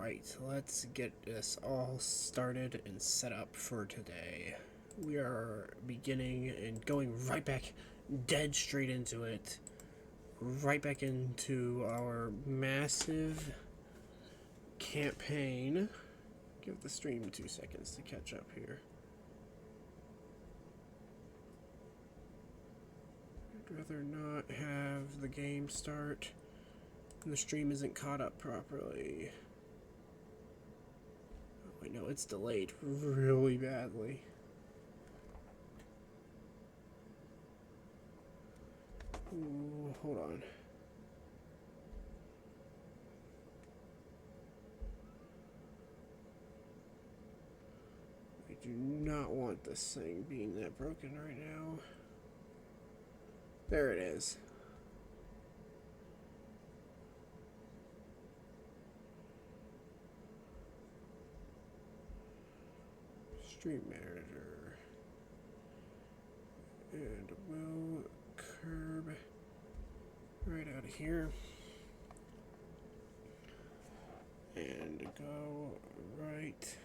Alright, let's get this all started and set up for today. We are beginning and going right back, dead straight into it. Right back into our massive campaign. Give the stream 2 seconds to catch up here. I'd rather not have the game start and the stream isn't caught up properly. Oh, I know it's delayed really badly. Ooh, hold on. I do not want this thing being that broken right now. There it is. Stream manager. And we'll curb right out of here. And go right.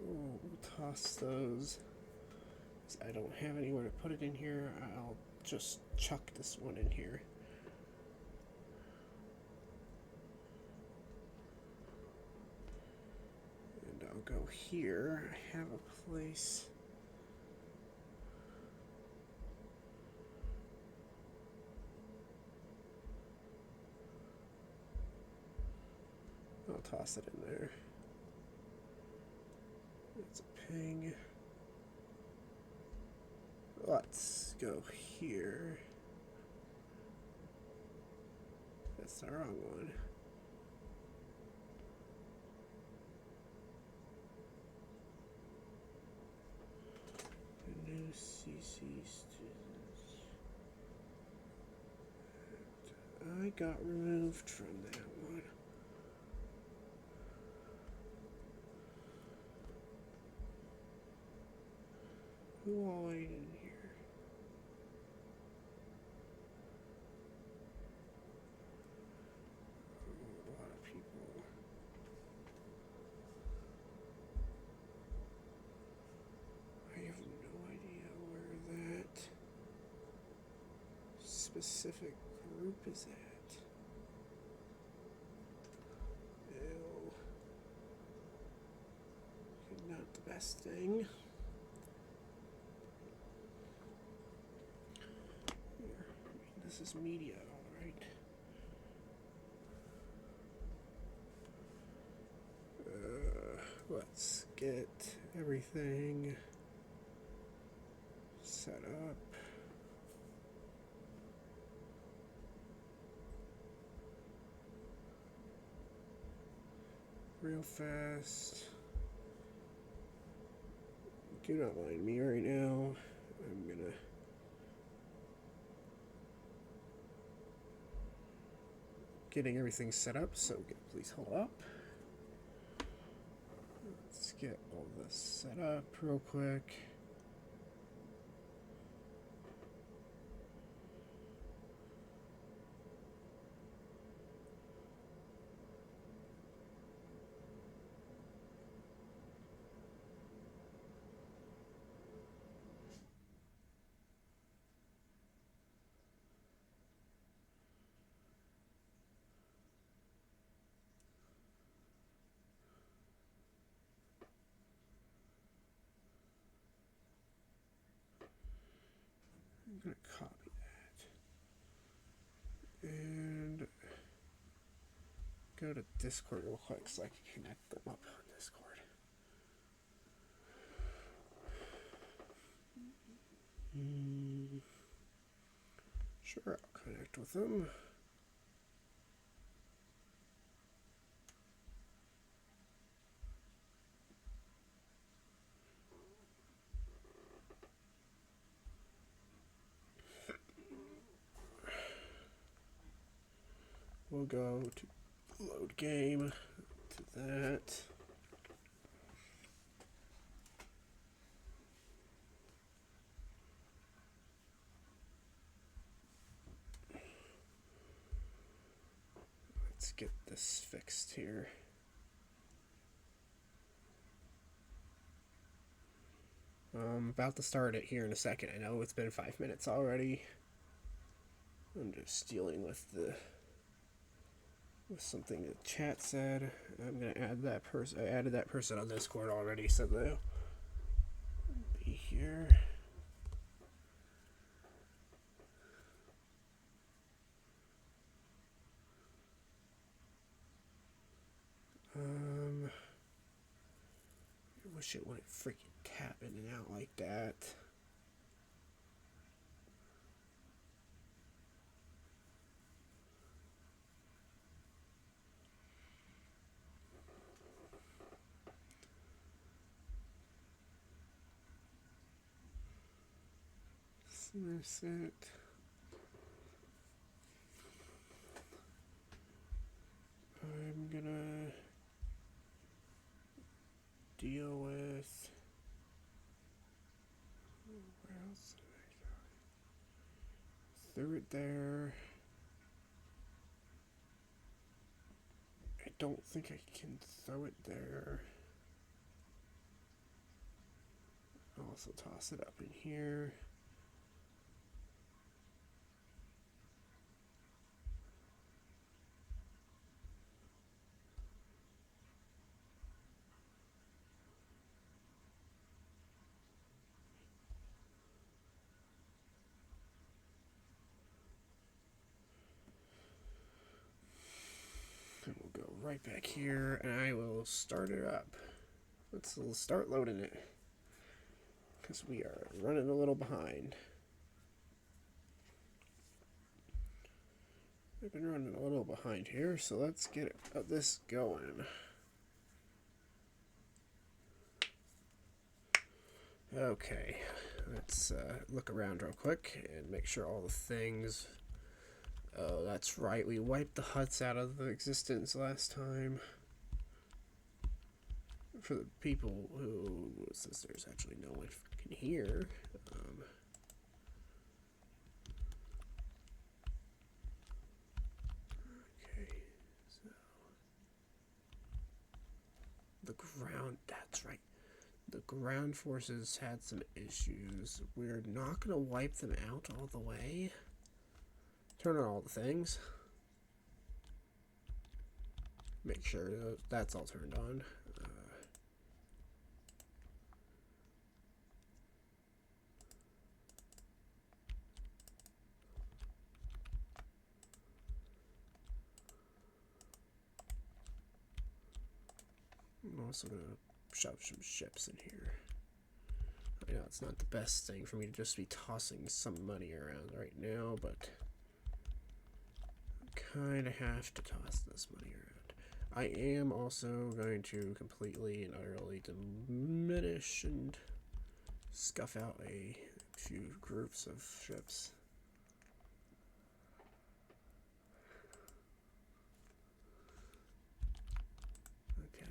We'll toss those. I don't have anywhere to put it in here. I'll just chuck this one in here. And I'll go here. I have a place. I'll toss it in there. It's a ping. Let's go here. That's the wrong one. New CC students. I got removed from that one. Who all ain't in here? A lot of people. I have no idea where that specific group is at. Ew. Not the best thing. This is media, alright. Let's get everything set up. Real fast. Do not mind me right now. I'm gonna getting everything set up, so please hold up. Let's get all this set up real quick. I'm going to copy that. And go to Discord real quick so I can connect them up on Discord. Sure, I'll connect with them. We'll go to load game, to that. Let's get this fixed here. I'm about to start it here in a second. I know it's been 5 minutes already. I'm just dealing with something the chat said. I'm gonna add that person. I added that person on Discord already, so they'll be here. I wish it wouldn't freaking tap in and out like that. That's it. I'm gonna deal with. Where else? Threw it there. I don't think I can throw it there. I'll also toss it up in here. And we'll go right back here and I will start it up. Let's start loading it, because we are running a little behind. I've been running a little behind here, so let's get this going. Okay, let's look around real quick and make sure all the things. Oh, that's right, we wiped the huts out of existence last time. For the people who, since there's actually no one can hear, okay, so the ground, that's right, the ground forces had some issues. We're not going to wipe them out all the way. Turn on all the things. Make sure that's all turned on. I'm also going to shove some ships in here. I know it's not the best thing for me to just be tossing some money around right now, but I kind of have to toss this money around. I am also going to completely and utterly diminish and scuff out a few groups of ships. Okay.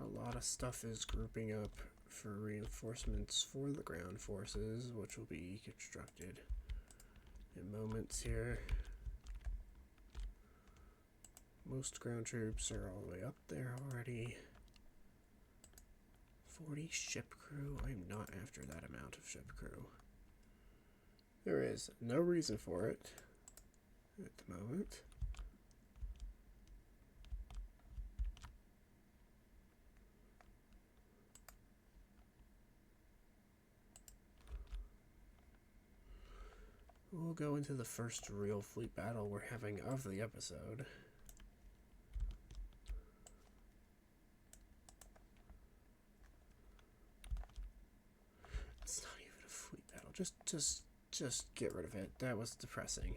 A lot of stuff is grouping up for reinforcements for the ground forces, which will be constructed in moments here. Most ground troops are all the way up there already. 40 ship crew? I'm not after that amount of ship crew. There is no reason for it at the moment. We'll go into the first real fleet battle we're having of the episode. Just get rid of it. That was depressing.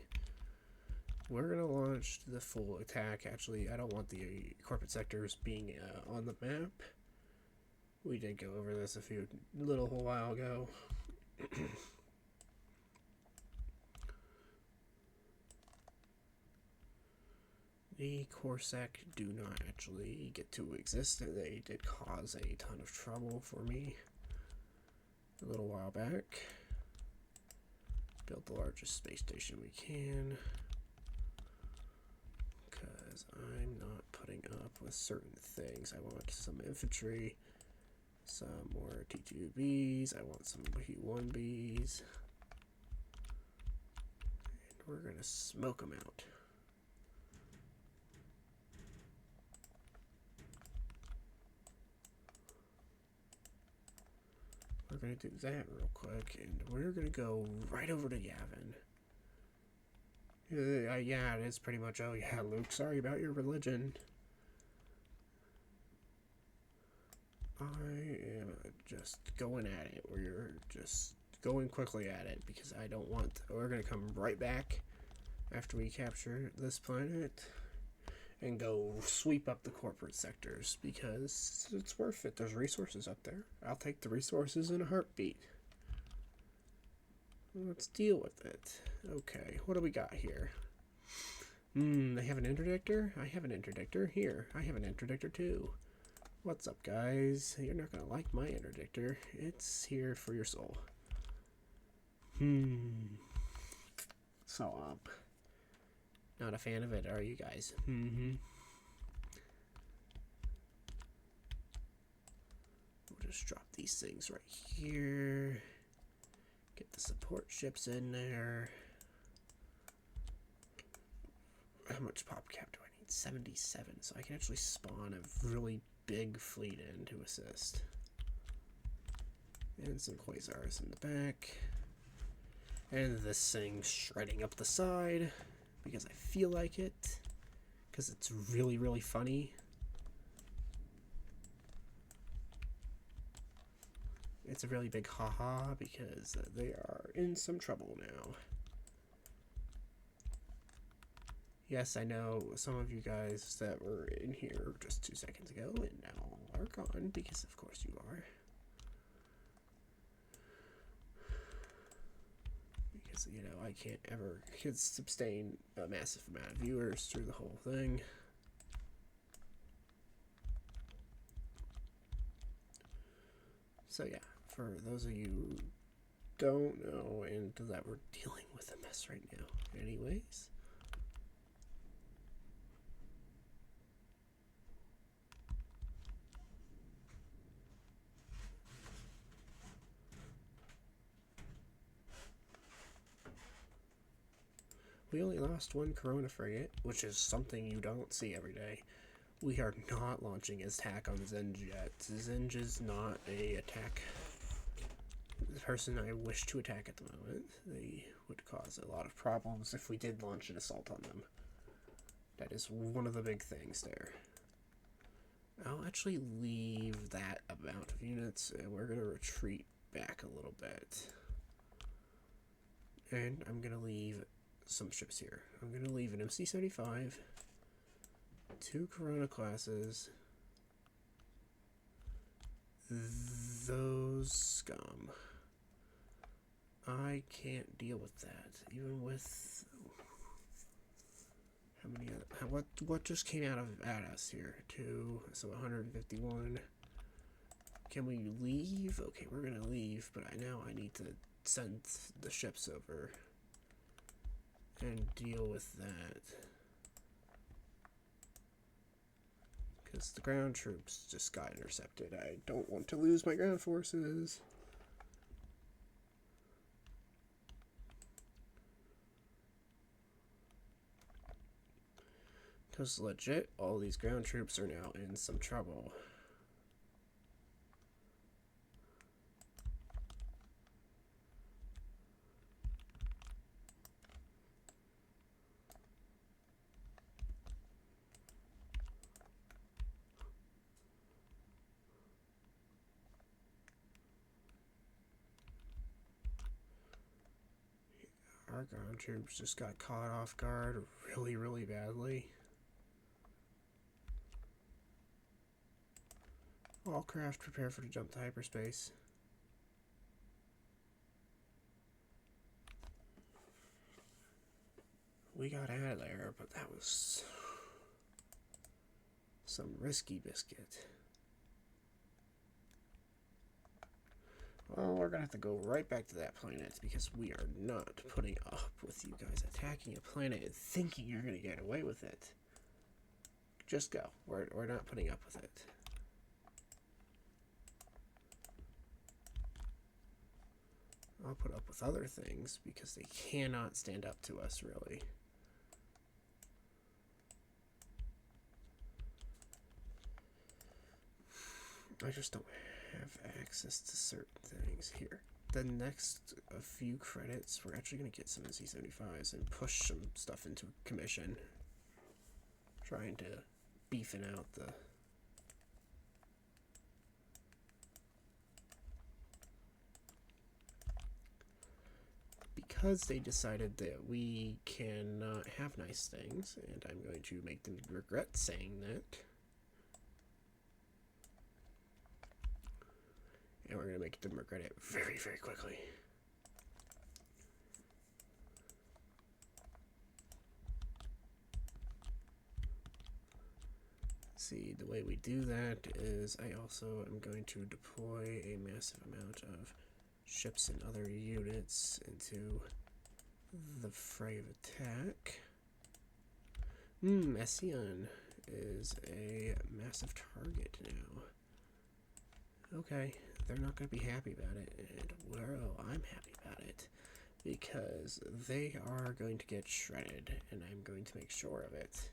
We're gonna launch the full attack. Actually, I don't want the corporate sectors being on the map. We did go over this a little while ago. The Corsac do not actually get to exist. They did cause a ton of trouble for me a little while back. Build the largest space station we can, because I'm not putting up with certain things. I want some infantry, some more T2Bs, I want some P1Bs, and we're going to smoke them out. We're going to do that real quick, and we're going to go right over to Yavin. Yeah, it is pretty much, oh yeah, Luke, sorry about your religion. I am just going at it. We're just going quickly at it, because I don't want... We're going to come right back after we capture this planet and go sweep up the corporate sectors, because it's worth it. There's resources up there. I'll take the resources in a heartbeat. Let's deal with it. Okay, what do we got here? They have an interdictor? I have an interdictor. Here, I have an interdictor too. What's up, guys? You're not gonna like my interdictor. It's here for your soul. So, not a fan of it, are you guys? We'll just drop these things right here. Get the support ships in there. How much pop cap do I need? 77. So I can actually spawn a really big fleet in to assist. And some quasars in the back. And this thing shredding up the side, because I feel like it. Because it's really, really funny. It's a really big haha, because they are in some trouble now. Yes, I know some of you guys that were in here just 2 seconds ago and now are gone, because of course you are. Because, you know, I can't ever sustain a massive amount of viewers through the whole thing. So yeah, for those of you who don't know and that we're dealing with a mess right now. Anyways. We only lost one Corona frigate, which is something you don't see every day. We are not launching an attack on Zenge yet. Zenge is not a attack. The person I wish to attack at the moment. They would cause a lot of problems if we did launch an assault on them. That is one of the big things there. I'll actually leave that amount of units, and we're going to retreat back a little bit. And I'm going to leave some ships here. I'm going to leave an MC-75, 2 Corona classes, those scum. I can't deal with that, even with how many other, what just came out at us here? 2, so 151. Can we leave? Okay, we're gonna leave, but now I need to send the ships over and deal with that, because the ground troops just got intercepted. I don't want to lose my ground forces. Because legit, all these ground troops are now in some trouble. Our ground troops just got caught off guard really, really badly. All craft prepare for the jump to hyperspace. We got out of there, but that was some risky biscuit. Well, we're gonna have to go right back to that planet because we are not putting up with you guys attacking a planet and thinking you're gonna get away with it. Just go. We're not putting up with it. I'll put up with other things because they cannot stand up to us, really. I just don't have access to certain things here. The next few credits, we're actually going to get some NC-75s and push some stuff into commission. Trying to beefing out the... Because they decided that we cannot have nice things, and I'm going to make them regret saying that. And we're going to make them regret it very, very quickly. See, the way we do that is I also am going to deploy a massive amount of ships and other units into the fray of attack. Messian is a massive target now. Okay, they're not going to be happy about it, and well, I'm happy about it, because they are going to get shredded, and I'm going to make sure of it.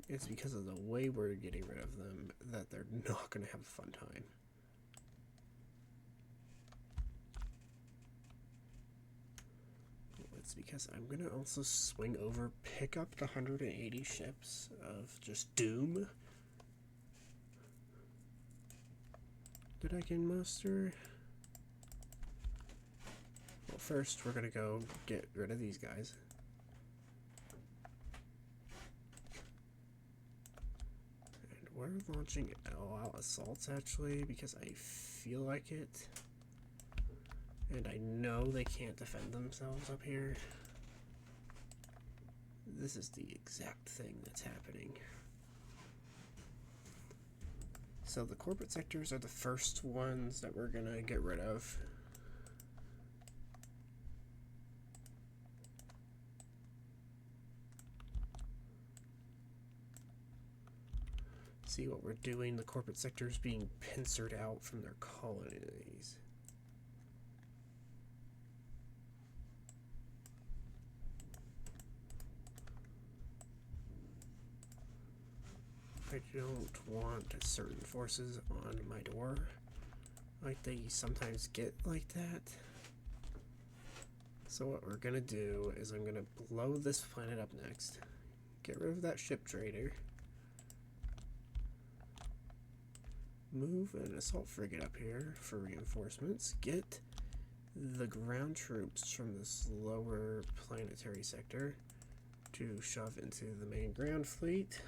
It's because of the way we're getting rid of them that they're not going to have a fun time. It's because I'm going to also swing over, pick up the 180 ships of just doom. That I can muster. Well, first we're going to go get rid of these guys. We're launching all-out assaults, actually, because I feel like it. And I know they can't defend themselves up here. This is the exact thing that's happening. So the corporate sectors are the first ones that we're gonna get rid of. See what we're doing, the corporate sectors being pincered out from their colonies. I don't want certain forces on my door, like they sometimes get like that. So what we're gonna do is I'm gonna blow this planet up next, get rid of that ship trader, move an assault frigate up here for reinforcements, get the ground troops from this lower planetary sector to shove into the main ground fleet.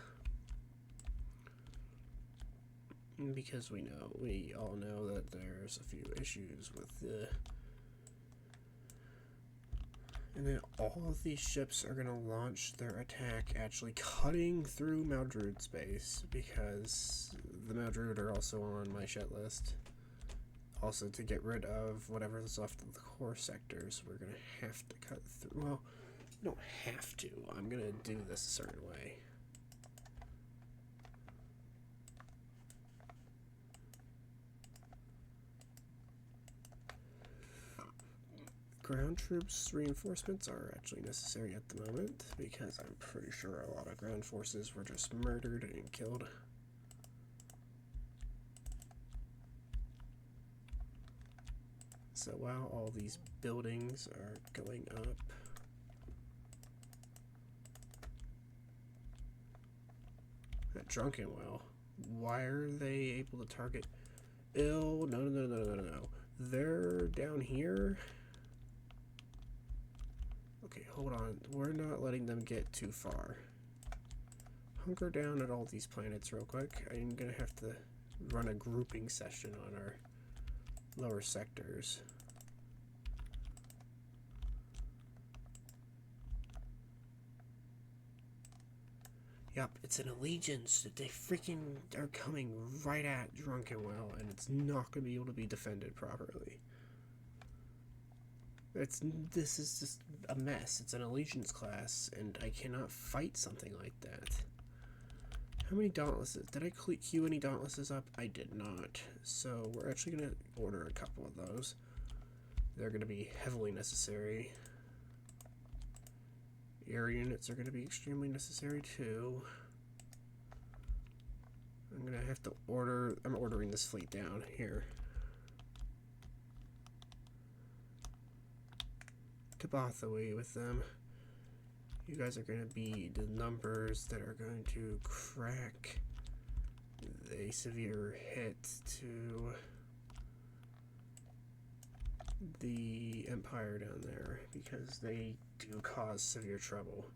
Because we all know that there's a few issues with the... And then all of these ships are going to launch their attack actually cutting through Maldruid space, because the Maldruid are also on my shit list. Also, to get rid of whatever's left of the core sectors, we're going to have to cut through. Well, we don't have to. I'm going to do this a certain way. Ground troops reinforcements are actually necessary at the moment, because I'm pretty sure a lot of ground forces were just murdered and killed. So while all these buildings are going up, that drunken well, Why are they able to target? Ill, no, no, no, no, no, no, no. They're down here. Okay, hold on. We're not letting them get too far. Hunker down at all these planets real quick. I'm gonna have to run a grouping session on our lower sectors. Yep, it's an allegiance that they freaking are coming right at Drunkenwell, and it's not going to be able to be defended properly. This is just a mess. It's an allegiance class, and I cannot fight something like that. How many dauntlesses? Did I queue any dauntlesses up? I did not. So we're actually going to order a couple of those. They're going to be heavily necessary. Air units are going to be extremely necessary too. I'm going to have to order... I'm ordering this fleet down here. Kabathawi with them. You guys are going to be the numbers that are going to crack a severe hit to the Empire down there, because they do cause severe trouble.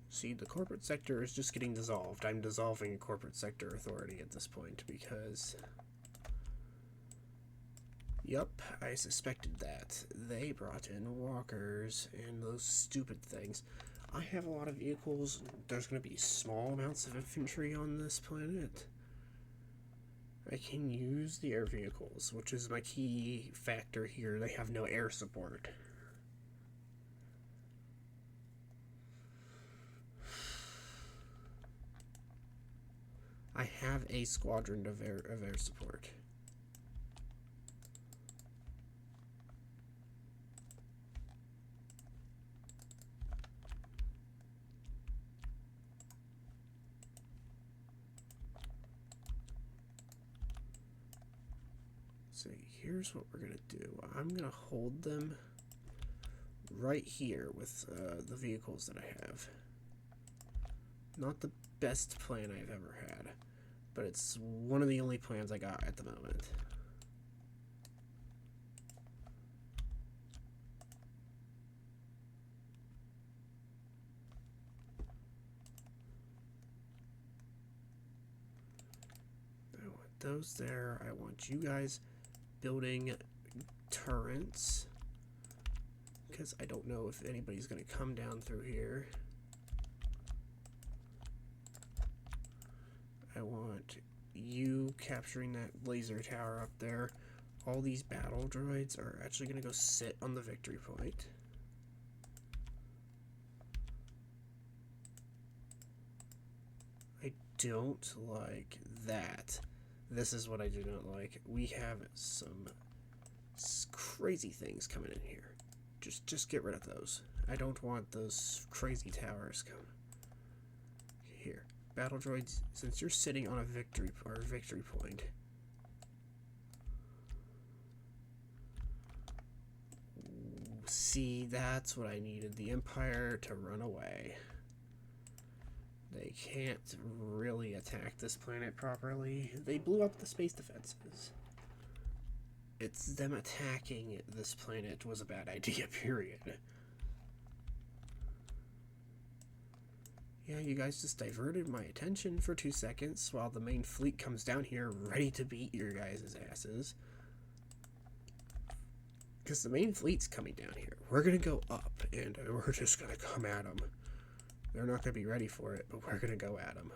See, the corporate sector is just getting dissolved. I'm dissolving a corporate sector authority at this point because... Yep, I suspected that. They brought in walkers and those stupid things. I have a lot of vehicles. There's going to be small amounts of infantry on this planet. I can use the air vehicles, which is my key factor here. They have no air support. I have a squadron of air support. So here's what we're going to do. I'm going to hold them right here with the vehicles that I have. Not the best plan I've ever had, but it's one of the only plans I got at the moment. I want those there. I want you guys building turrets, because I don't know if anybody's going to come down through here. I want you capturing that laser tower up there. All these battle droids are actually going to go sit on the victory point. I don't like that. This is what I do not like. We have some crazy things coming in here. Just get rid of those. I don't want those crazy towers coming. Here, battle droids, since you're sitting on a victory point. See, that's what I needed. The Empire to run away. They can't really attack this planet properly. They blew up the space defenses. It's them attacking this planet was a bad idea, period. Yeah, you guys just diverted my attention for 2 seconds while the main fleet comes down here ready to beat your guys' asses. Because the main fleet's coming down here. We're going to go up, and we're just going to come at them. They're not going to be ready for it, but we're going to go at them.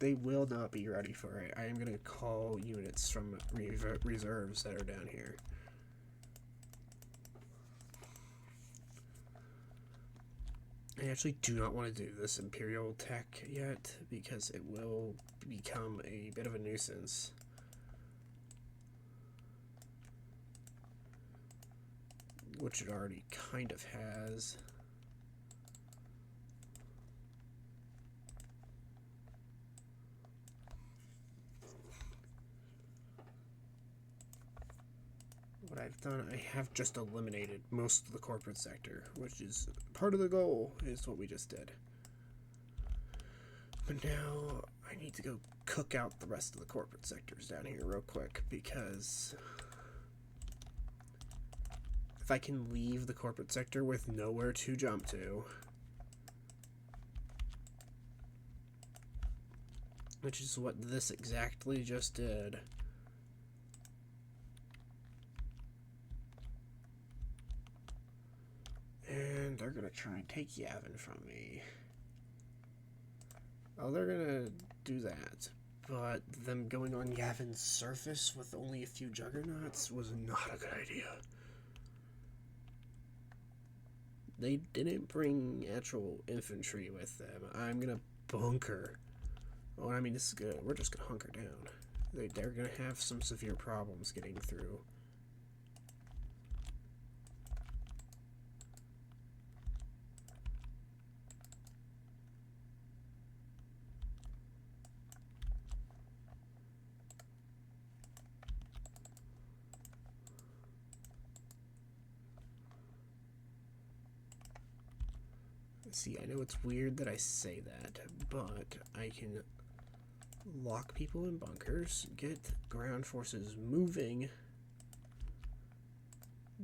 They will not be ready for it. I am going to call units from reserves that are down here. I actually do not want to do this Imperial tech yet, because it will become a bit of a nuisance. Which it already kind of has. what I've done, I have just eliminated most of the corporate sector, which is part of the goal, is what we just did. But now I need to go cook out the rest of the corporate sectors down here real quick, because if I can leave the corporate sector with nowhere to jump to, which is what this exactly just did, and they're gonna try and take Yavin from me. Oh, they're gonna do that, but them going on Yavin's surface with only a few juggernauts was not a good idea. They didn't bring actual infantry with them. I'm gonna bunker. Oh, I mean, this is good. We're just gonna hunker down. They're gonna have some severe problems getting through. See, I know it's weird that I say that, but I can lock people in bunkers, get ground forces moving,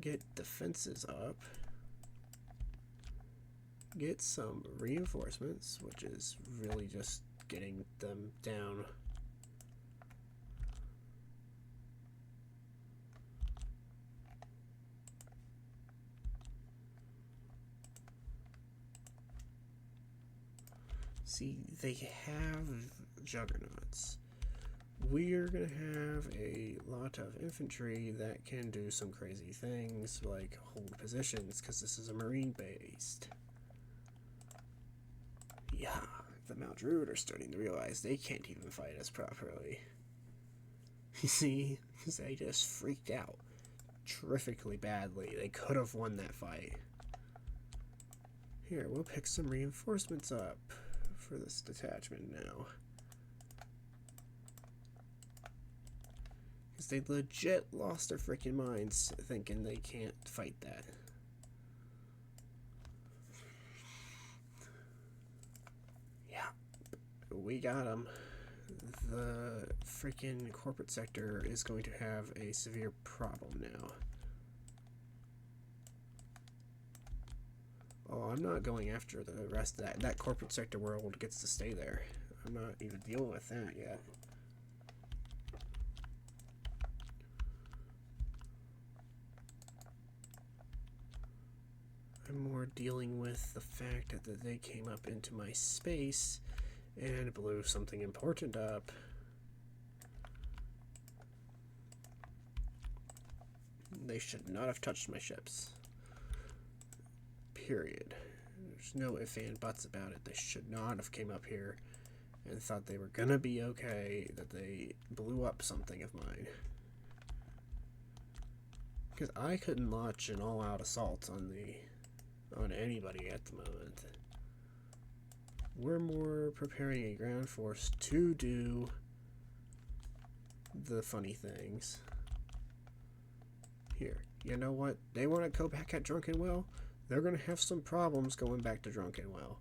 get defenses up, get some reinforcements, which is really just getting them down. See, they have juggernauts. We're gonna have a lot of infantry that can do some crazy things like hold positions, because this is a marine based. Yeah, the Mount Druid are starting to realize they can't even fight us properly. You see, they just freaked out terrifically badly. They could have won that fight. Here, we'll pick some reinforcements up for this detachment now. Because they legit lost their freaking minds thinking they can't fight that. Yeah, we got them. The freaking corporate sector is going to have a severe problem now. Oh, I'm not going after the rest of that. That corporate sector world gets to stay there. I'm not even dealing with that yet. I'm more dealing with the fact that they came up into my space and blew something important up. They should not have touched my ships. Period. There's no ifs and buts about it. They should not have came up here and thought they were gonna be okay, that they blew up something of mine. Because I couldn't launch an all-out assault on anybody at the moment. We're more preparing a ground force to do the funny things. Here, you know what? They want to go back at Drunkenwell? They're going to have some problems going back to Drunkenwell.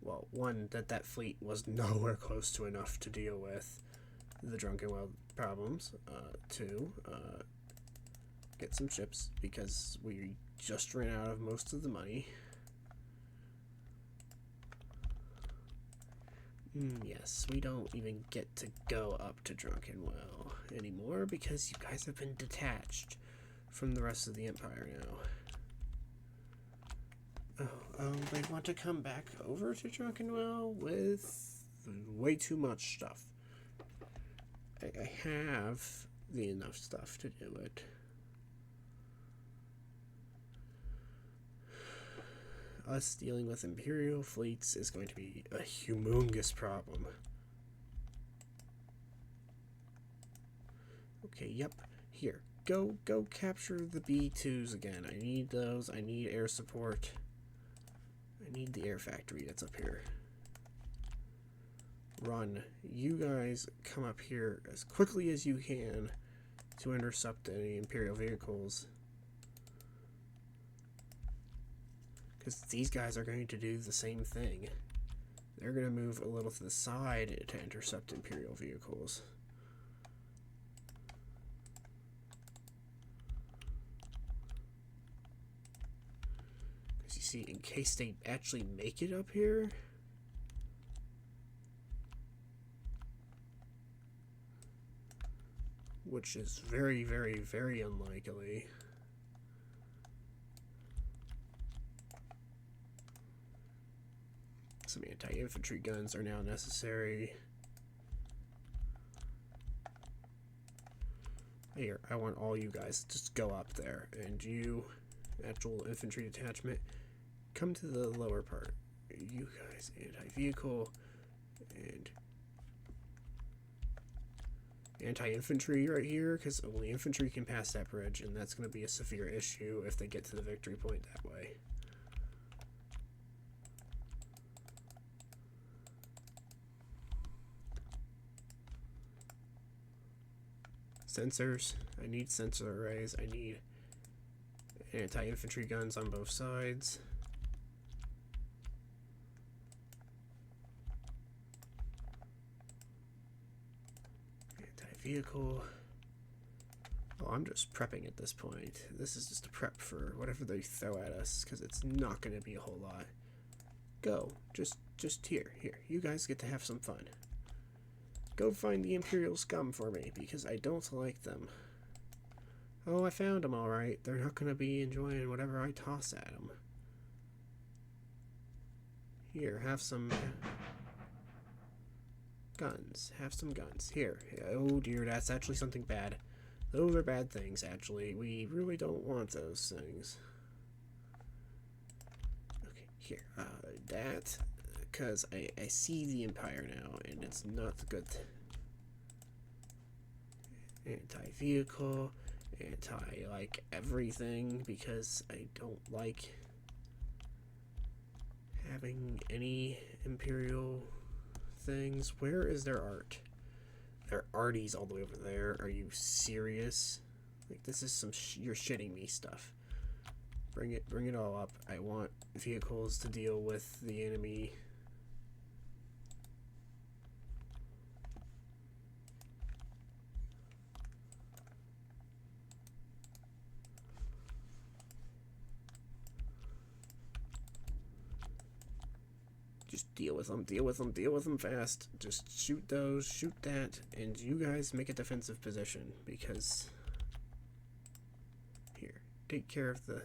Well, one, that fleet was nowhere close to enough to deal with the Drunkenwell problems. Two, get some ships, because we just ran out of most of the money. Yes, we don't even get to go up to Drunkenwell anymore, because you guys have been detached from the rest of the Empire now. Oh, they want to come back over to Drunkenwell with way too much stuff. I have the enough stuff to do it. Us dealing with Imperial fleets is going to be a humongous problem. Okay, yep. Here, go capture the B2s again. I need those. I need air support. I need the air factory that's up here. Run. You guys come up here as quickly as you can to intercept any Imperial vehicles. Because these guys are going to do the same thing. They're going to move a little to the side to intercept Imperial vehicles. Because you see, in case they actually make it up here, which is very, very, very unlikely. Some anti-infantry guns are now necessary. Here, I want all you guys to just go up there, and you, actual infantry detachment, come to the lower part. You guys, anti-vehicle, and anti-infantry right here, because only infantry can pass that bridge, and that's going to be a severe issue if they get to the victory point that way. Sensors. I need sensor arrays. I need anti-infantry guns on both sides. Anti-vehicle. Oh, I'm just prepping at this point. This is just a prep for whatever they throw at us, because it's not going to be a whole lot. Go. Just here. Here. You guys get to have some fun. Go find the Imperial scum for me, because I don't like them. Oh, I found them alright. They're not going to be enjoying whatever I toss at them. Here, have some guns. Have some guns. Here. Oh dear, that's actually something bad. Those are bad things, actually. We really don't want those things. Okay, here. That... because I see the Empire now, and it's not good. Anti-vehicle, anti-like everything, because I don't like having any Imperial things. Where is their art? Their arties all the way over there. Are you serious? Like, this is some you're shitting me stuff. Bring it all up. I want vehicles to deal with the enemy. Just deal with them fast. Just shoot those, shoot that, and you guys make a defensive position, because... Here, take care of the...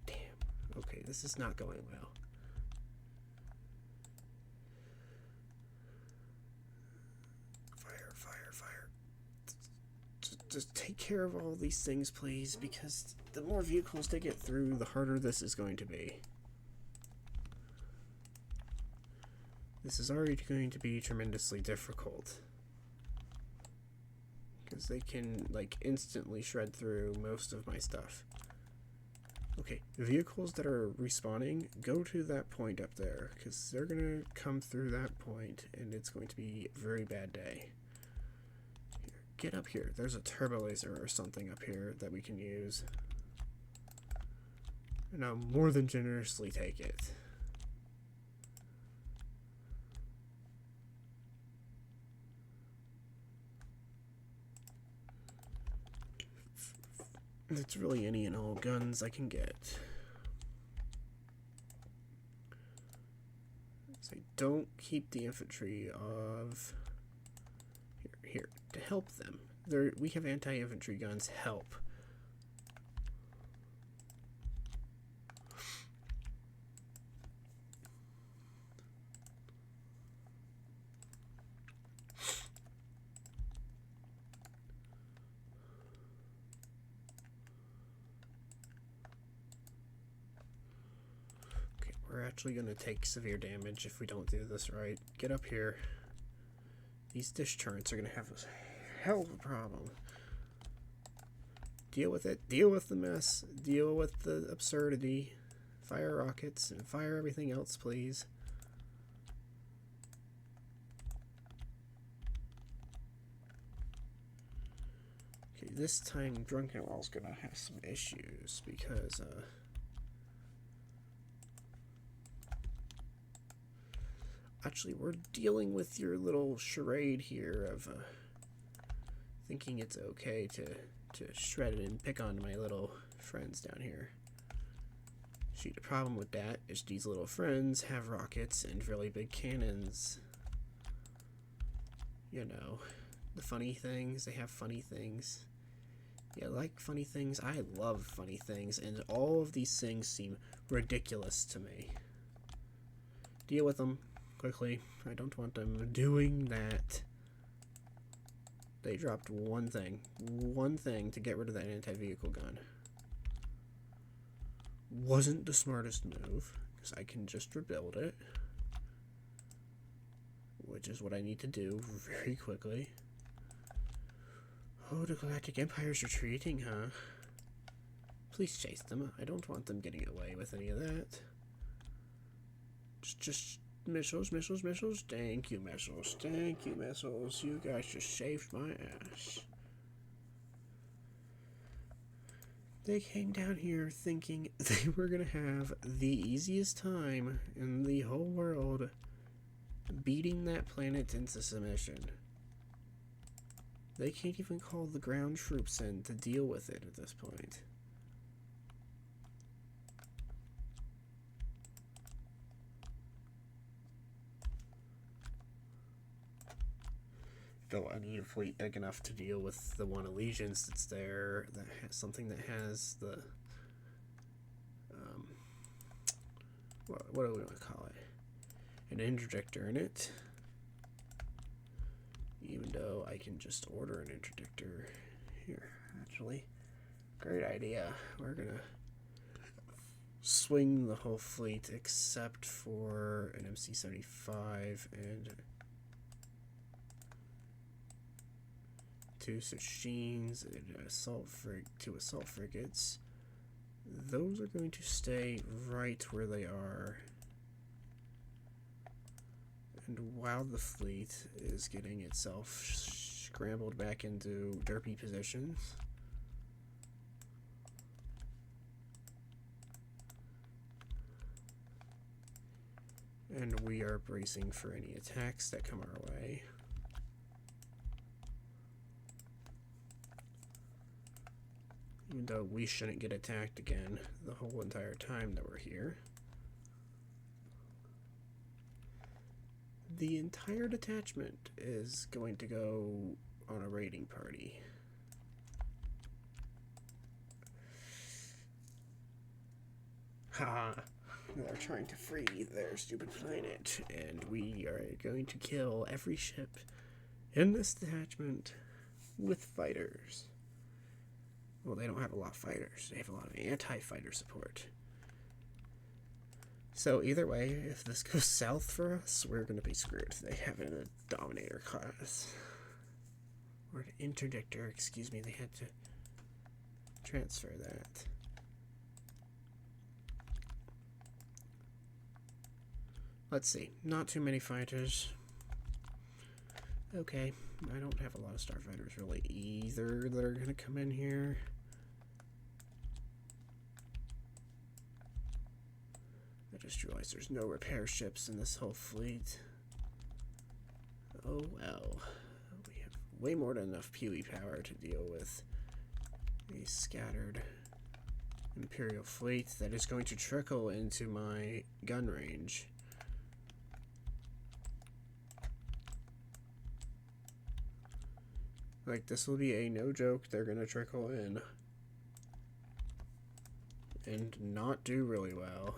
Damn. Okay, this is not going well. Fire. Just take care of all these things, please, because the more vehicles they get through, the harder this is going to be. This is already going to be tremendously difficult, because they can, like, instantly shred through most of my stuff. Okay, vehicles that are respawning, go to that point up there, because they're going to come through that point, and it's going to be a very bad day. Here, get up here. There's a turbo laser or something up here that we can use. And I'll more than generously take it. It's really any and all guns I can get. So don't keep the infantry of... Here, to help them. We have anti-infantry guns, help. We're actually going to take severe damage if we don't do this right. Get up here. These dish turrets are going to have a hell of a problem. Deal with it. Deal with the mess. Deal with the absurdity. Fire rockets and fire everything else, please. This time Drunkenwell's gonna have some issues because actually we're dealing with your little charade here of thinking it's okay to shred it and pick on my little friends down here. See, the problem with that is these little friends have rockets and really big cannons. You know, the funny things, they have funny things. Yeah, like funny things. I love funny things, and all of these things seem ridiculous to me. Deal with them quickly. I don't want them doing that. They dropped one thing to get rid of that anti-vehicle gun. Wasn't the smartest move, because I can just rebuild it, which is what I need to do very quickly. Oh, the Galactic Empire's retreating, huh? Please chase them. I don't want them getting away with any of that. Just missiles, missiles, missiles. Thank you, missiles. Thank you, missiles. You guys just saved my ass. They came down here thinking they were going to have the easiest time in the whole world beating that planet into submission. They can't even call the ground troops in to deal with it at this point. Though I need a fleet big enough to deal with the one allegiance that's there, that has something that has the what do we want to call it? An interdictor in it. Even though I can just order an interdictor here, actually. Great idea. We're gonna swing the whole fleet except for an MC-75 and 2 Sashins and two assault frigates. Those are going to stay right where they are. And while the fleet is getting itself scrambled back into derpy positions, and we are bracing for any attacks that come our way. Even though we shouldn't get attacked again the whole entire time that we're here. The entire detachment is going to go on a raiding party. Ha! They're trying to free their stupid planet, and we are going to kill every ship in this detachment with fighters. Well, they don't have a lot of fighters. They have a lot of anti-fighter support. So either way, if this goes south for us, we're going to be screwed. They have a Dominator class. Or an Interdictor, excuse me. They had to transfer that. Let's see. Not too many fighters. Okay. I don't have a lot of starfighters really either that are going to come in here. I just realized there's no repair ships in this whole fleet. Oh well. We have way more than enough PoE power to deal with a scattered Imperial fleet that is going to trickle into my gun range. Like, this will be a no joke. They're going to trickle in and not do really well.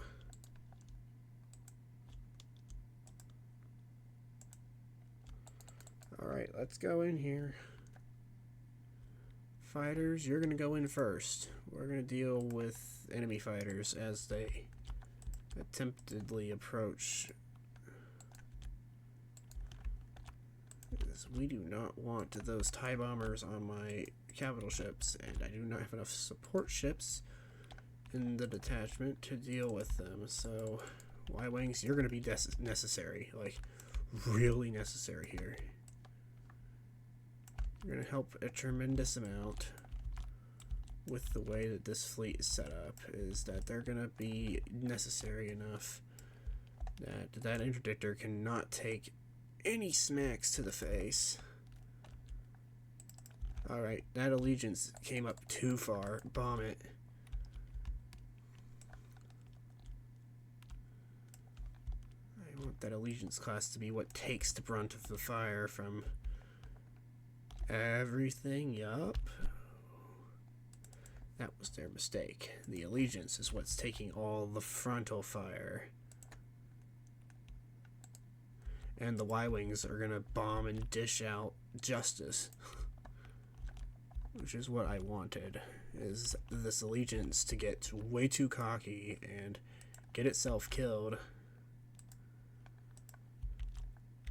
Alright, let's go in here. Fighters, you're going to go in first. We're going to deal with enemy fighters as they attemptedly approach. We do not want those TIE bombers on my capital ships, and I do not have enough support ships in the detachment to deal with them. So, Y-Wings, you're going to be necessary. Like, really necessary here. You're going to help a tremendous amount. with the way that this fleet is set up is that they're gonna be necessary enough that that interdictor cannot take any smacks to the face. Alright, that allegiance came up too far. Bomb it. I want that allegiance class to be what takes the brunt of the fire from everything. Yup. That was their mistake. The allegiance is what's taking all the frontal fire. And the Y-Wings are gonna bomb and dish out justice. Which is what I wanted, is this allegiance to get way too cocky and get itself killed.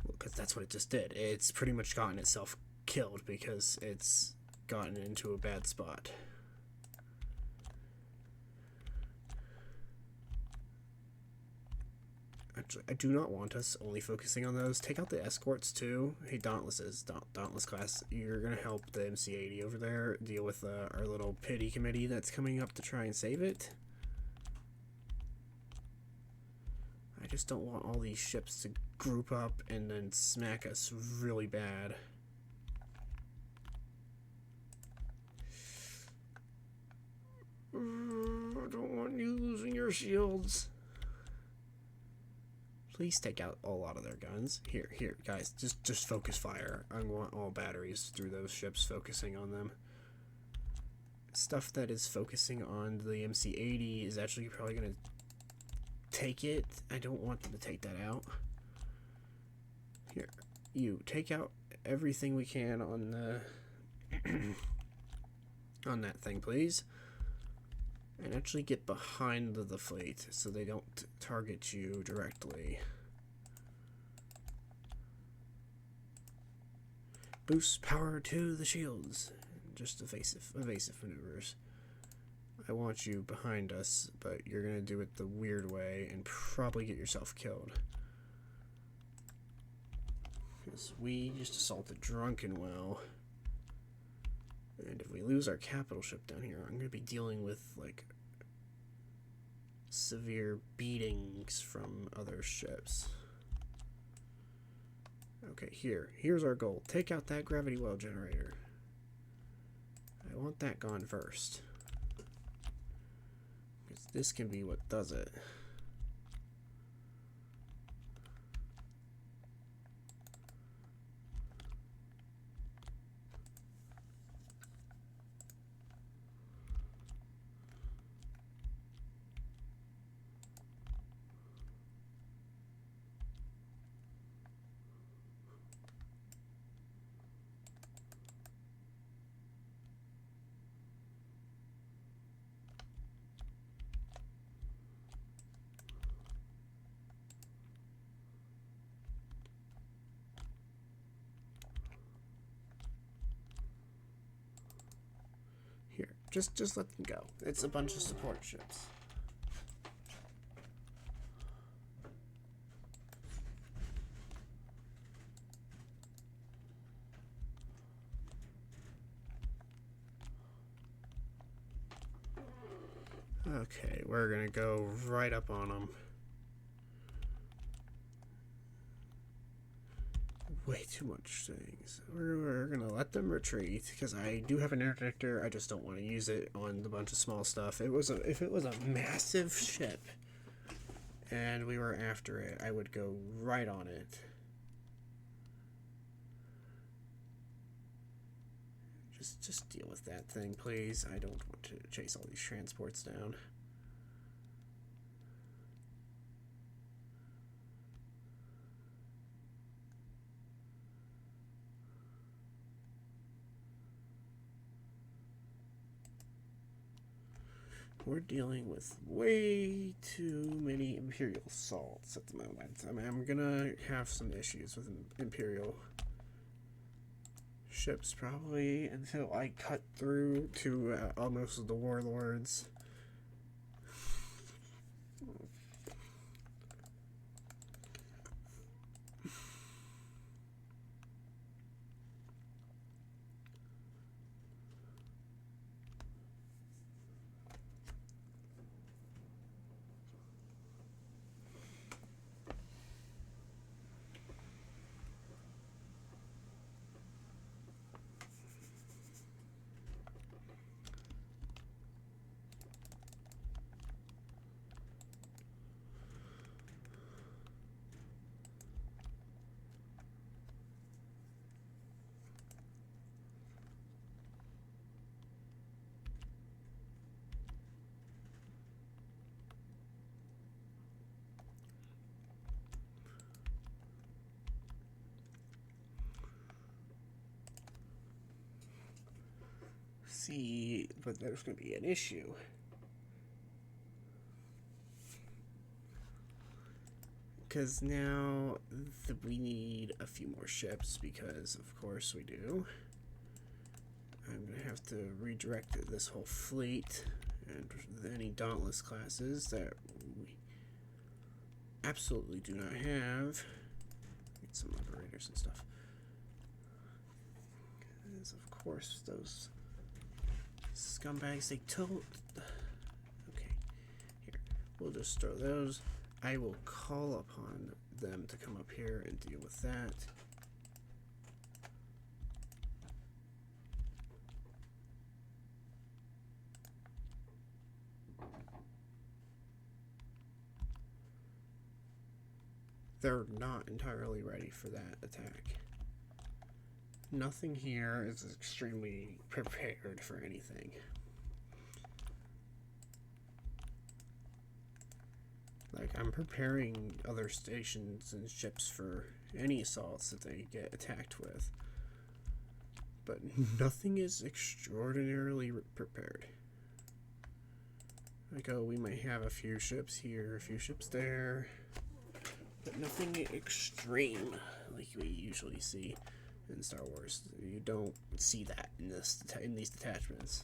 Because that's what it just did. It's pretty much gotten itself killed because it's gotten into a bad spot. Actually, I do not want us only focusing on those. Take out the escorts too. Hey, Dauntlesses, Dauntless class, you're gonna help the MC-80 over there deal with our little pity committee that's coming up to try and save it. I just don't want all these ships to group up and then smack us really bad. I don't want you losing your shields. Please take out a lot of their guns. Here, guys, just focus fire. I want all batteries through those ships focusing on them. Stuff that is focusing on the MC-80 is actually probably going to take it. I don't want them to take that out. Here, you, take out everything we can on the on that thing, please. And actually get behind the fleet so they don't target you directly. Boost power to the shields. Just evasive maneuvers. I want you behind us, but you're gonna do it the weird way and probably get yourself killed. Because we just assaulted Drunkenwell. And if we lose our capital ship down here, I'm going to be dealing with, like, severe beatings from other ships. Okay, here's our goal. Take out that gravity well generator. I want that gone first. Because this can be what does it. Here, just let them go. It's a bunch of support ships. Okay, we're gonna go right up on them. Way too much things. We're gonna let them retreat because I do have an interdictor. I just don't want to use it on a bunch of small stuff. If it was a massive ship and we were after it, I would go right on it. Just deal with that thing, please. I don't want to chase all these transports down. We're dealing with way too many Imperial assaults at the moment. I mean, I'm gonna have some issues with Imperial ships probably until I cut through to almost the warlords. see, but there's going to be an issue. Because now we need a few more ships, because of course we do. I'm going to have to redirect this whole fleet and any Dauntless classes that we absolutely do not have. Get some liberators and stuff. Because of course those scumbags, they don't. Okay, here, we'll just throw those. I will call upon them to come up here and deal with that. They're not entirely ready for that attack. Nothing here is extremely prepared for anything. Like, I'm preparing other stations and ships for any assaults that they get attacked with. But nothing is extraordinarily prepared. Like, oh, we might have a few ships here, a few ships there. But nothing extreme like we usually see in Star Wars. You don't see that in these detachments.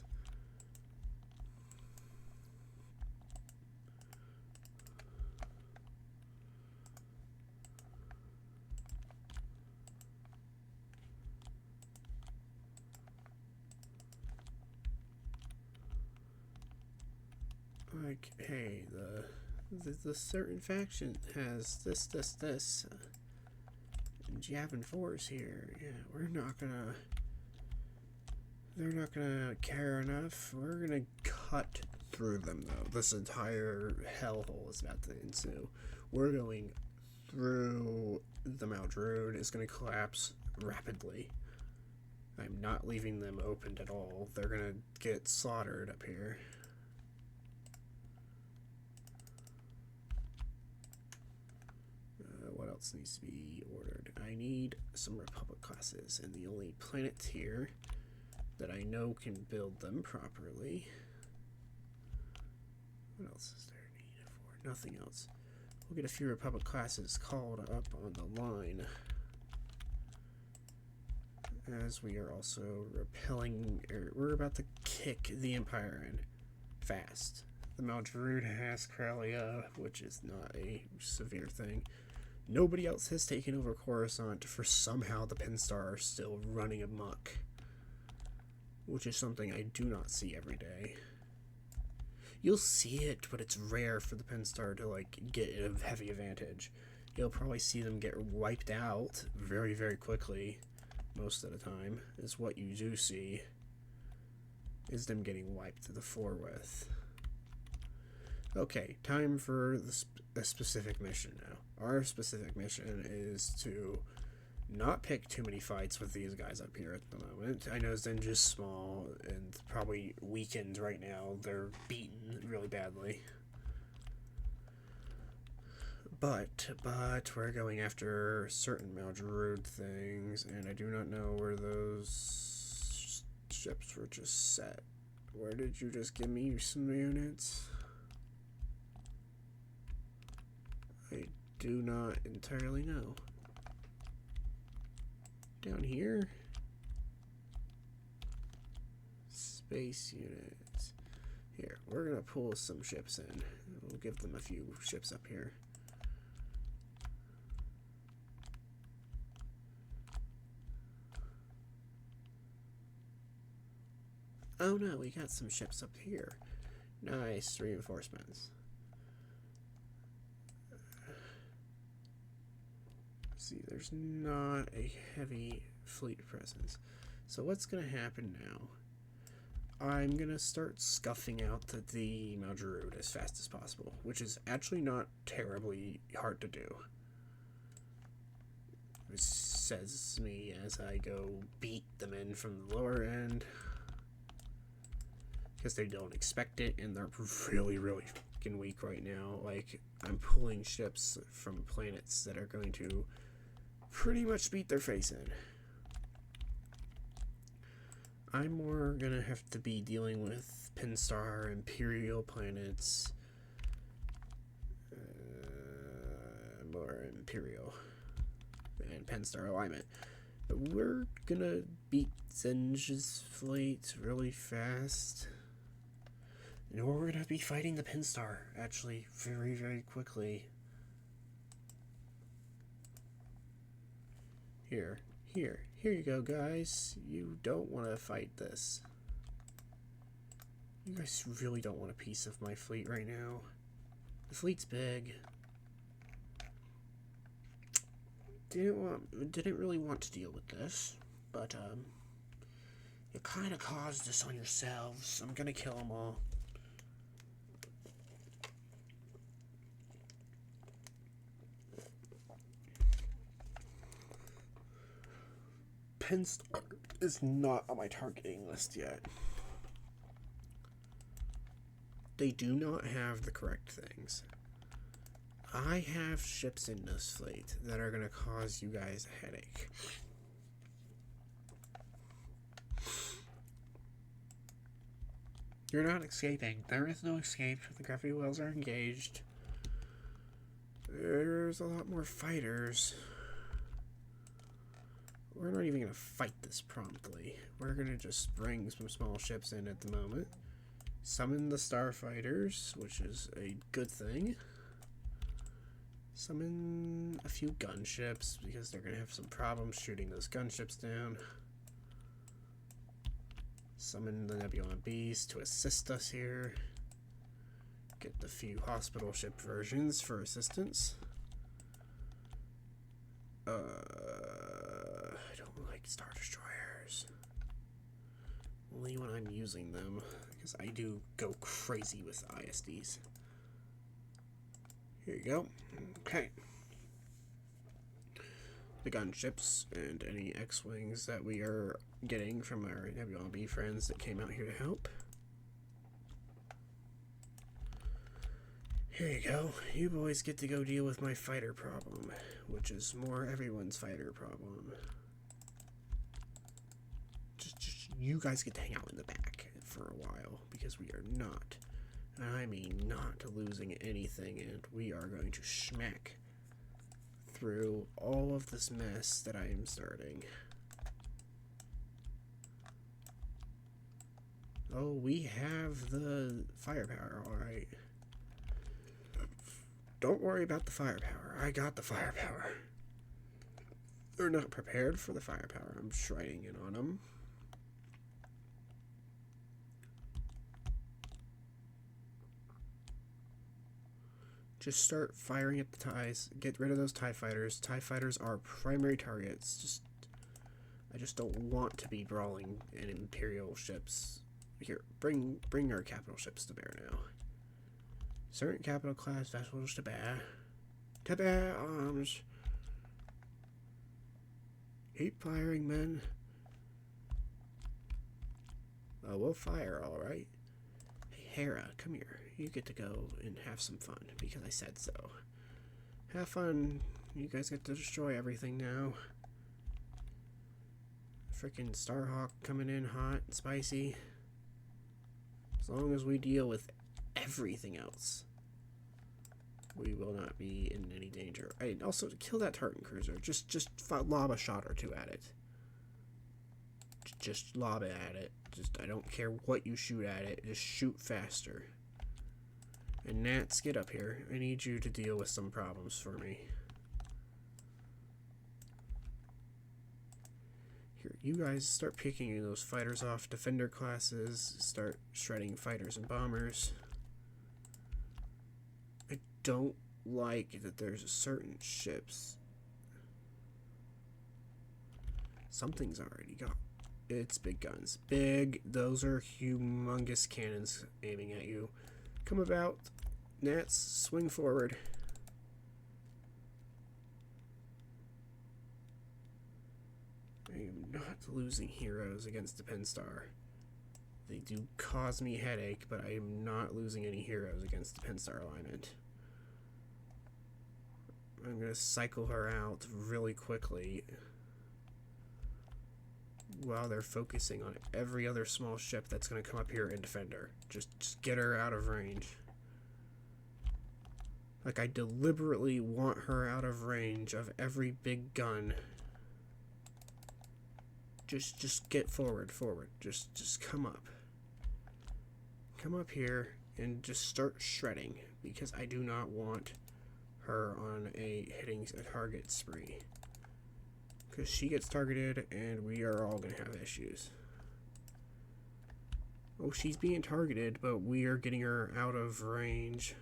Like, hey, the certain faction has this. And Yavin 4's here. Yeah, they're not gonna care enough. We're gonna cut through them, though. This entire hellhole is about to ensue. We're going through the Mount Druid. It's gonna collapse rapidly. I'm not leaving them opened at all. They're gonna get slaughtered up here. What else needs to be ordered? I need some Republic classes, and the only planet here that I know can build them properly. What else is there needed for? Nothing else. We'll get a few Republic classes called up on the line, as we are also repelling. We're about to kick the Empire in fast. The Mount Druid has Corellia, which is not a severe thing. Nobody else has taken over Coruscant, for somehow the Pinstar are still running amok, which is something I do not see every day. You'll see it, but it's rare for the Pinstar to like get a heavy advantage. You'll probably see them get wiped out very, very quickly. Most of the time is what you do see, is them getting wiped to the floor with. Okay, time for a specific mission now. Our specific mission is to not pick too many fights with these guys up here at the moment. I know Zenja's small and probably weakened right now. They're beaten really badly. But we're going after certain Mount Druid things, and I do not know where those ships were just set. Where did you just give me some units? I do not entirely know. Down here? Space units. Here, we're gonna pull some ships in. We'll give them a few ships up here. Oh no, we got some ships up here. Nice reinforcements. See, there's not a heavy fleet presence. So what's gonna happen now? I'm gonna start scuffing out the Mount Druid as fast as possible, which is actually not terribly hard to do. It says me as I go beat them in from the lower end, because they don't expect it, and they're really, really fucking weak right now. Like, I'm pulling ships from planets that are going to pretty much beat their face in. I'm more gonna have to be dealing with Pinstar, Imperial planets, more Imperial, and Pinstar alignment. But we're gonna beat Zenj's fleet really fast. And we're gonna be fighting the Pinstar, actually, very, very quickly. Here you go, guys. You don't want to fight this. You guys really don't want a piece of my fleet right now. The fleet's big. Didn't really want to deal with this, but you kind of caused this on yourselves. I'm gonna kill them all. Pinstar is not on my targeting list yet. They do not have the correct things. I have ships in this fleet that are going to cause you guys a headache. You're not escaping. There is no escape. The gravity wells are engaged. There's a lot more fighters. We're not even going to fight this promptly. We're going to just bring some small ships in at the moment. Summon the starfighters, which is a good thing. Summon a few gunships, because they're going to have some problems shooting those gunships down. Summon the Nebula Beast to assist us here. Get the few hospital ship versions for assistance. I don't like Star Destroyers. Only when I'm using them, because I do go crazy with ISDs. Here you go. Okay. The gunships and any X-Wings that we are getting from our Nebula B friends that came out here to help. Here you go. You boys get to go deal with my fighter problem, which is more everyone's fighter problem. Just you guys get to hang out in the back for a while, because we are not, I mean not losing anything, and we are going to smack through all of this mess that I am starting. Oh, we have the firepower, alright. Don't worry about the firepower. I got the firepower. They're not prepared for the firepower. I'm shredding in on them. Just start firing at the TIEs. Get rid of those TIE fighters. TIE fighters are primary targets. I just don't want to be brawling in Imperial ships. Here, bring our capital ships to bear now. Certain capital class vessels to bear. To bear arms. Keep firing, men. Oh, we'll fire, alright. Hey, Hera, come here. You get to go and have some fun, because I said so. Have fun. You guys get to destroy everything now. Frickin' Starhawk coming in hot and spicy. As long as we deal with everything else, we will not be in any danger. And also, to kill that Tartan cruiser, just lob a shot or two at it. Just lob it at it. I don't care what you shoot at it. Just shoot faster. And Nats, get up here. I need you to deal with some problems for me. Here, you guys start picking those fighters off. Defender classes. Start shredding fighters and bombers. I don't like that there's certain ships. Something's already got. It's big guns. Big. Those are humongous cannons aiming at you. Come about. Nats, swing forward. I am not losing heroes against the Pinstar. They do cause me headache, but I am not losing any heroes against the Pinstar alignment. I'm going to cycle her out really quickly. while they're focusing on every other small ship that's going to come up here and defend her. Just get her out of range. Like, I deliberately want her out of range of every big gun. Just get forward. Just come up. Come up here and just start shredding, because I do not want her on a hitting a target spree. Because she gets targeted and we are all going to have issues. Oh, she's being targeted, but we are getting her out of range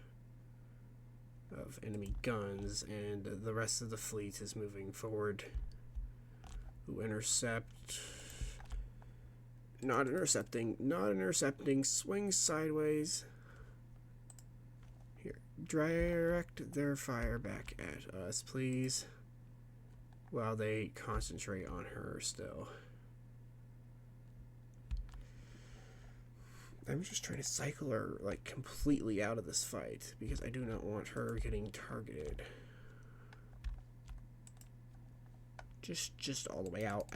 of enemy guns, and the rest of the fleet is moving forward. Ooh, intercept. Not intercepting. Swing sideways. Here, direct their fire back at us, please. While they concentrate on her still. I'm just trying to cycle her, like, completely out of this fight, because I do not want her getting targeted. Just all the way out.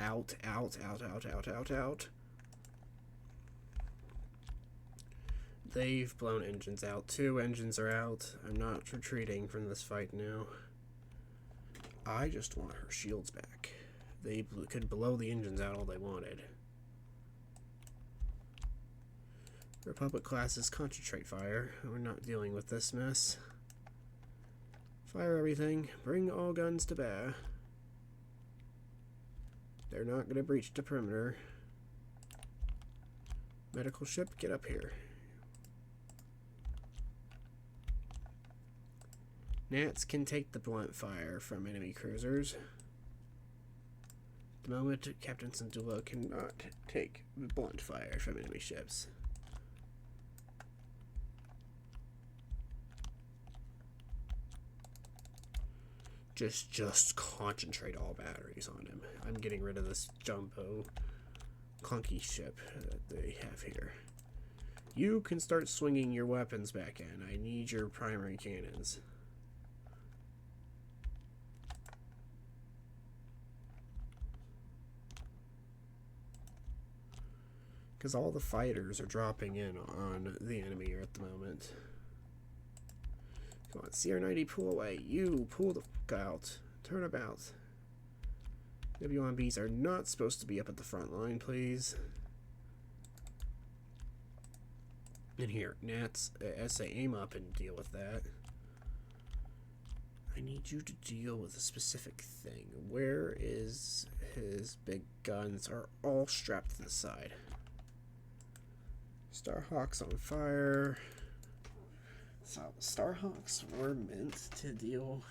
They've blown engines out. 2 engines are out. I'm not retreating from this fight now. I just want her shields back. They could blow the engines out all they wanted. Republic classes concentrate fire. We're not dealing with this mess. Fire everything. Bring all guns to bear. They're not going to breach the perimeter. Medical ship, get up here. Nats can take the blunt fire from enemy cruisers. At the moment, Captain Syndulla cannot take blunt fire from enemy ships. Just concentrate all batteries on him. I'm getting rid of this jumbo clunky ship that they have here. You can start swinging your weapons back in. I need your primary cannons. Because all the fighters are dropping in on the enemy at the moment. Come on, CR-90, pull away. You, pull the fuck out. Turn about. W1Bs are not supposed to be up at the front line, please. And here, Nats, SA, aim up and deal with that. I need you to deal with a specific thing. Where is his big guns? Are all strapped to the side. Starhawks on fire. So, Starhawks were meant to deal.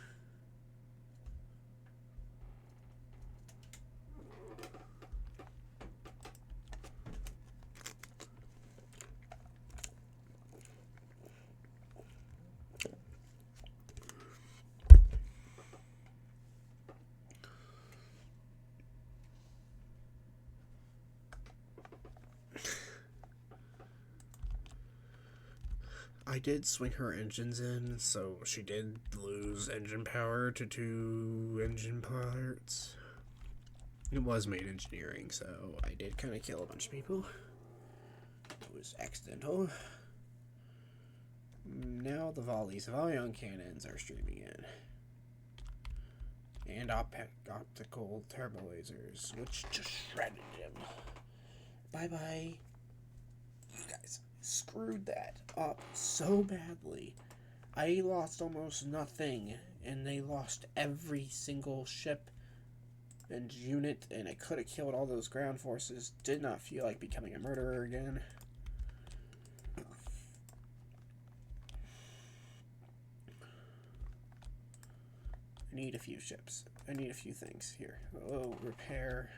I did swing her engines in, so she did lose engine power to 2 engine parts. It was main engineering, so I did kind of kill a bunch of people. It was accidental. Now the volleys of ion cannons are streaming in. And optical turbo lasers, which just shredded him. Bye-bye. You guys screwed that up so badly. I lost almost nothing, and they lost every single ship and unit, and I could have killed all those ground forces. Did not feel like becoming a murderer again. I need a few ships. I need a few things here. Oh, repair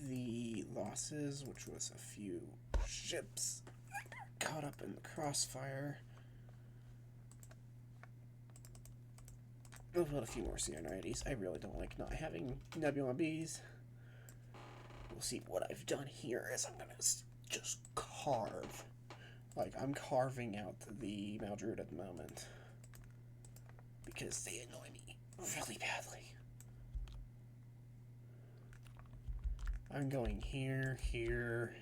the losses, which was a few ships caught up in the crossfire. I'll put a few more CR-90s. I really don't like not having W1Bs. We'll see. What I've done here is I'm gonna just carve. Like, I'm carving out the Maldruid at the moment, because they annoy me really badly. I'm going here, here,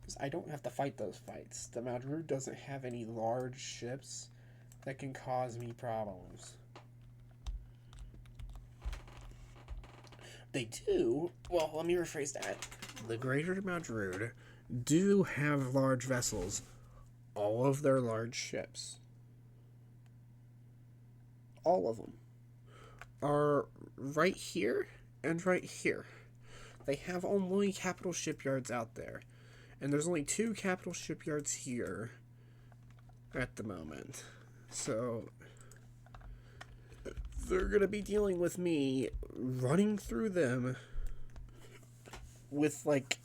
because I don't have to fight those fights. The Madrid doesn't have any large ships that can cause me problems. They do. Well, let me rephrase that. The Greater Madrid do have large vessels. All of their large ships, all of them, are right here and right here. They have only capital shipyards out there. And there's only 2 capital shipyards here at the moment. So they're going to be dealing with me running through them with, like,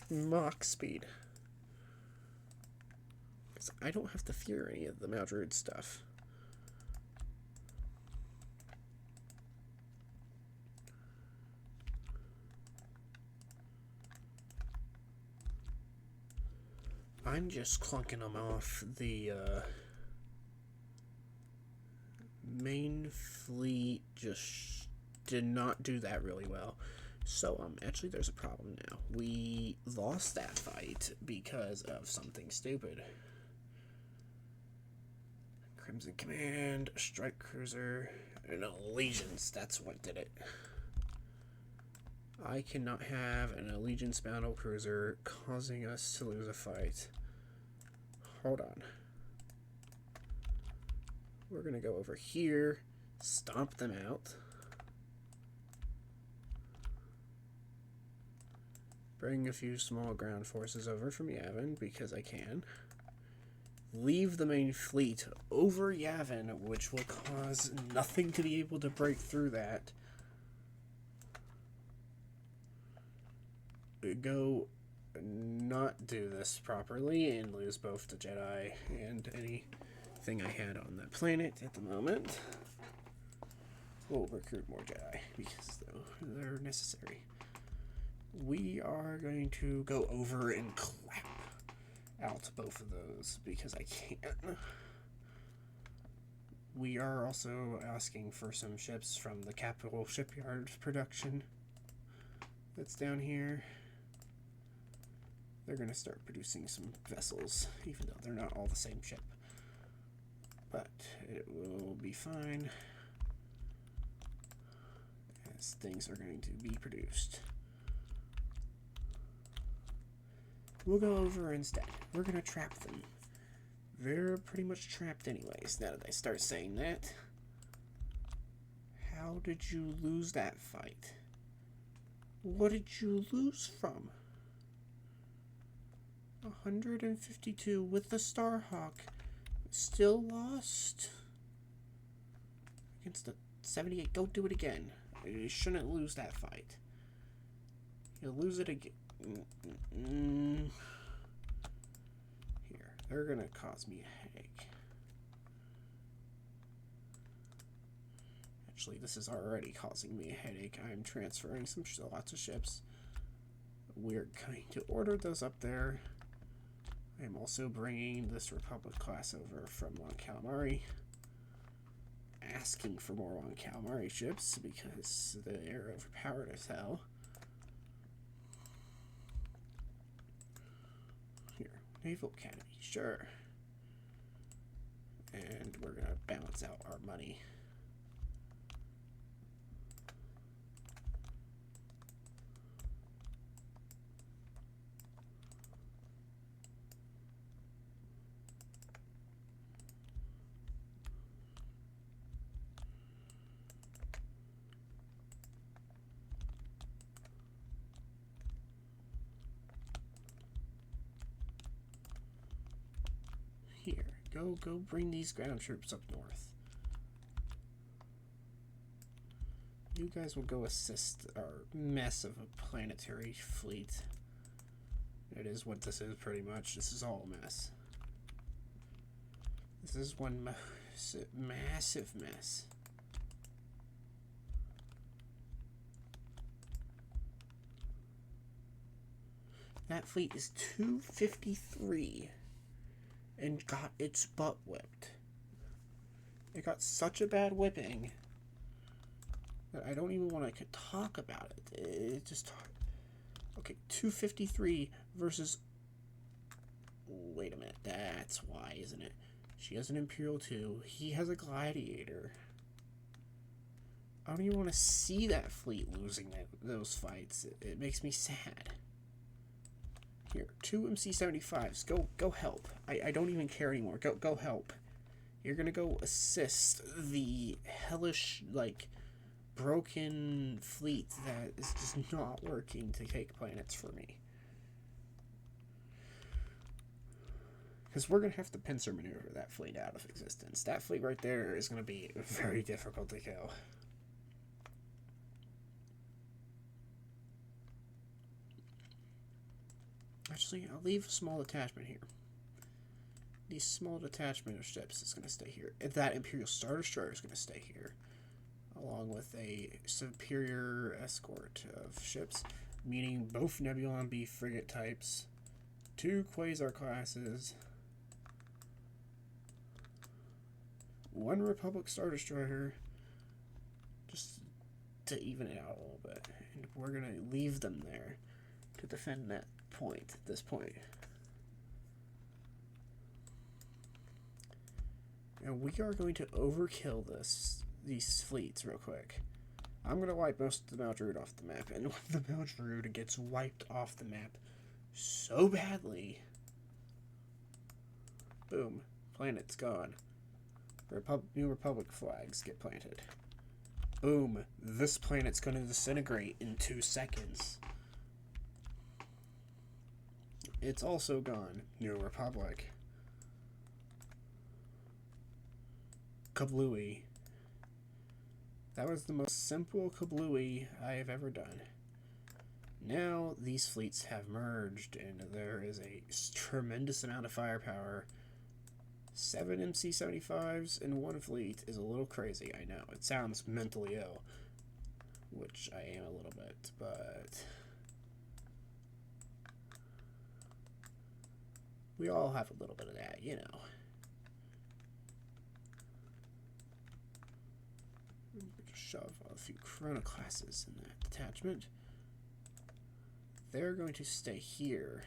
Mach speed. Because I don't have to fear any of the Madrid stuff. I'm just clunking them off the main fleet. Just did not do that really well. So, actually there's a problem now. We lost that fight because of something stupid. Crimson Command, a Strike Cruiser, and Allegiance, that's what did it. I cannot have an Allegiance battle cruiser causing us to lose a fight. Hold on. We're gonna go over here, stomp them out. Bring a few small ground forces over from Yavin, because I can. Leave the main fleet over Yavin, which will cause nothing to be able to break through that. Go not do this properly and lose both the Jedi and anything I had on that planet at the moment. We'll recruit more Jedi, because they're necessary. We are going to go over and clap out both of those because I can. We are also asking for some ships from the Capital Shipyard production that's down here. They're going to start producing some vessels, even though they're not all the same ship. But it will be fine, as things are going to be produced. We'll go over instead. We're going to trap them. They're pretty much trapped anyways, now that I start saying that. How did you lose that fight? What did you lose from? 152 with the Starhawk. Still lost? Against the 78. Go do it again. You shouldn't lose that fight. You'll lose it again. Here, they're gonna cause me a headache. Actually, this is already causing me a headache. I'm transferring lots of ships. We're going to order those up there. I'm also bringing this Republic class over from Mon Calamari. Asking for more Mon Calamari ships because they're overpowered as hell. Here, Naval Academy, sure. And we're gonna balance out our money. Here, go bring these ground troops up north. You guys will go assist our mess of a planetary fleet. It is what this is, pretty much. This is all a mess. This is one massive mess. That fleet is 253 and got its butt whipped. It got such a bad whipping that I don't even want to talk about it. It just... Okay, 253 versus... Wait a minute, that's why, isn't it? She has an Imperial 2. He has a Gladiator. I don't even want to see that fleet losing those fights. It makes me sad. Here, 2 MC-75s. Go help. I don't even care anymore. Go help. You're gonna go assist the hellish, like, broken fleet that is just not working to take planets for me. Because we're going to have to pincer maneuver that fleet out of existence. That fleet right there is going to be very difficult to kill. Actually, I'll leave a small detachment here. These small detachment of ships is going to stay here. That Imperial Star Destroyer is going to stay here, along with a superior escort of ships, meaning both Nebulon B frigate types, 2 Quasar classes, 1 Republic Star Destroyer, just to even it out a little bit. And we're going to leave them there to defend that point, at this point. And we are going to overkill these fleets real quick. I'm going to wipe most of the Mount off the map. And when the Mount gets wiped off the map so badly, boom, planet's gone. New Republic flags get planted. Boom, this planet's going to disintegrate in 2 seconds. It's also gone. New Republic. Kablooey. That was the most simple kablooey I have ever done. Now these fleets have merged and there is a tremendous amount of firepower. 7 MC-75s in 1 fleet is a little crazy, I know. It sounds mentally ill, which I am a little bit, but we all have a little bit of that, you know. Shove a few Chrono classes in that detachment. They're going to stay here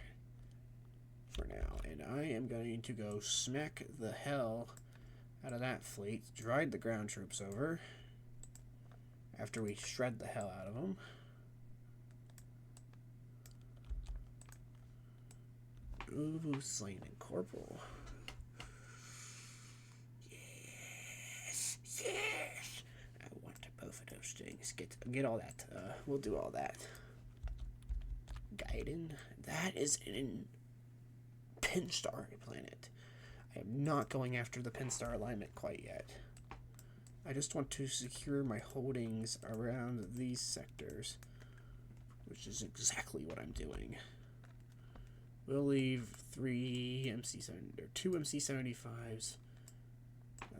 for now, and I am going to go smack the hell out of that fleet, drive the ground troops over after we shred the hell out of them. Ooh, slain and corporal. Yes, yes. I want both of those things. Get all that. We'll do all that. Gaiden. That is an Pinstar planet. I am not going after the Pinstar alignment quite yet. I just want to secure my holdings around these sectors, which is exactly what I'm doing. We'll leave 2 MC-75s,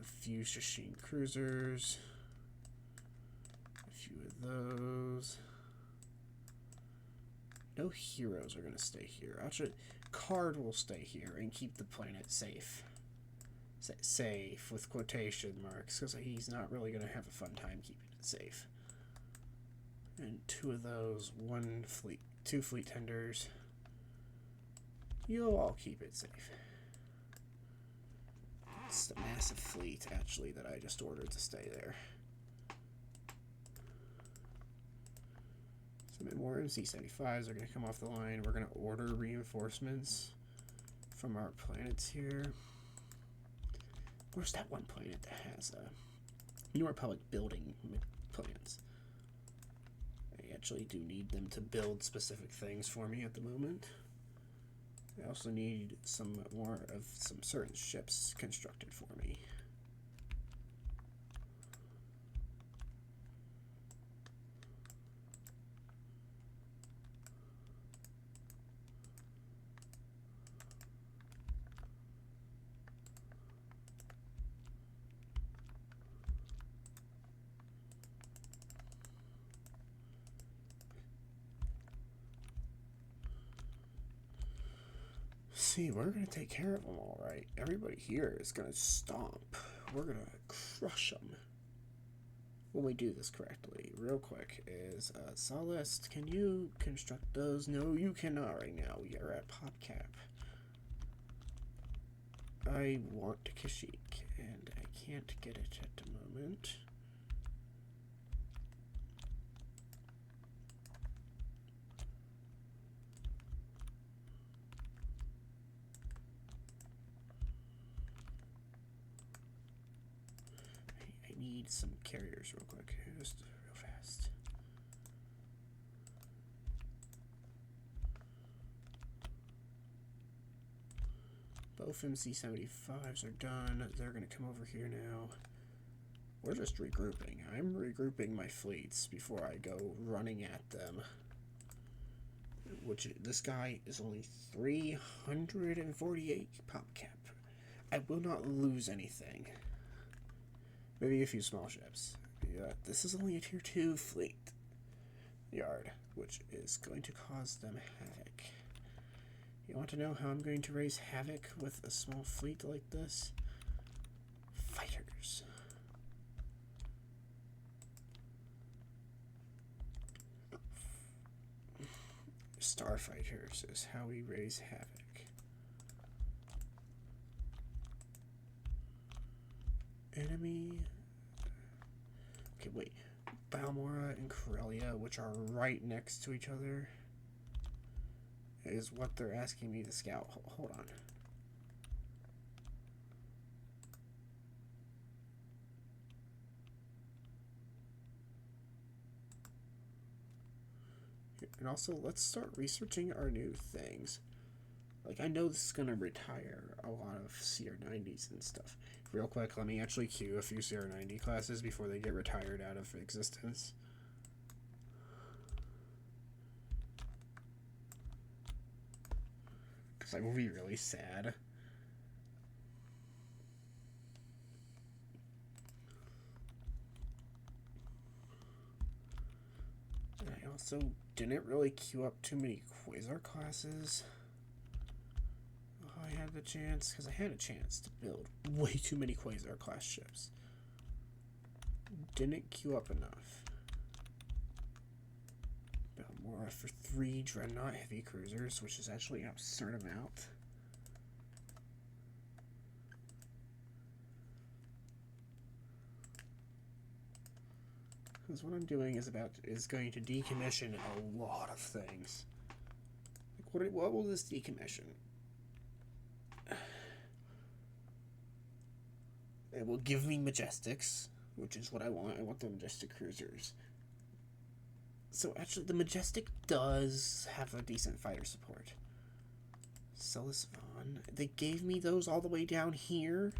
a few Shashin cruisers, a few of those. No heroes are going to stay here. Actually, Card will stay here and keep the planet safe. Safe with quotation marks, because he's not really going to have a fun time keeping it safe. And 2 of those, 2 fleet tenders. You'll all keep it safe. It's a massive fleet, actually, that I just ordered to stay there. Some more MC-75s are going to come off the line. We're going to order reinforcements from our planets here. Where's that one planet that has New Republic building plans? I actually do need them to build specific things for me at the moment. I also need some more of some certain ships constructed for me. See, we're going to take care of them all right. Everybody here is going to stomp. We're going to crush them. when we do this correctly, real quick, is Solest, can you construct those? No, you cannot right now. We are at PopCap. I want Kashyyyk, and I can't get it at the moment. I need some carriers real quick, just real fast. Both MC-75s are done. They're going to come over here now. We're just regrouping. I'm regrouping my fleets before I go running at them. Which, this guy is only 348 PopCap. I will not lose anything. Maybe a few small ships. Yeah, this is only a tier 2 fleet yard, which is going to cause them havoc. You want to know how I'm going to raise havoc with a small fleet like this? Fighters. Starfighters is how we raise havoc. Enemy. Okay, wait. Balmora and Corellia, which are right next to each other, is what they're asking me to scout. Hold on. And also, let's start researching our new things. Like, I know this is going to retire a lot of CR90s and stuff. Real quick, let me actually queue a few CR90 classes before they get retired out of existence. Because I will be really sad. And I also didn't really queue up too many Quasar classes. I had the chance, because I had a chance to build way too many Quasar class ships. Didn't queue up enough. Balmora for 3 Dreadnought heavy cruisers, which is actually an absurd amount. Because what I'm doing is going to decommission a lot of things. Like, what will this decommission? It will give me Majestics, which is what I want. I want the Majestic cruisers. So actually, the Majestic does have a decent fighter support. Celis Von. They gave me those all the way down here.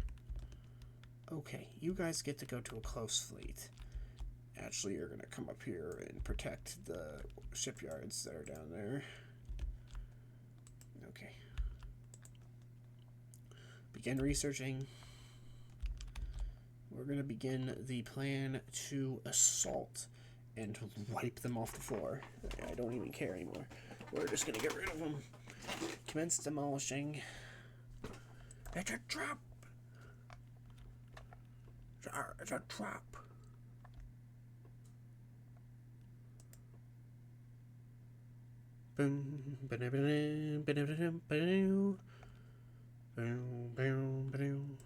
Okay, you guys get to go to a close fleet. Actually, you're going to come up here and protect the shipyards that are down there. Okay. Begin researching. We're going to begin the plan to assault and wipe them off the floor. I don't even care anymore. We're just going to get rid of them. Commence demolishing. It's a trap! It's a trap. Boom, ba-da-ba-da, ba-da-ba-da, ba-da. Boom, boom, boom.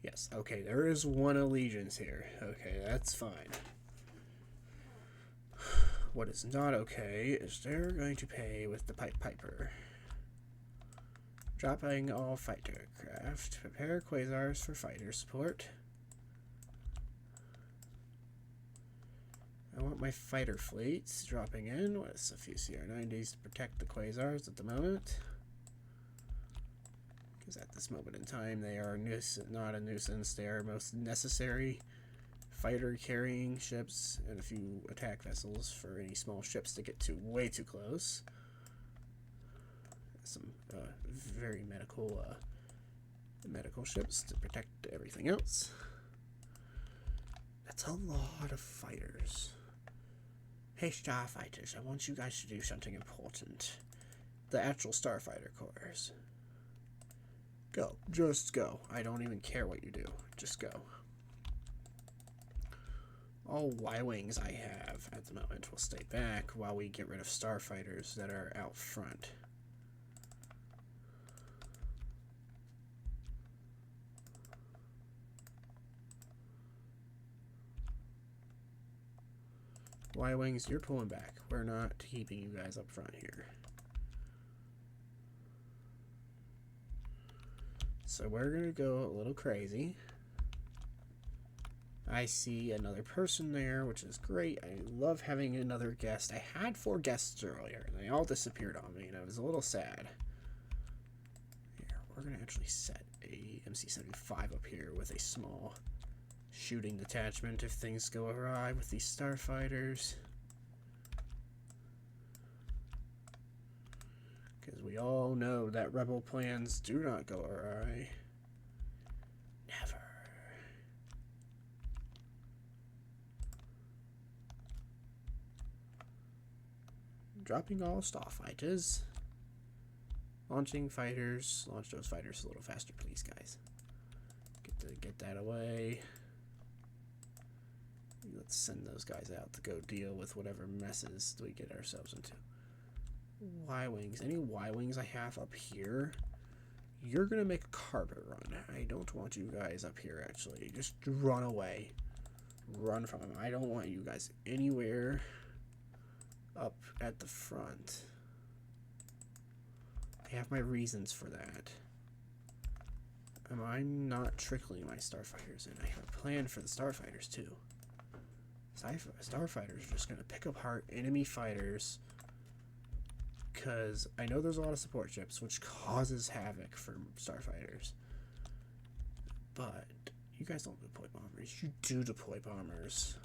Yes, okay, there is one allegiance here. Okay, that's fine. What is not okay is they're going to pay with the Pied Piper. Dropping all fighter craft. Prepare Quasars for fighter support. I want my fighter fleets dropping in with a few CR90s to protect the Quasars at the moment. Because at this moment in time, they are not a nuisance. They are most necessary fighter carrying ships and a few attack vessels for any small ships to get way too close. Some very medical ships to protect everything else. That's a lot of fighters. Hey, starfighters, I want you guys to do something important. The actual starfighter corps. Go. Just go. I don't even care what you do. Just go. All Y-Wings I have at the moment will stay back while we get rid of starfighters that are out front. Y-Wings, you're pulling back. We're not keeping you guys up front here. So we're going to go a little crazy. I see another person there, which is great. I love having another guest. I had 4 guests earlier, and they all disappeared on me, and I was a little sad. Here, we're going to actually set a MC-75 up here with a small shooting detachment if things go awry with these starfighters. Because we all know that rebel plans do not go awry. Never. Dropping all starfighters. Launching fighters. Launch those fighters a little faster, please, guys. Get that away. Let's send those guys out to go deal with whatever messes we get ourselves into. Y-Wings. Any Y-Wings I have up here, you're going to make a carpet run. I don't want you guys up here, actually. Just run away. Run from them. I don't want you guys anywhere up at the front. I have my reasons for that. I'm not trickling my starfighters in. I have a plan for the starfighters, too. Starfighters are just going to pick apart enemy fighters, because I know there's a lot of support ships, which causes havoc for starfighters. But you guys don't deploy bombers. You do deploy bombers.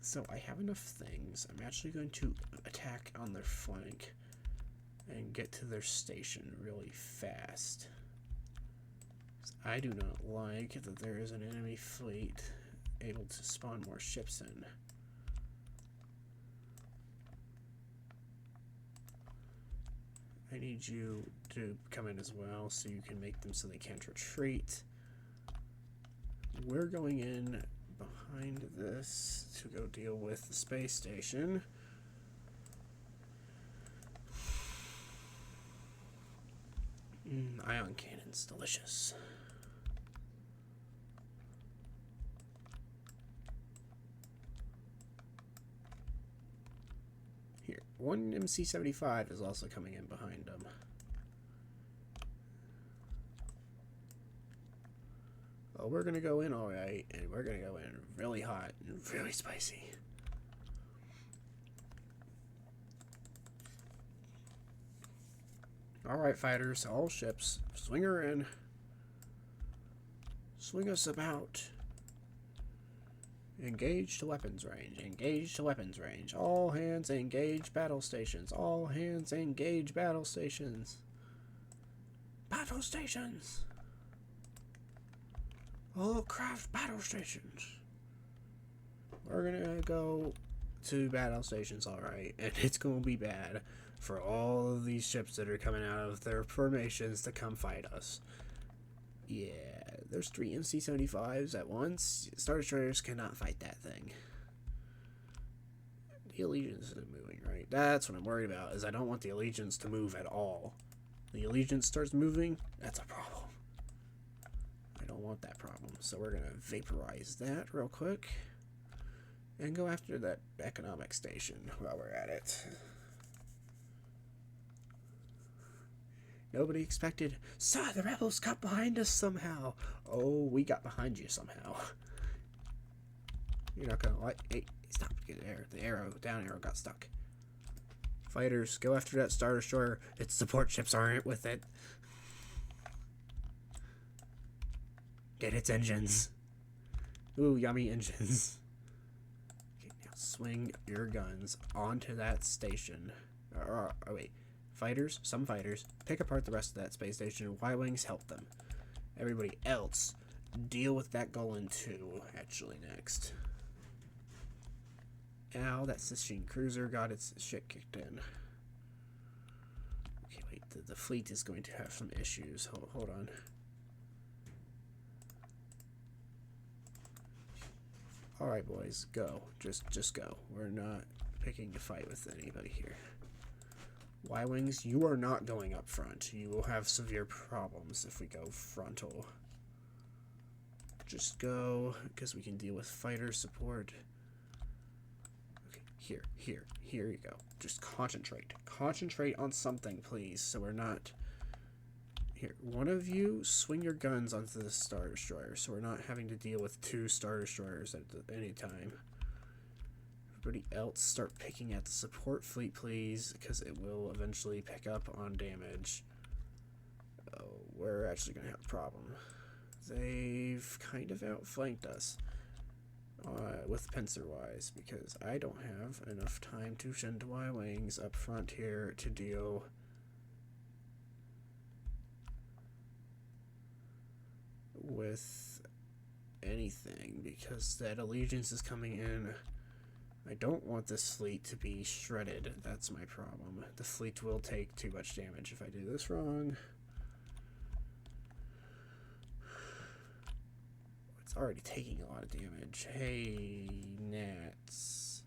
So I have enough things. I'm actually going to attack on their flank and get to their station really fast. I do not like that there is an enemy fleet able to spawn more ships in. I need you to come in as well so you can make them so they can't retreat. We're going in behind this to go deal with the space station. Ion cannons, delicious. Here, one MC-75 is also coming in behind them. Well, we're gonna go in alright, and we're gonna go in really hot and really spicy. Alright, fighters, all ships, swing her in. Swing us about. Engage to weapons range. Engage to weapons range. All hands engage battle stations. All hands engage battle stations. Battle stations. All craft battle stations. We're gonna go to battle stations, alright, and it's gonna be bad for all of these ships that are coming out of their formations to come fight us. Yeah, there's 3 MC-75s at once. Star Destroyers cannot fight that thing. The Allegiance isn't moving, right? That's what I'm worried about, is I don't want the Allegiance to move at all. The Allegiance starts moving, that's a problem. I don't want that problem, so we're going to vaporize that real quick. And go after that economic station while we're at it. Nobody expected, sir, the rebels got behind us somehow. Oh, we got behind you somehow. You're not gonna like, hey, stop, get there. The arrow, down arrow got stuck. Fighters, go after that Star Destroyer. Its support ships aren't with it. Get its engines. Ooh, yummy engines. Okay, now swing your guns onto that station. Oh, wait. Fighters, some fighters, pick apart the rest of that space station. Y-Wings, help them. Everybody else, deal with that Golan 2, actually, next. Ow, that Sistine Cruiser got its shit kicked in. the fleet is going to have some issues. Hold on. Alright, boys, go. Just go. We're not picking a fight with anybody here. Y-Wings, you are not going up front. You will have severe problems if we go frontal. Just go, because we can deal with fighter support. Okay, here you go. Just concentrate. Concentrate on something, please, so we're not... Here, one of you swing your guns onto the Star Destroyer, so we're not having to deal with 2 Star Destroyers at any time. Everybody else start picking at the support fleet, please, because it will eventually pick up on damage. Oh, we're actually going to have a problem. They've kind of outflanked us with pincer-wise, because I don't have enough time to send Y-Wings up front here to deal with anything, because that Allegiance is coming in. I don't want this fleet to be shredded. That's my problem. The fleet will take too much damage if I do this wrong. It's already taking a lot of damage. Hey, Nats.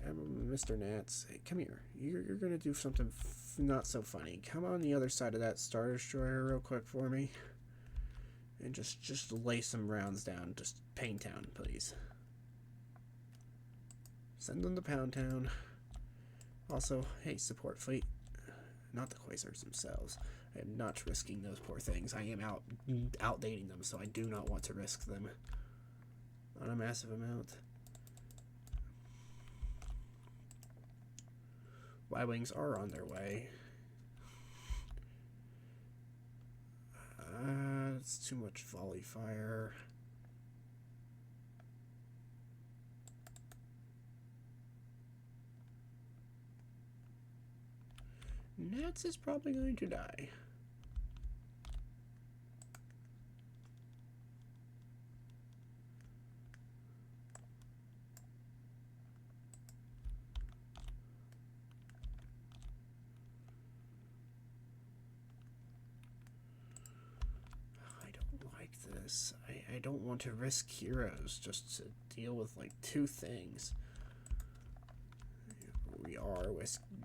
Mr. Nats, hey, come here. You're gonna do something not so funny. Come on the other side of that Star Destroyer real quick for me. And just lay some rounds down. Just Pain Town, please. Send them to Pound Town. Also, hey, support fleet. Not the Quasars themselves. I am not risking those poor things. I am outdating them, so I do not want to risk them on a massive amount. Y-Wings are on their way. It's too much volley fire. Nats is probably going to die. I don't want to risk heroes just to deal with like 2 things. We are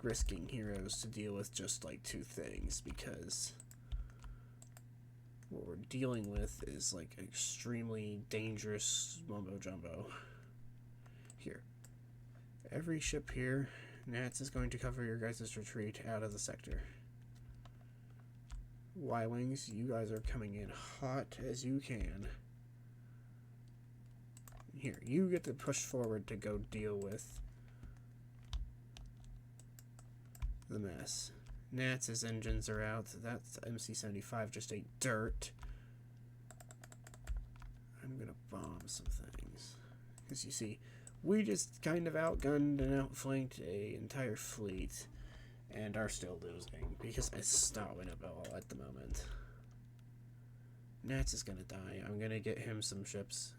risking heroes to deal with just like 2 things, because what we're dealing with is like extremely dangerous mumbo jumbo. Here, every ship here, Nats is going to cover your guys' retreat out of the sector. Y-Wings, you guys are coming in hot as you can. Here, you get to push forward to go deal with the mess. Nats' engines are out. That's MC-75 just ate dirt. I'm gonna bomb some things. Because you see, we just kind of outgunned and outflanked an entire fleet and are still losing because it's not winnable at the moment. Nats is gonna die. I'm gonna get him some ships.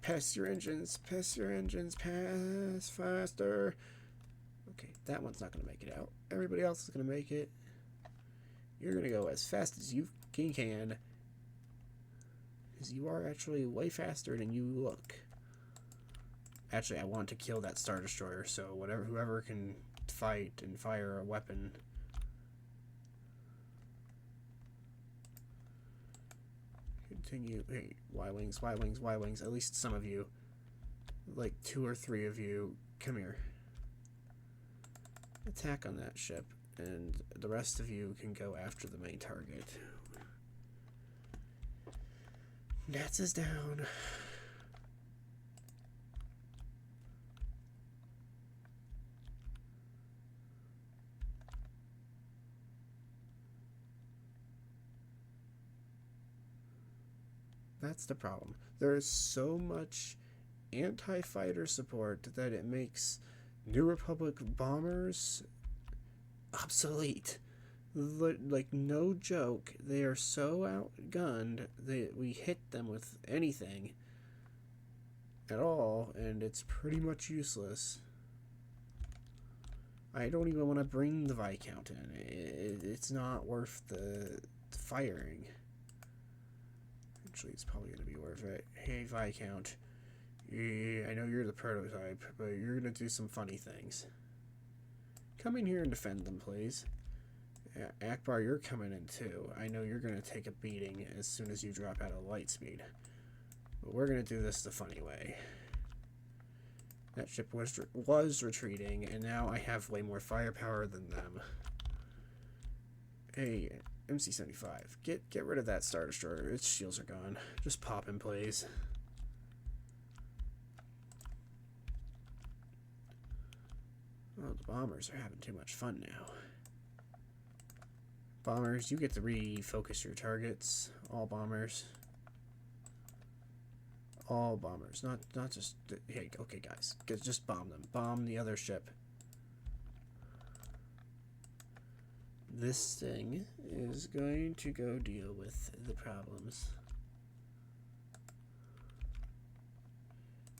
Pass your engines, pass faster. Okay, that one's not gonna make it out. Everybody else is gonna make it. You're gonna go as fast as you can. Because you are actually way faster than you look. Actually, I want to kill that Star Destroyer, so whoever can fight and fire a weapon. Continue. Hey, Y-Wings, Y-Wings, Y-Wings. At least some of you. Like 2 or 3 of you. Come here. Attack on that ship. And the rest of you can go after the main target. Nats is down. That's the problem. There is so much anti-fighter support that it makes New Republic bombers obsolete. Like, no joke. They are so outgunned that we hit them with anything at all, and it's pretty much useless. I don't even want to bring the Viscount in. It's not worth the firing. Actually, it's probably going to be worth it. Hey, Viscount. I know you're the prototype, but you're going to do some funny things. Come in here and defend them, please. Akbar, you're coming in too. I know you're going to take a beating as soon as you drop out of light speed. But we're going to do this the funny way. That ship was retreating, and now I have way more firepower than them. Hey, MC-75, get rid of that Star Destroyer. Its shields are gone. Just pop him, please. Oh, the bombers are having too much fun now. Bombers, you get to refocus your targets. All bombers. All bombers, not just. Hey, okay, guys, just bomb them. Bomb the other ship. This thing is going to go deal with the problems.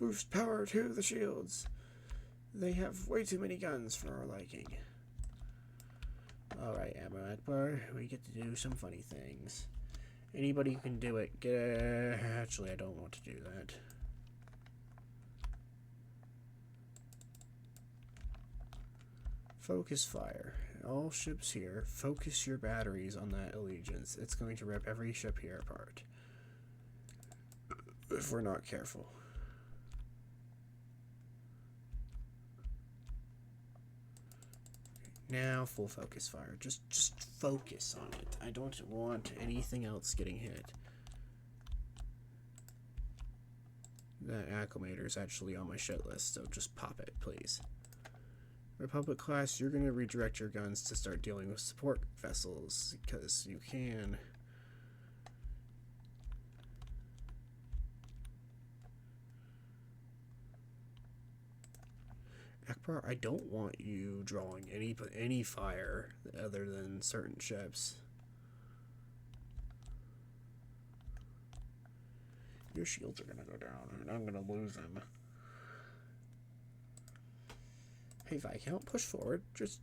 Boost power to the shields. They have way too many guns for our liking. Alright, Ammo Akbar, we get to do some funny things. Anybody who can do it, actually, I don't want to do that. Focus fire. All ships here, focus your batteries on that Allegiance. It's going to rip every ship here apart. If we're not careful. Now, full focus fire. Just focus on it. I don't want anything else getting hit. That acclimator is actually on my shit list, so just pop it, please. Republic class, you're going to redirect your guns to start dealing with support vessels, because you can. Akbar, I don't want you drawing any fire other than certain ships. Your shields are gonna go down, and I'm gonna lose them. Hey, Viscount, push forward. Just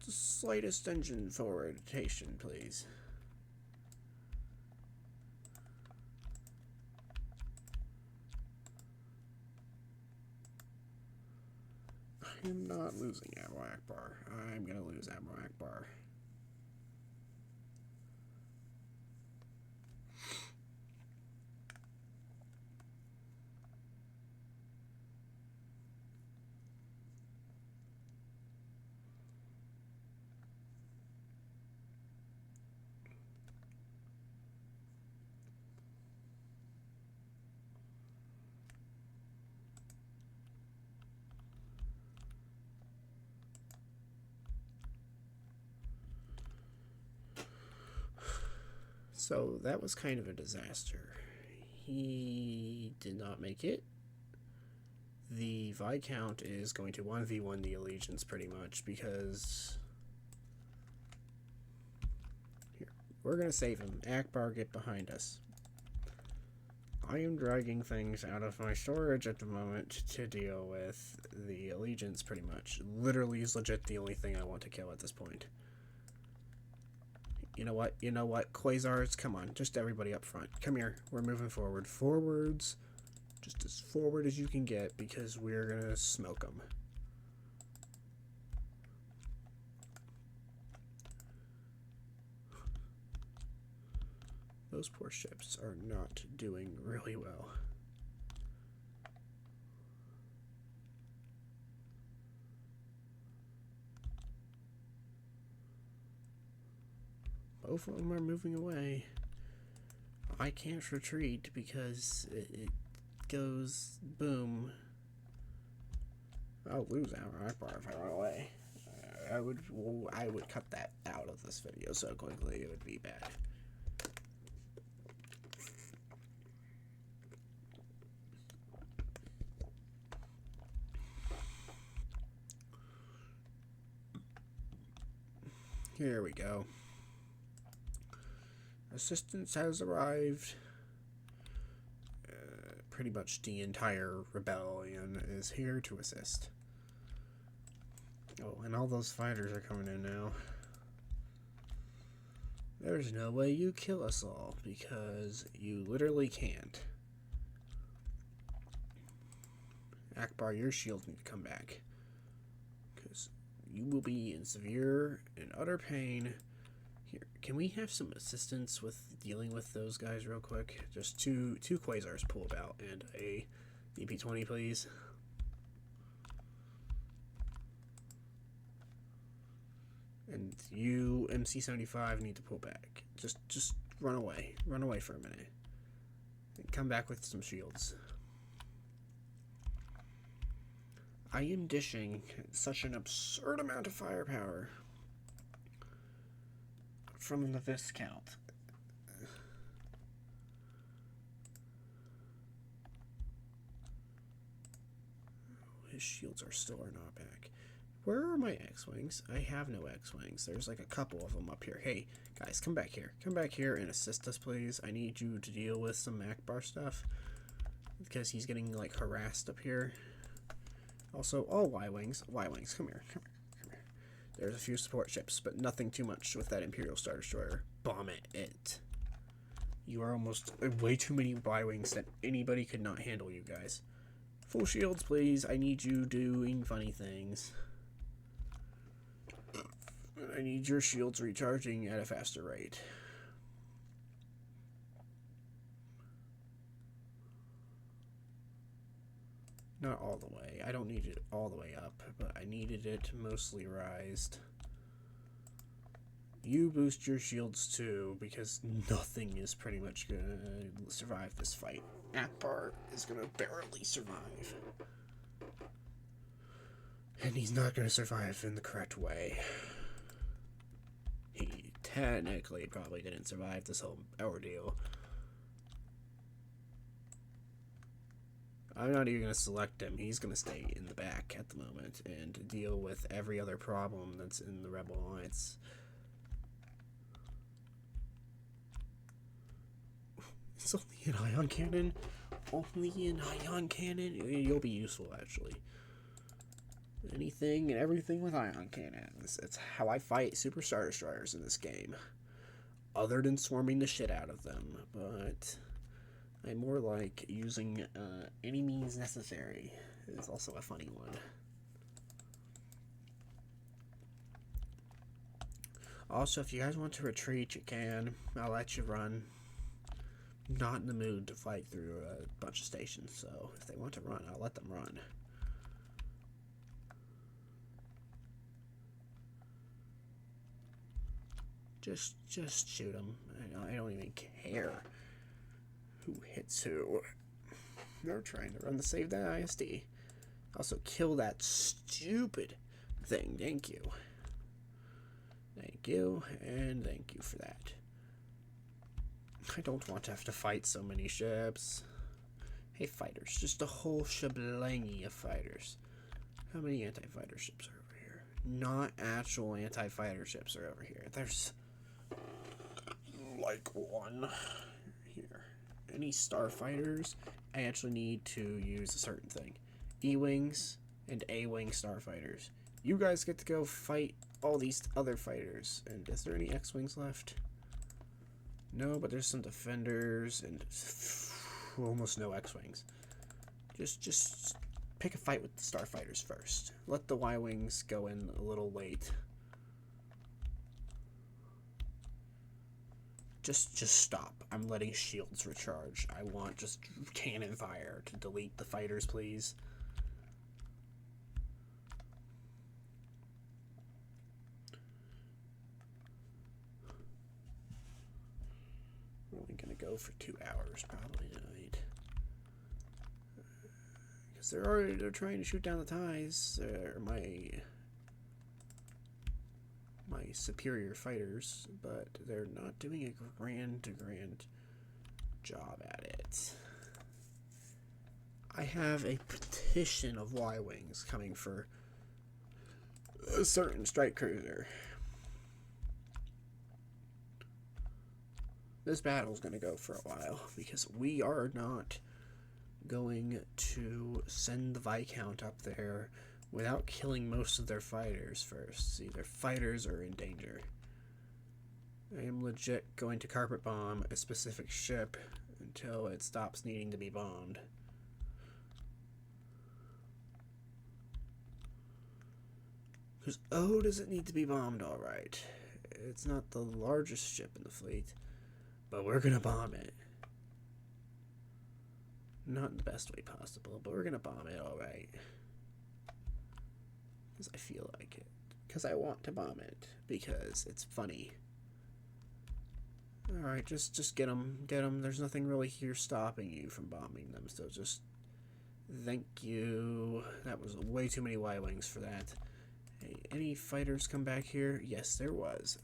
the slightest engine forward rotation, please. I'm not losing Ammo Akbar. I'm gonna lose Ammo Akbar. So that was kind of a disaster. He did not make it. The Viscount is going to 1v1 the Allegiance pretty much because... Here, we're going to save him. Akbar, get behind us. I am dragging things out of my storage at the moment to deal with the Allegiance pretty much. Literally is legit the only thing I want to kill at this point. You know what? Quasars, come on. Just everybody up front. Come here. We're moving forward. Forwards. Just as forward as you can get because we're going to smoke them. Those poor ships are not doing really well. Both of them are moving away. I can't retreat because it goes boom. I'll lose Ammo Akbar if I run away. I would cut that out of this video so quickly it would be bad. Here we go. Assistance has arrived. Pretty much the entire rebellion is here to assist. Oh, and all those fighters are coming in now. There's no way you kill us all, because you literally can't. Akbar, your shields need to come back. Because you will be in severe and utter pain. Here, can we have some assistance with dealing with those guys real quick? Just two Quasars pulled out and a DP-20, please. And you, MC-75, need to pull back. Just run away. Run away for a minute. And come back with some shields. I am dishing such an absurd amount of firepower from the Viscount. His shields are still not back. Where are my X-Wings? I have no X-Wings. There's like a couple of them up here. Hey, guys, come back here. Come back here and assist us, please. I need you to deal with some Akbar stuff. Because he's getting, like, harassed up here. Also, all Y-Wings. Y-Wings, come here. Come here. Come here. There's a few support ships, but nothing too much with that Imperial Star Destroyer. Bomb it. You are almost way too many Y-Wings that anybody could not handle, you guys. Full shields, please. I need you doing funny things. I need your shields recharging at a faster rate. Not all the way. I don't need it all the way up, but I needed it mostly rised. You boost your shields too, because nothing is pretty much gonna survive this fight. Akbar is gonna barely survive. And he's not gonna survive in the correct way. He technically probably didn't survive this whole ordeal. I'm not even going to select him. He's going to stay in the back at the moment and deal with every other problem that's in the Rebel Alliance. It's only an ion cannon? Only an ion cannon? You'll be useful, actually. Anything and everything with ion cannons. It's how I fight Super Star Destroyers in this game. Other than swarming the shit out of them, but I more like using any means necessary. It's also a funny one. Also, if you guys want to retreat, you can. I'll let you run. I'm not in the mood to fight through a bunch of stations, so if they want to run, I'll let them run. Just shoot them. I don't even care who hits who. They're trying to run to save the ISD. Also, kill that stupid thing. Thank you. Thank you, and thank you for that. I don't want to have to fight so many ships. Hey, fighters. Just a whole sheblangy of fighters. How many anti-fighter ships are over here? Not actual anti-fighter ships are over here. There's like one here. Any starfighters? I actually need to use a certain thing. E-wings and A-wing starfighters. You guys get to go fight all these other fighters. And is there any X-wings left? No, but there's some defenders and almost no X-wings. Just pick a fight with the starfighters first. Let the Y-wings go in a little late. Just stop. I'm letting shields recharge. I want just cannon fire to delete the fighters, please. We're only gonna go for 2 hours probably tonight. Because they're trying to shoot down the ties. My superior fighters, but they're not doing a grand job at it. I have a petition of Y-wings coming for a certain strike cruiser. This battle's gonna go for a while because we are not going to send the Viscount up there without killing most of their fighters first. See, their fighters are in danger. I am legit going to carpet bomb a specific ship until it stops needing to be bombed. Because, oh, does it need to be bombed? Alright. It's not the largest ship in the fleet, but we're gonna bomb it. Not in the best way possible, but we're gonna bomb it, alright. Because I feel like it. Because I want to bomb it. Because it's funny. Alright, just get them. Get them. There's nothing really here stopping you from bombing them, so just... Thank you. That was way too many Y-Wings for that. Hey, any fighters come back here? Yes, there was.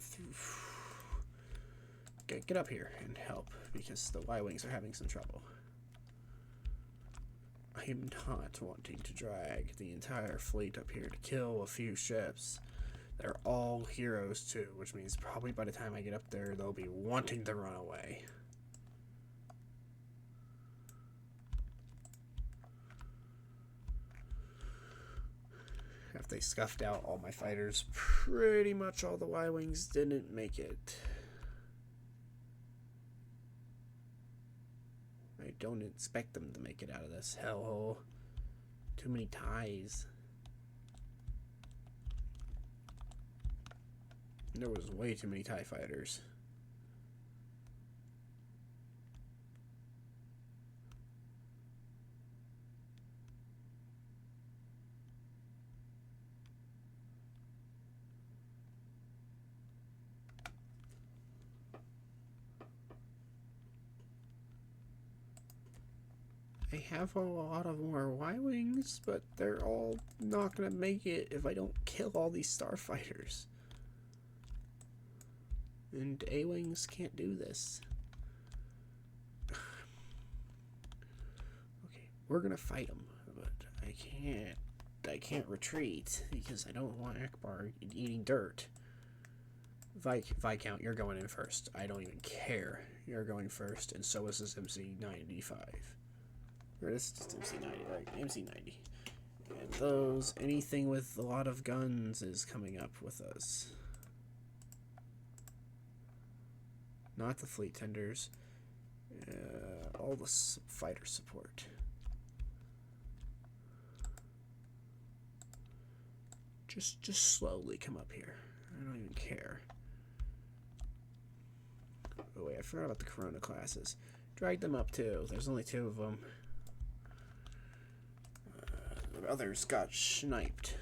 Get up here and help, because the Y-Wings are having some trouble. I am not wanting to drag the entire fleet up here to kill a few ships. They're all heroes too, which means probably by the time I get up there, they'll be wanting to run away. After they scuffed out all my fighters, pretty much all the Y-Wings didn't make it. I don't expect them to make it out of this hellhole. Too many ties. There was way too many TIE fighters. I have a lot of more Y-Wings, but they're all not gonna make it if I don't kill all these starfighters. And A-Wings can't do this. Okay, we're gonna fight them, but I can't retreat because I don't want Ackbar eating dirt. Viscount, you're going in first. I don't even care. You're going first, and so is this MC-95. Or this is just MC-90, right? MC-90. And those, anything with a lot of guns is coming up with us. Not the fleet tenders. All the fighter support. Just slowly come up here. I don't even care. Oh wait, I forgot about the Corona classes. Drag them up too. There's only 2 of them. The others got sniped.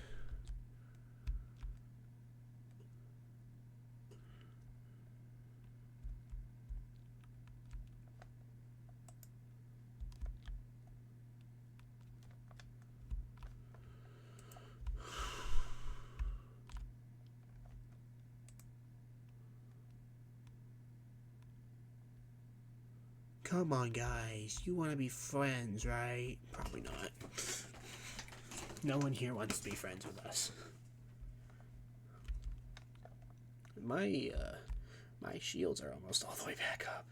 Come on, guys. You want to be friends, right? Probably not. No one here wants to be friends with us. My shields are almost all the way back up.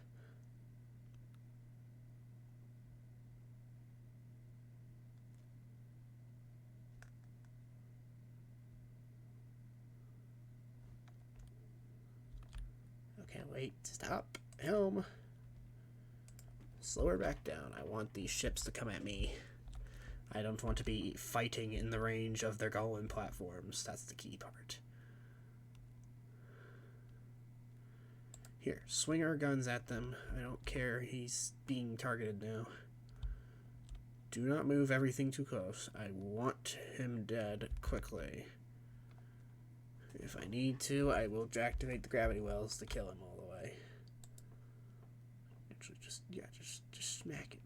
Okay, wait. Stop. Helm. Slow her back down. I want these ships to come at me. I don't want to be fighting in the range of their Golem platforms. That's the key part. Here, swing our guns at them. I don't care. He's being targeted now. Do not move everything too close. I want him dead quickly. If I need to, I will activate the gravity wells to kill him all the way. Actually, just smack him.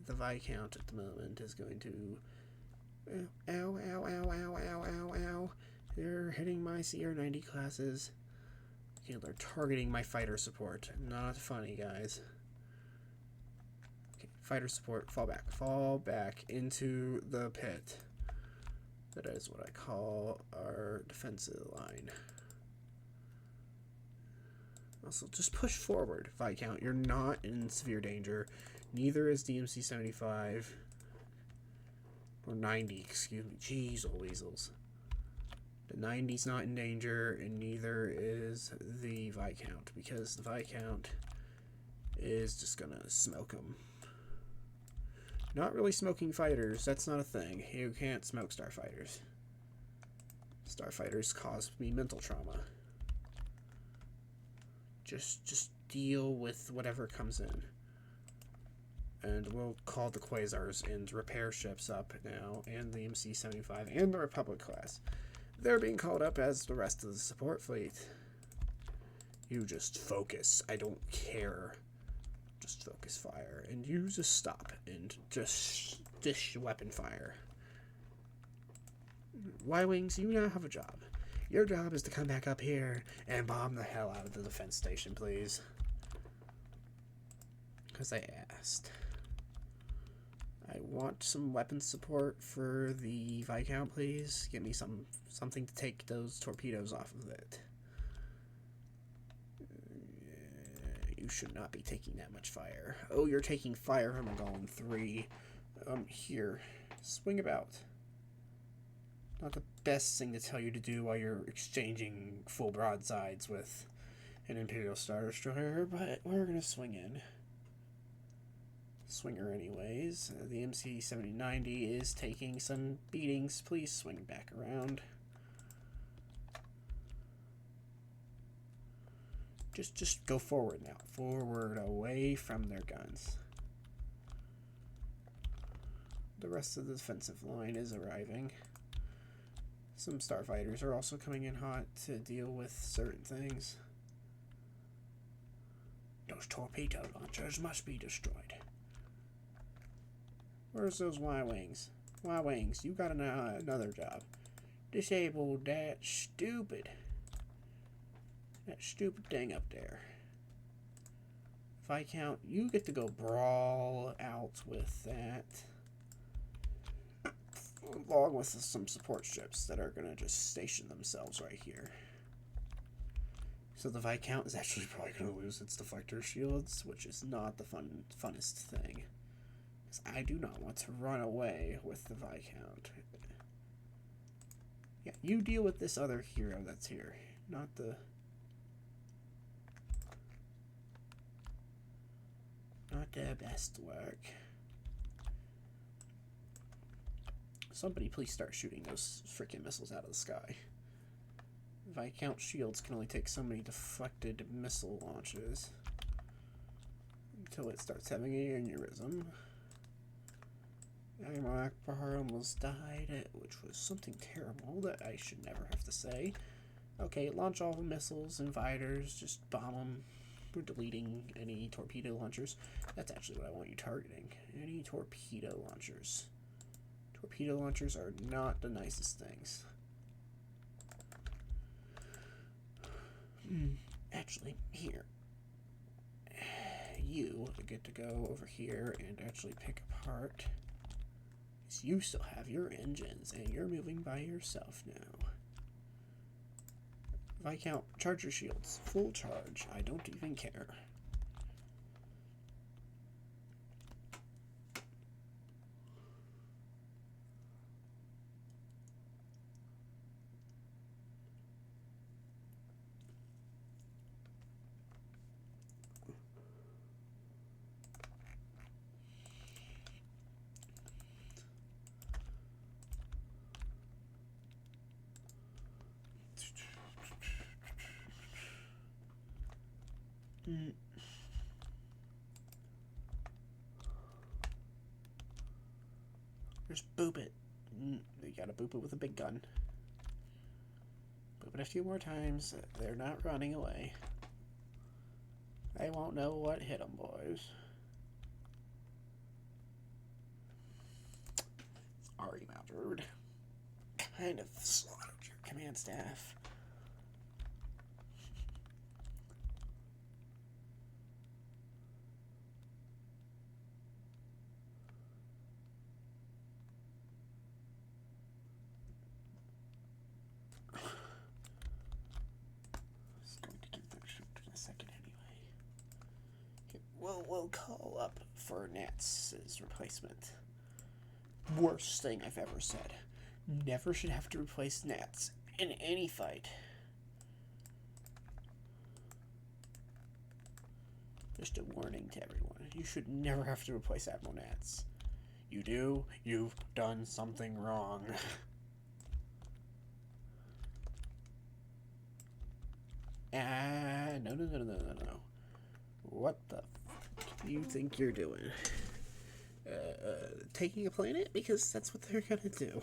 The Viscount at the moment is going to... Ow, ow, ow, ow, ow, ow, ow. They're hitting my CR-90 classes. Okay, they're targeting my fighter support. Not funny, guys. Okay, fighter support, fall back. Fall back into the pit. That is what I call our defensive line. Also, just push forward, Viscount. You're not in severe danger. Neither is the MC75. Or 90, excuse me. Jeez, oh weasels. The 90's not in danger, and neither is the Viscount, because the Viscount is just gonna smoke them. Not really smoking fighters, that's not a thing. You can't smoke starfighters. Starfighters cause me mental trauma. Just deal with whatever comes in. And we'll call the Quasars and repair ships up now, and the MC-75 and the Republic class. They're being called up as the rest of the support fleet. You just focus. I don't care. Just focus fire. And you just stop and just dish weapon fire. Y-Wings, you now have a job. Your job is to come back up here and bomb the hell out of the defense station, please. Because I asked. I want some weapon support for the Viscount, please. Give me something to take those torpedoes off of it. You should not be taking that much fire. Oh, you're taking fire from a Golem 3. Here. Swing about. Not the best thing to tell you to do while you're exchanging full broadsides with an Imperial Star Destroyer, but we're gonna swing in. Swinger anyways. The MC-7090 is taking some beatings. Please swing back around. Just go forward now. Forward, away from their guns. The rest of the defensive line is arriving. Some starfighters are also coming in hot to deal with certain things. Those torpedo launchers must be destroyed. Where's those Y-Wings? Y-Wings, you got another job. Disable that stupid thing up there. Viscount, you get to go brawl out with that. Along with some support ships that are going to just station themselves right here. So the Viscount is actually probably going to lose its deflector shields, which is not the funnest thing. I do not want to run away with the Viscount. Yeah, you deal with this other hero that's here, not the best work. Somebody please start shooting those freaking missiles out of the sky. Viscount shields can only take so many deflected missile launches until it starts having an aneurysm. Admiral Akbar almost died, which was something terrible that I should never have to say. Okay, launch all the missiles and fighters, just bomb them. We're deleting any torpedo launchers. That's actually what I want you targeting. Any torpedo launchers. Torpedo launchers are not the nicest things. Actually, here. You get to go over here and actually pick apart. You still have your engines, and you're moving by yourself now. Viscount, charge your shields. Full charge. I don't even care. Just boop it. You gotta boop it with a big gun. Boop it a few more times. They're not running away. They won't know what hit them, boys. Ari Maldred kind of slaughtered your command staff. We'll call up for Nat's replacement. Worst thing I've ever said. Never should have to replace Nats in any fight. Just a warning to everyone. You should never have to replace Admiral Nats. You do, you've done something wrong. No. What the fuck do you think you're doing? Taking a planet? Because that's what they're gonna do.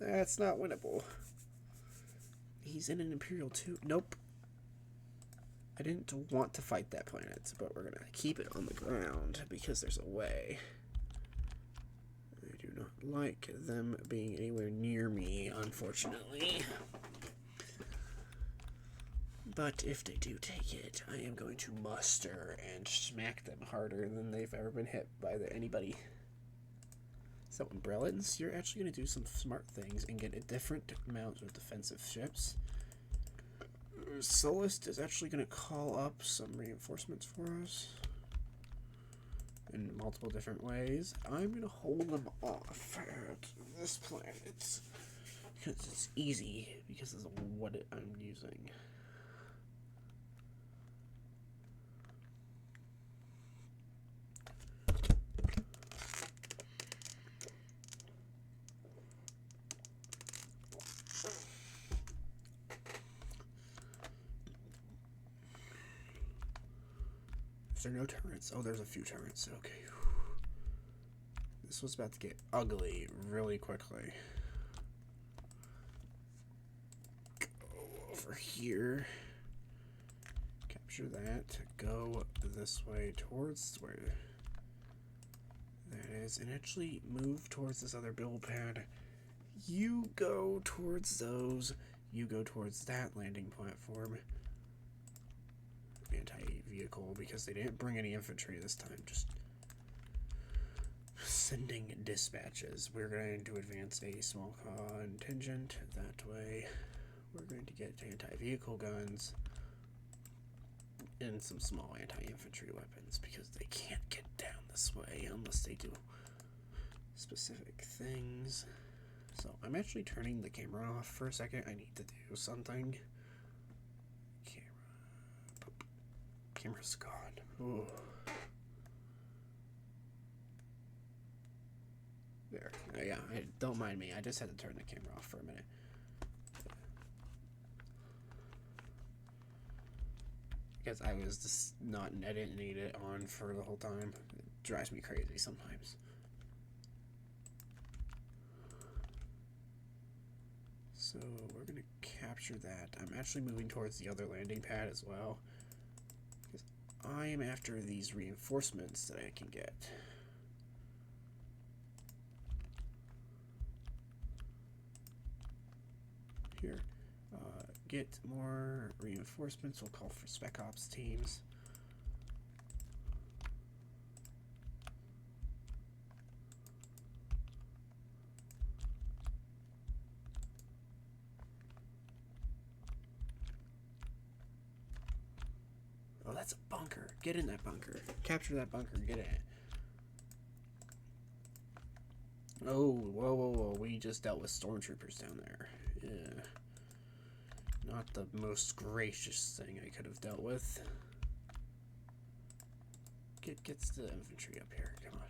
That's not winnable. He's in an Imperial too. Nope. I didn't want to fight that planet, but we're gonna keep it on the ground because there's a way. I do not like them being anywhere near me, unfortunately. But if they do take it, I am going to muster and smack them harder than they've ever been hit by anybody. So, Umbrellans, you're actually going to do some smart things and get a different amount of defensive ships. Solist is actually going to call up some reinforcements for us in multiple different ways. I'm going to hold them off at this planet because it's easy because of what I'm using. There are no turrets. Oh, there's a few turrets. Okay. This was about to get ugly really quickly. Go over here. Capture that. Go this way towards where that is. And actually move towards this other build pad. You go towards those. You go towards that landing platform. Anti-vehicle, because they didn't bring any infantry this time, just sending dispatches. We're going to advance a small contingent that way. We're going to get anti-vehicle guns and some small anti-infantry weapons because they can't get down this way unless they do specific things. So I'm actually turning the camera off for a second. I need to do something. Camera's gone. Ooh. There. Yeah, don't mind me. I just had to turn the camera off for a minute. Because I was just I didn't need it on for the whole time. It drives me crazy sometimes. So we're going to capture that. I'm actually moving towards the other landing pad as well. I am after these reinforcements that I can get. Here. Get more reinforcements. We'll call for Spec Ops teams. Oh, that's a bunker. Get in that bunker. Capture that bunker. Get in it. Oh, whoa. We just dealt with stormtroopers down there. Yeah. Not the most gracious thing I could have dealt with. Gets the infantry up here. Come on.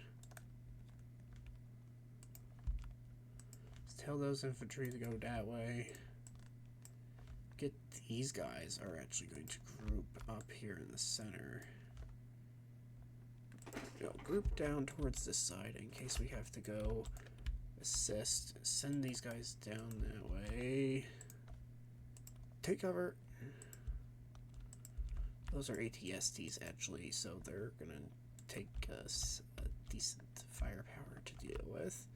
Let's tell those infantry to go that way. These guys are actually going to group up here in the center. Group down towards this side in case we have to go assist. Send these guys down that way. Take cover. Those are ATSTs actually, so they're gonna take us a decent firepower to deal with.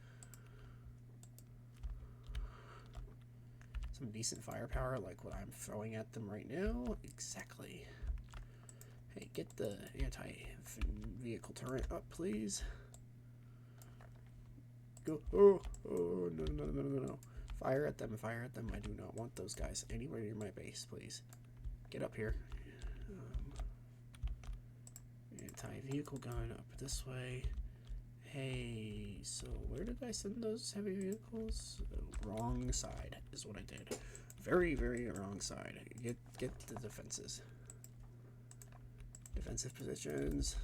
Some decent firepower like what I'm throwing at them right now. Exactly. Hey, get the anti-vehicle turret up, please. Go. Oh, no. Fire at them. I do not want those guys anywhere near my base, please. Get up here. Anti-vehicle gun up this way. Hey, so where did I send those heavy vehicles? Wrong side is what I did. Very, very wrong side. Get the defenses. Defensive positions.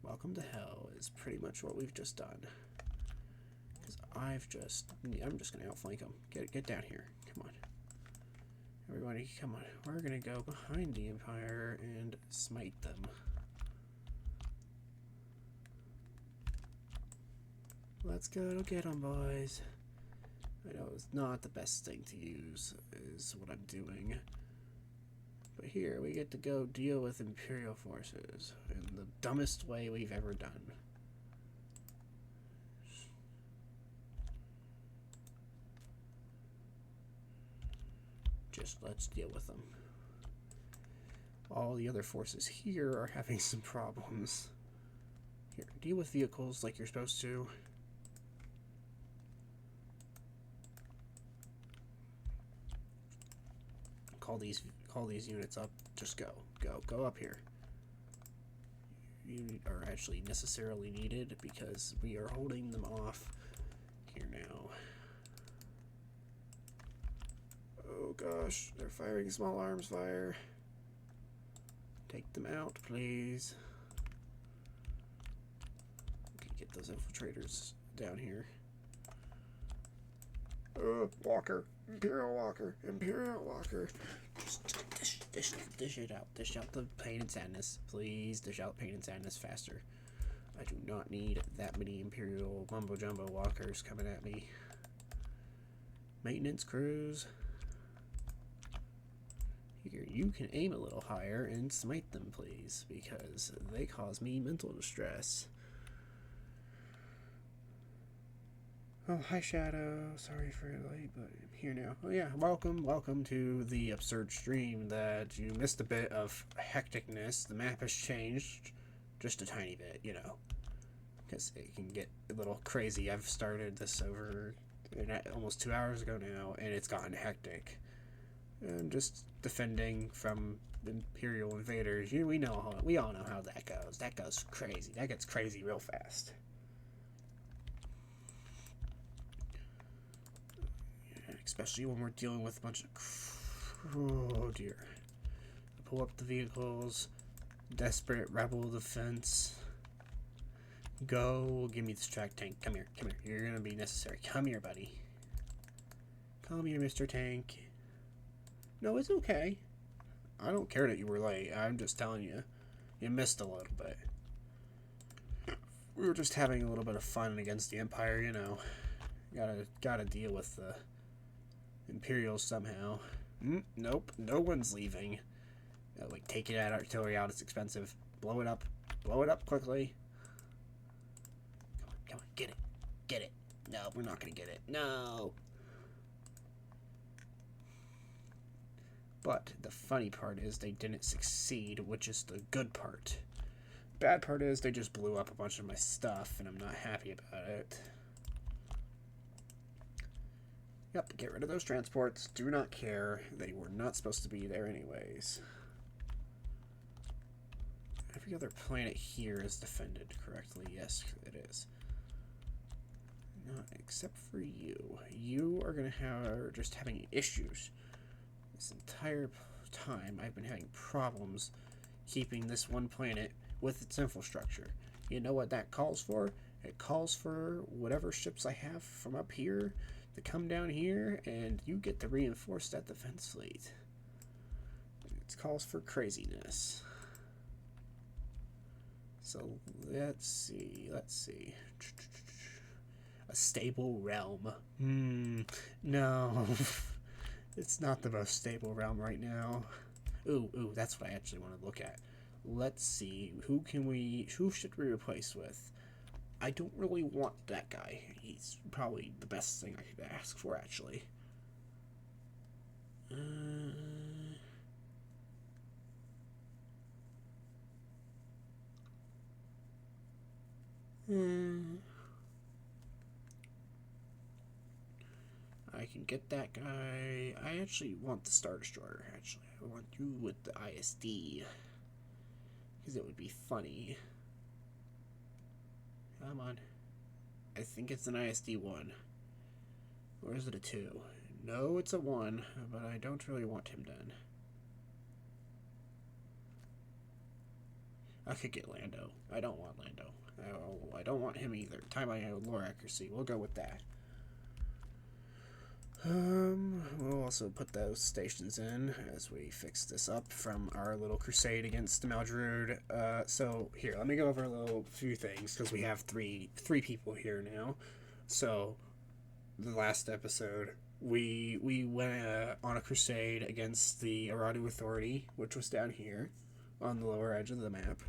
Welcome to hell is pretty much what we've just done. Because I'm just gonna outflank them. Get down here. Come on. Everybody, come on. We're gonna go behind the Empire and smite them. Let's go get them, boys. I know it's not the best thing to use, is what I'm doing. But here, we get to go deal with Imperial forces in the dumbest way we've ever done. Just let's deal with them. All the other forces here are having some problems. Here, deal with vehicles like you're supposed to. Call these units up. Just go up here. You are actually necessarily needed because we are holding them off here now. Oh gosh, they're firing small arms fire. Take them out, please. Okay, get those infiltrators down here. Walker. Imperial Walker. Imperial Walker. Dish it out. Dish out the pain and sadness. Please dish out pain and sadness faster. I do not need that many Imperial Mumbo Jumbo Walkers coming at me. Maintenance crews. Here, you can aim a little higher and smite them, please, because they cause me mental distress. Oh, hi Shadow. Sorry for late, but I'm here now. Oh yeah, welcome to the absurd stream that you missed a bit of hecticness. The map has changed just a tiny bit, you know, because it can get a little crazy. I've started this over almost 2 hours ago now, and it's gotten hectic. I'm just defending from Imperial invaders. We all know how that goes. That goes crazy. That gets crazy real fast. Especially when we're dealing with a bunch of... Oh dear. Pull up the vehicles. Desperate rebel defense. Go. Give me this track tank. Come here. You're gonna be necessary. Come here, buddy. Come here, Mr. Tank. No, it's okay. I don't care that you were late. I'm just telling you. You missed a little bit. We were just having a little bit of fun against the Empire, you know. Gotta deal with the Imperials somehow. Nope, no one's leaving. Like, taking that artillery out is expensive. Blow it up quickly. Come on, get it. No, we're not gonna get it. No. But the funny part is they didn't succeed, which is the good part. Bad part is they just blew up a bunch of my stuff, and I'm not happy about it. Yep, get rid of those transports. Do not care. They were not supposed to be there anyways. Every other planet here is defended correctly. Yes, it is. Not except for you. You are going to are just having issues. This entire time I've been having problems keeping this one planet with its infrastructure. You know what that calls for? It calls for whatever ships I have from up here to come down here, and you get to reinforce that defense fleet. It calls for craziness. So let's see. A stable realm. No. It's not the most stable realm right now. Ooh, that's what I actually want to look at. Let's see, who should we replace with? I don't really want that guy. He's probably the best thing I could ask for, actually. I can get that guy. I actually want the Star Destroyer, actually. I want you with the ISD. because it would be funny. Come on. I think it's an ISD 1. Or is it a 2? No, it's a 1, but I don't really want him done. I could get Lando. I don't want Lando. I don't want him either. Time I have lore accuracy. We'll go with that. We'll also put those stations in as we fix this up from our little crusade against the Maldrude. So here, let me go over a few things because we have three people here now. So the last episode, we went on a crusade against the Aradu Authority, which was down here on the lower edge of the map.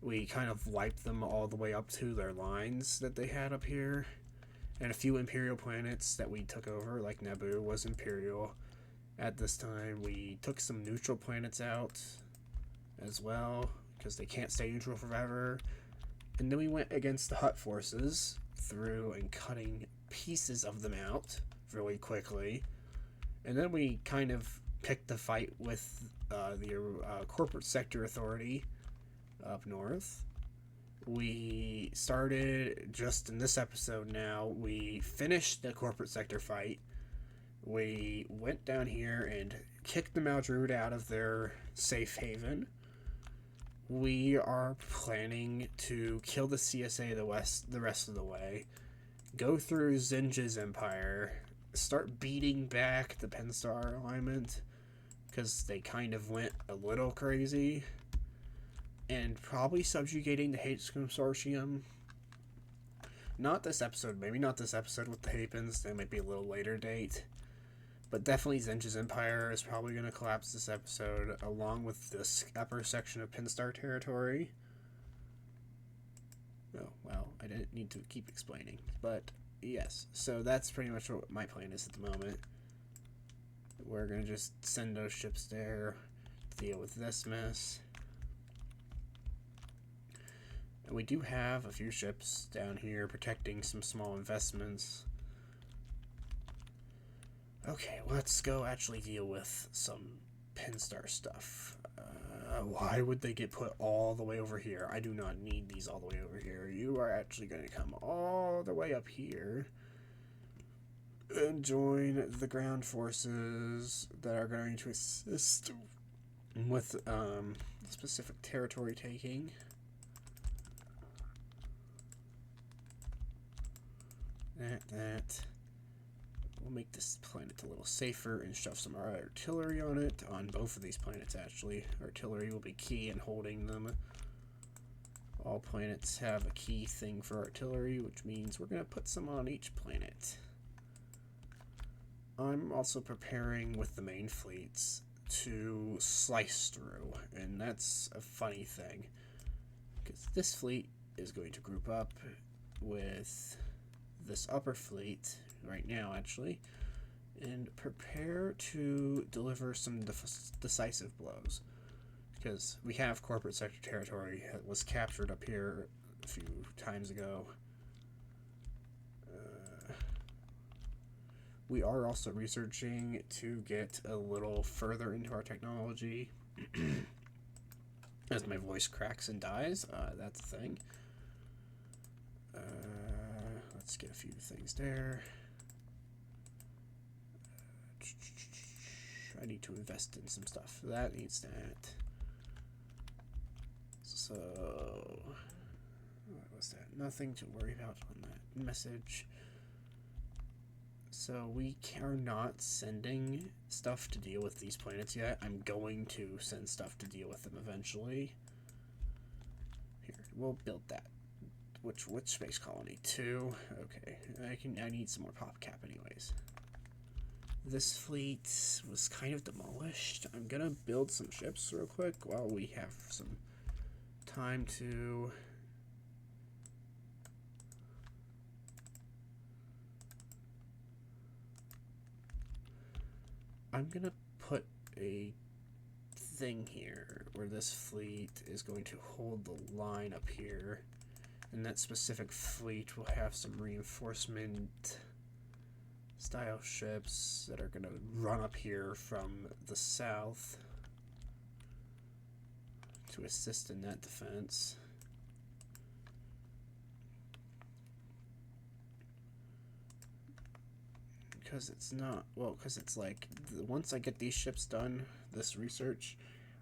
We kind of wiped them all the way up to their lines that they had up here. And a few Imperial planets that we took over, like Naboo was Imperial at this time. We took some neutral planets out as well, because they can't stay neutral forever. And then we went against the Hutt forces through and cutting pieces of them out really quickly. And then we kind of picked the fight with the Corporate Sector Authority up north. We started just in this episode now. We finished the Corporate Sector fight. We went down here and kicked the Maldrude out of their safe haven. We are planning to kill the CSA the rest of the way. Go through Zinja's empire. Start beating back the Penstar alignment, because they kind of went a little crazy. And probably subjugating the Hate Consortium. Not this episode, maybe not this episode with the Hapens, that might be a little later date. But definitely Zinja's Empire is probably going to collapse this episode, along with this upper section of Penstar territory. Oh, well, I didn't need to keep explaining. But, yes, so that's pretty much what my plan is at the moment. We're going to just send those ships there, deal with this mess. And we do have a few ships down here protecting some small investments. Okay, let's go actually deal with some Penstar stuff. Why would they get put all the way over here? I do not need these all the way over here. You are actually going to come all the way up here and join the ground forces that are going to assist with specific territory taking. That. We'll make this planet a little safer and shove some artillery on it. On both of these planets, actually. Artillery will be key in holding them. All planets have a key thing for artillery, which means we're going to put some on each planet. I'm also preparing with the main fleets to slice through, and that's a funny thing, because this fleet is going to group up with this upper fleet right now, actually, and prepare to deliver some decisive blows, because we have corporate sector territory that was captured up here a few times ago. We are also researching to get a little further into our technology. As my voice cracks and dies, that's a thing. Let's get a few things there. I need to invest in some stuff. That needs that. So, what was that? Nothing to worry about on that message. So we are not sending stuff to deal with these planets yet. I'm going to send stuff to deal with them eventually. Here, we'll build that. Which space colony? 2. Okay, I need some more pop cap anyways. This fleet was kind of demolished. I'm gonna build some ships real quick while we have some time to. I'm gonna put a thing here where this fleet is going to hold the line up here. And that specific fleet will have some reinforcement style ships that are going to run up here from the south to assist in that defense. Because it's not, well, because it's like, once I get these ships done, this research,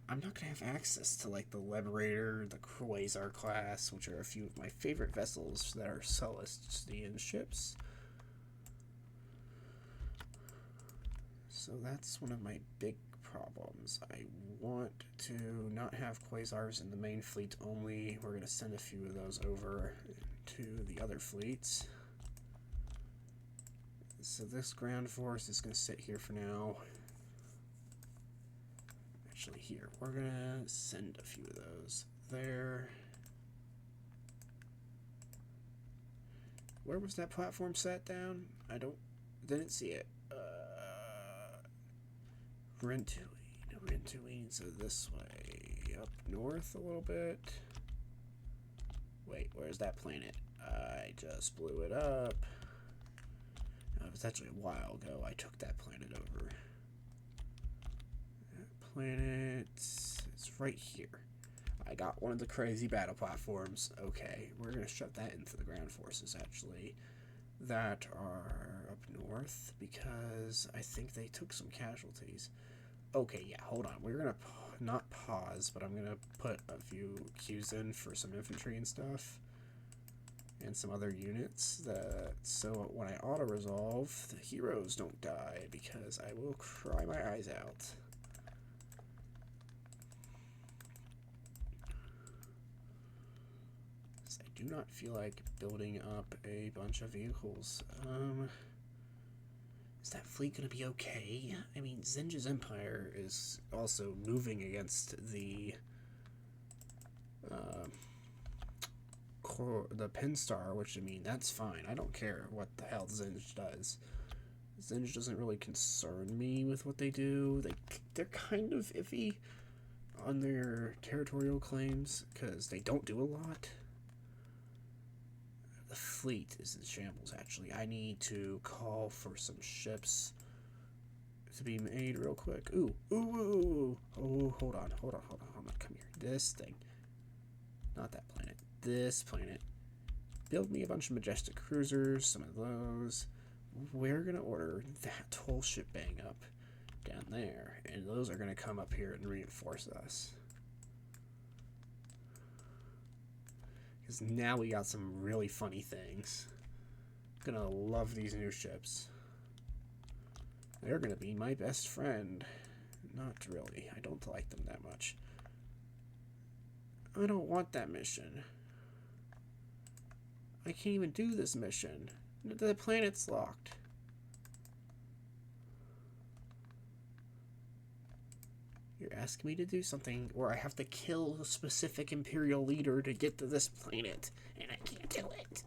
I'm not going to have access to like the Liberator, the Quasar class, which are a few of my favorite vessels that are Celestian ships. So that's one of my big problems. I want to not have Quasars in the main fleet only. We're going to send a few of those over to the other fleets. So this ground force is going to sit here for now. Actually, here, we're going to send a few of those there. Where was that platform set down? Didn't see it. Rintuine, so this way, up north a little bit. Wait, where's that planet? I just blew it up. It was actually a while ago I took that planet over. That planet is right here. I got one of the crazy battle platforms. Okay, we're going to shove that into the ground forces, actually, that are up north, because I think they took some casualties. Okay, yeah, hold on. We're going to not pause, but I'm going to put a few queues in for some infantry and stuff. And some other units, so when I auto-resolve, the heroes don't die, because I will cry my eyes out. So I do not feel like building up a bunch of vehicles. Is that fleet going to be okay? I mean, Zenja's Empire is also moving against the Pinstar, which, I mean, that's fine. I don't care what the hell Zinj does. Zinj doesn't really concern me with what they do. They're kind of iffy on their territorial claims, because they don't do a lot. The fleet is in shambles, actually. I need to call for some ships to be made real quick. Ooh. Oh, hold on. Come here. This thing. Not that planet. This planet. Build me a bunch of majestic cruisers, some of those. We're going to order that whole ship bang up down there, and those are going to come up here and reinforce us. Because now we got some really funny things. I'm going to love these new ships. They're going to be my best friend. Not really. I don't like them that much. I don't want that mission. I can't even do this mission. The planet's locked. You're asking me to do something where I have to kill a specific Imperial leader to get to this planet, and I can't do it.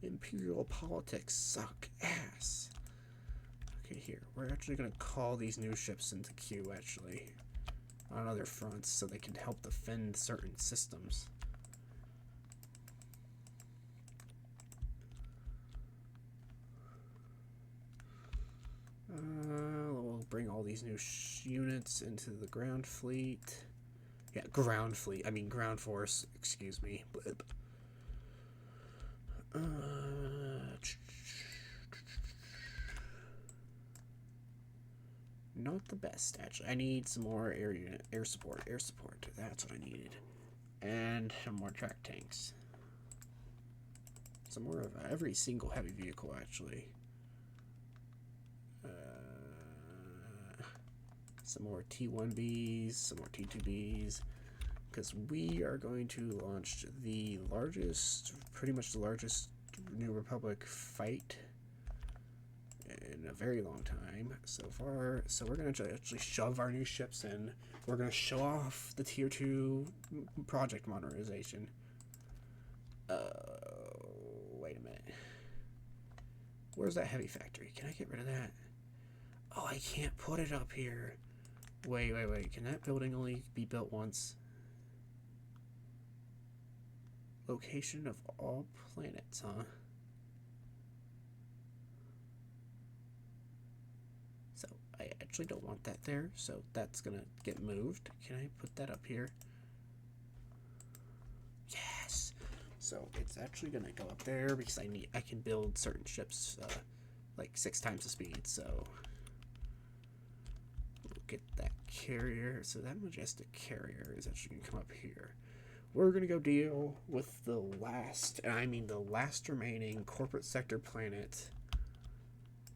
Imperial politics suck ass. Okay, here. We're actually going to call these new ships into queue, actually, on other fronts, so they can help defend certain systems. We'll bring all these new units into the ground fleet. Yeah, ground fleet. I mean ground force. Excuse me. Blip. Not the best, actually. I need some more air support. That's what I needed. And some more track tanks. Some more of every single heavy vehicle, actually. Some more T1Bs, some more T2Bs. Because we are going to launch pretty much the largest New Republic fight in a very long time so far. So we're going to actually shove our new ships in. We're going to show off the Tier 2 project modernization. Wait a minute. Where's that heavy factory? Can I get rid of that? Oh, I can't put it up here. Wait. Can that building only be built once? Location of all planets, huh? So I actually don't want that there, so that's gonna get moved. Can I put that up here? Yes. So it's actually gonna go up there because I can build certain ships like 6 times the speed. So we'll get that carrier. So that majestic carrier is actually gonna come up here. We're gonna go deal with the last, and I mean the last remaining corporate sector planet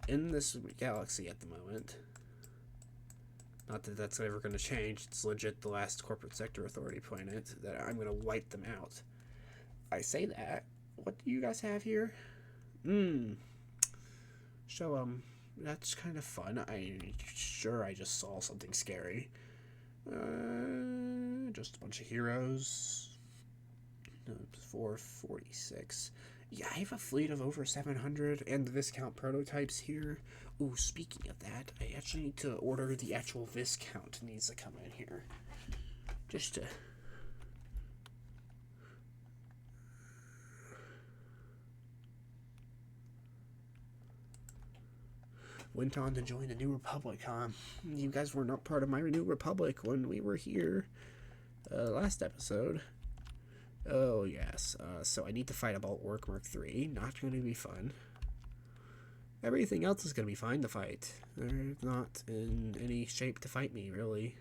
in this galaxy at the moment. Not that that's ever going to change. It's legit the last corporate sector authority planet that I'm going to wipe them out. I say that. What do you guys have here? So, that's kind of fun. I just saw something scary. Just a bunch of heroes. 446. Yeah, I have a fleet of over 700 and the Viscount prototypes here. Ooh, speaking of that, I actually need to order the actual Viscount needs to come in here. Just to... Went on to join the New Republic, huh? You guys were not part of my New Republic when we were here last episode. Oh, yes. So I need to fight a Bulwark Mark III. Not going to be fun. Everything else is going to be fine to fight. They're not in any shape to fight me, really.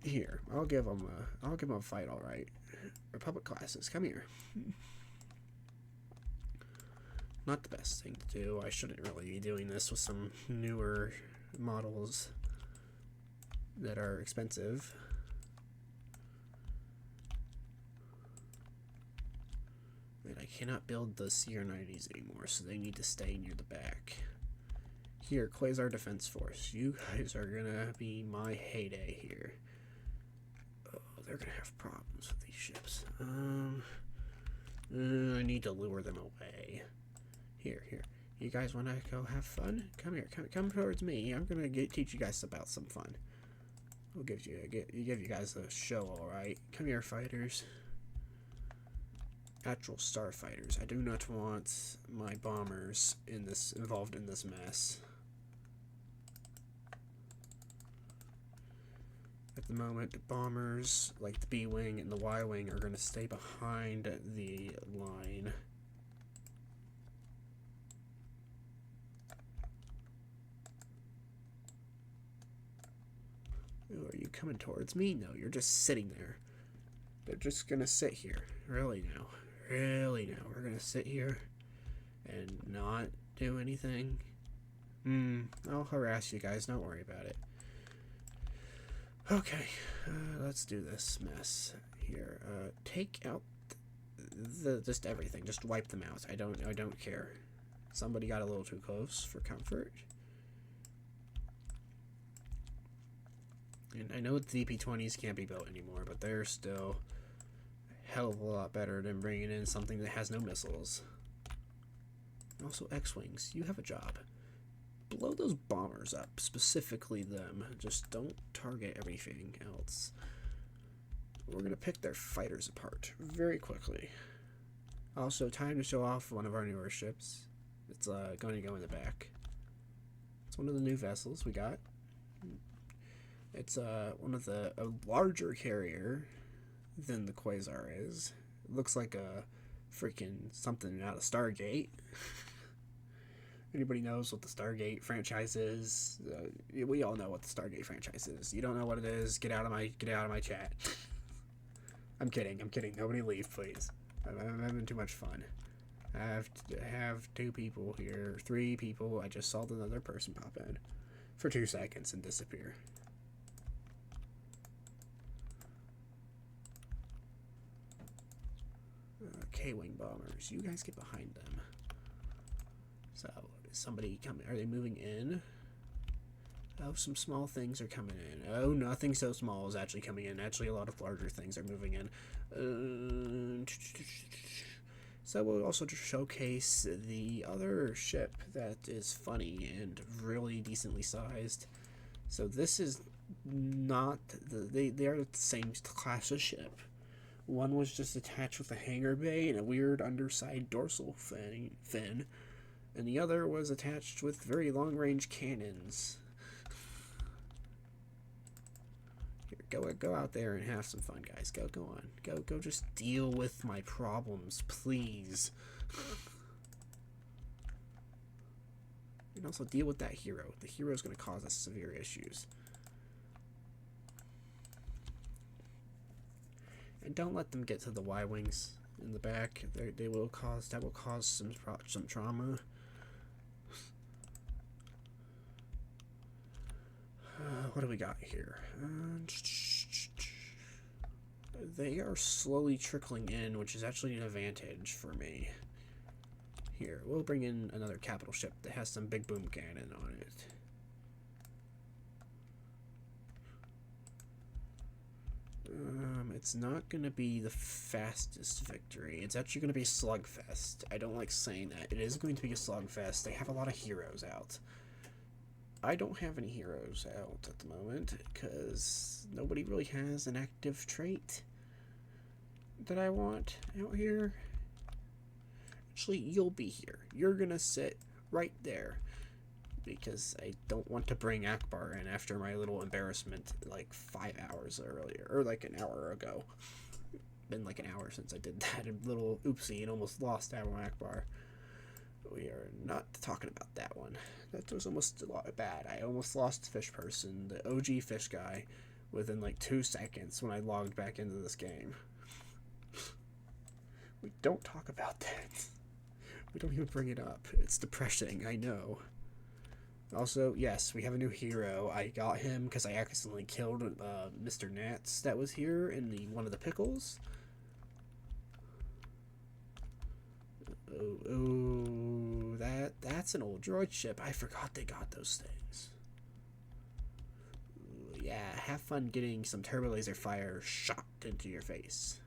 Here, I'll give them a fight, all right. Republic classes, come here. Not the best thing to do. I shouldn't really be doing this with some newer models that are expensive. And I cannot build the CR90s anymore, so they need to stay near the back. Here, Quasar Defense Force. You guys are gonna be my heyday here. Oh, they're gonna have problems with these ships. I need to lure them away. Here. You guys wanna go have fun? Come here. Come towards me. I'm gonna teach you guys about some fun. We'll give you guys a show, all right? Come here, fighters. Actual starfighters. I do not want my bombers involved in this mess. At the moment, the bombers, like the B-Wing and the Y-Wing, are going to stay behind the line. Ooh, are you coming towards me? No, you're just sitting there. They're just going to sit here. Really now. We're going to sit here and not do anything. I'll harass you guys. Don't worry about it. Okay, let's do this mess here. Take out just everything. Just wipe them out. I don't care. Somebody got a little too close for comfort. And I know the DP-20s can't be built anymore, but they're still a hell of a lot better than bringing in something that has no missiles. Also, X-Wings, you have a job. Blow those bombers up, specifically them. Just don't target everything else. We're going to pick their fighters apart very quickly. Also, time to show off one of our newer ships. It's going to go in the back. It's one of the new vessels we got. It's one of a larger carrier than the Quasar is. It looks like a freaking something out of Stargate. Anybody knows what the Stargate franchise is? We all know what the Stargate franchise is. You don't know what it is? Get out of my chat. I'm kidding. Nobody leave, please. I'm having too much fun. I have 2 people here, 3 people. I just saw another person pop in for 2 seconds and disappear. K-Wing bombers. You guys get behind them. So, is somebody coming? Are they moving in? Oh, some small things are coming in. Oh, nothing so small is actually coming in. Actually, a lot of larger things are moving in. So we'll also just showcase the other ship that is funny and really decently sized. So this is not... They are the same class of ship, One was just attached with a hanger bay and a weird underside dorsal fin, and the other was attached with very long-range cannons. Here, go out there and have some fun, guys. Go on. Go just deal with my problems, please. And also deal with that hero. The hero's going to cause us severe issues. And don't let them get to the Y-wings in the back. That will cause some trauma. What do we got here? They are slowly trickling in, which is actually an advantage for me. Here, we'll bring in another capital ship that has some big boom cannon on it. It's not going to be the fastest victory. It's actually going to be a slugfest. I don't like saying that. It is going to be a slugfest. They have a lot of heroes out. I don't have any heroes out at the moment because nobody really has an active trait that I want out here. Actually, you'll be here. You're gonna sit right there because I don't want to bring Akbar in after my little embarrassment like 5 hours earlier, or like an hour ago. Been like an hour since I did that, a little oopsie, and almost lost Akbar. We are not talking about that one. That was almost a lot bad. I almost lost Fish Person, the OG fish guy, within like 2 seconds when I logged back into this game. We don't talk about that. We don't even bring it up. It's depressing, I know. Also, yes, we have a new hero. I got him because I accidentally killed Mr. Nats that was here in one of the pickles. Oh, that's an old droid ship. I forgot they got those things. Ooh, yeah, have fun getting some turbo laser fire shot into your face.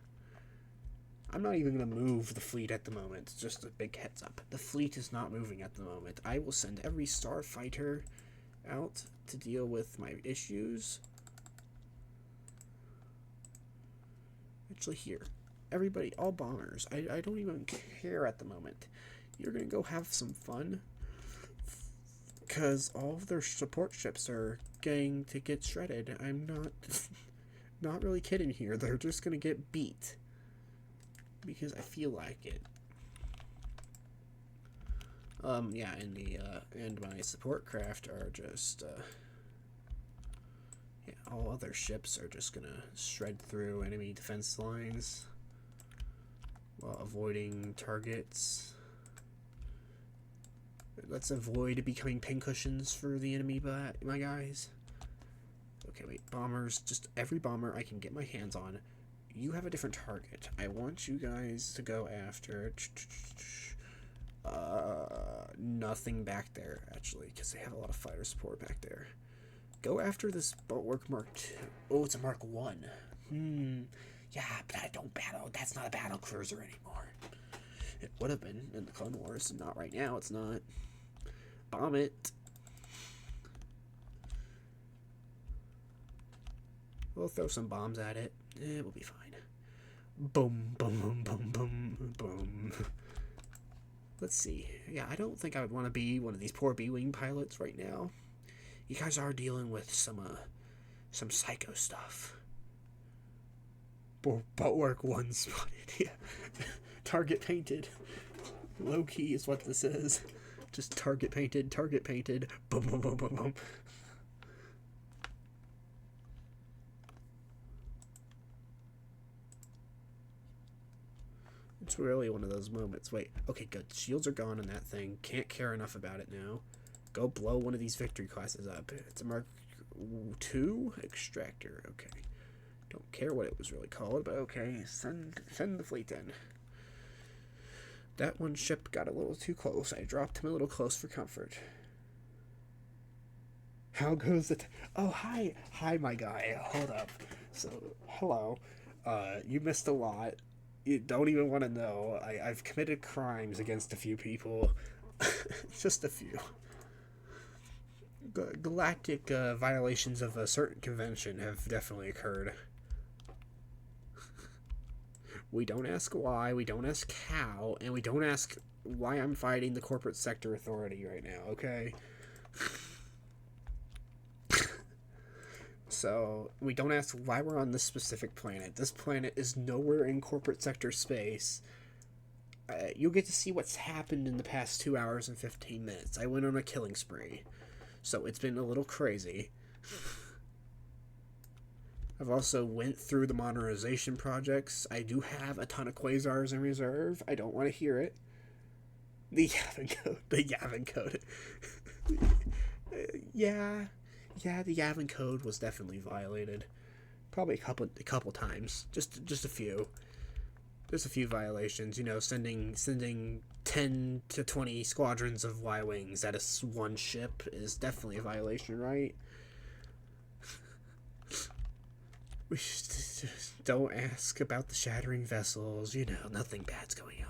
I'm not even going to move the fleet at the moment. Just a big heads up. The fleet is not moving at the moment. I will send every starfighter out to deal with my issues. Actually, here. Everybody, all bombers. I don't even care at the moment. You're going to go have some fun. Because all of their support ships are going to get shredded. I'm not really kidding here. They're just going to get beat. Because I feel like it. Yeah, and my support craft are just, yeah, all other ships are just gonna shred through enemy defense lines while avoiding targets. Let's avoid becoming pincushions for the enemy, my guys. Okay, wait, bombers, just every bomber I can get my hands on. You have a different target. I want you guys to go after nothing back there, actually, because they have a lot of fighter support back there. Go after this Bulwark Mark II. Oh, it's a Mark 1. Yeah, but I don't battle. That's not a battle cruiser anymore. It would have been in the Clone Wars, not right now. It's not. Bomb it. We'll throw some bombs at it. It will be fine. Boom, boom, boom, boom, boom, boom. Let's see. Yeah, I don't think I would want to be one of these poor B-Wing pilots right now. You guys are dealing with some psycho stuff. Bulwark 1 spotted. Yeah. Target painted. Low key is what this is. Just target painted. Boom, boom, boom, boom, boom. It's really one of those moments. Wait, okay, good. Shields are gone on that thing. Can't care enough about it now. Go blow one of these victory classes up. It's a Mark II extractor. Okay. Don't care what it was really called, but okay. Send the fleet in. That one ship got a little too close. I dropped him a little close for comfort. How goes it? Oh, hi. Hi, my guy. Hold up. So, hello. You missed a lot. You don't even want to know. I've committed crimes against a few people. Just a few. Galactic violations of a certain convention have definitely occurred. We don't ask why, we don't ask how, and we don't ask why I'm fighting the corporate sector authority right now, okay? So, we don't ask why we're on this specific planet. This planet is nowhere in corporate sector space. You'll get to see what's happened in the past 2 hours and 15 minutes. I went on a killing spree. So, it's been a little crazy. I've also went through the modernization projects. I do have a ton of quasars in reserve. I don't want to hear it. The Yavin code. The Yavin code. Yeah, the Yavin code was definitely violated. Probably a couple times. Just a few. There's a few violations. You know, sending 10 to 20 squadrons of Y-wings at one ship is definitely a violation, right? We just don't ask about the shattering vessels. You know, nothing bad's going on.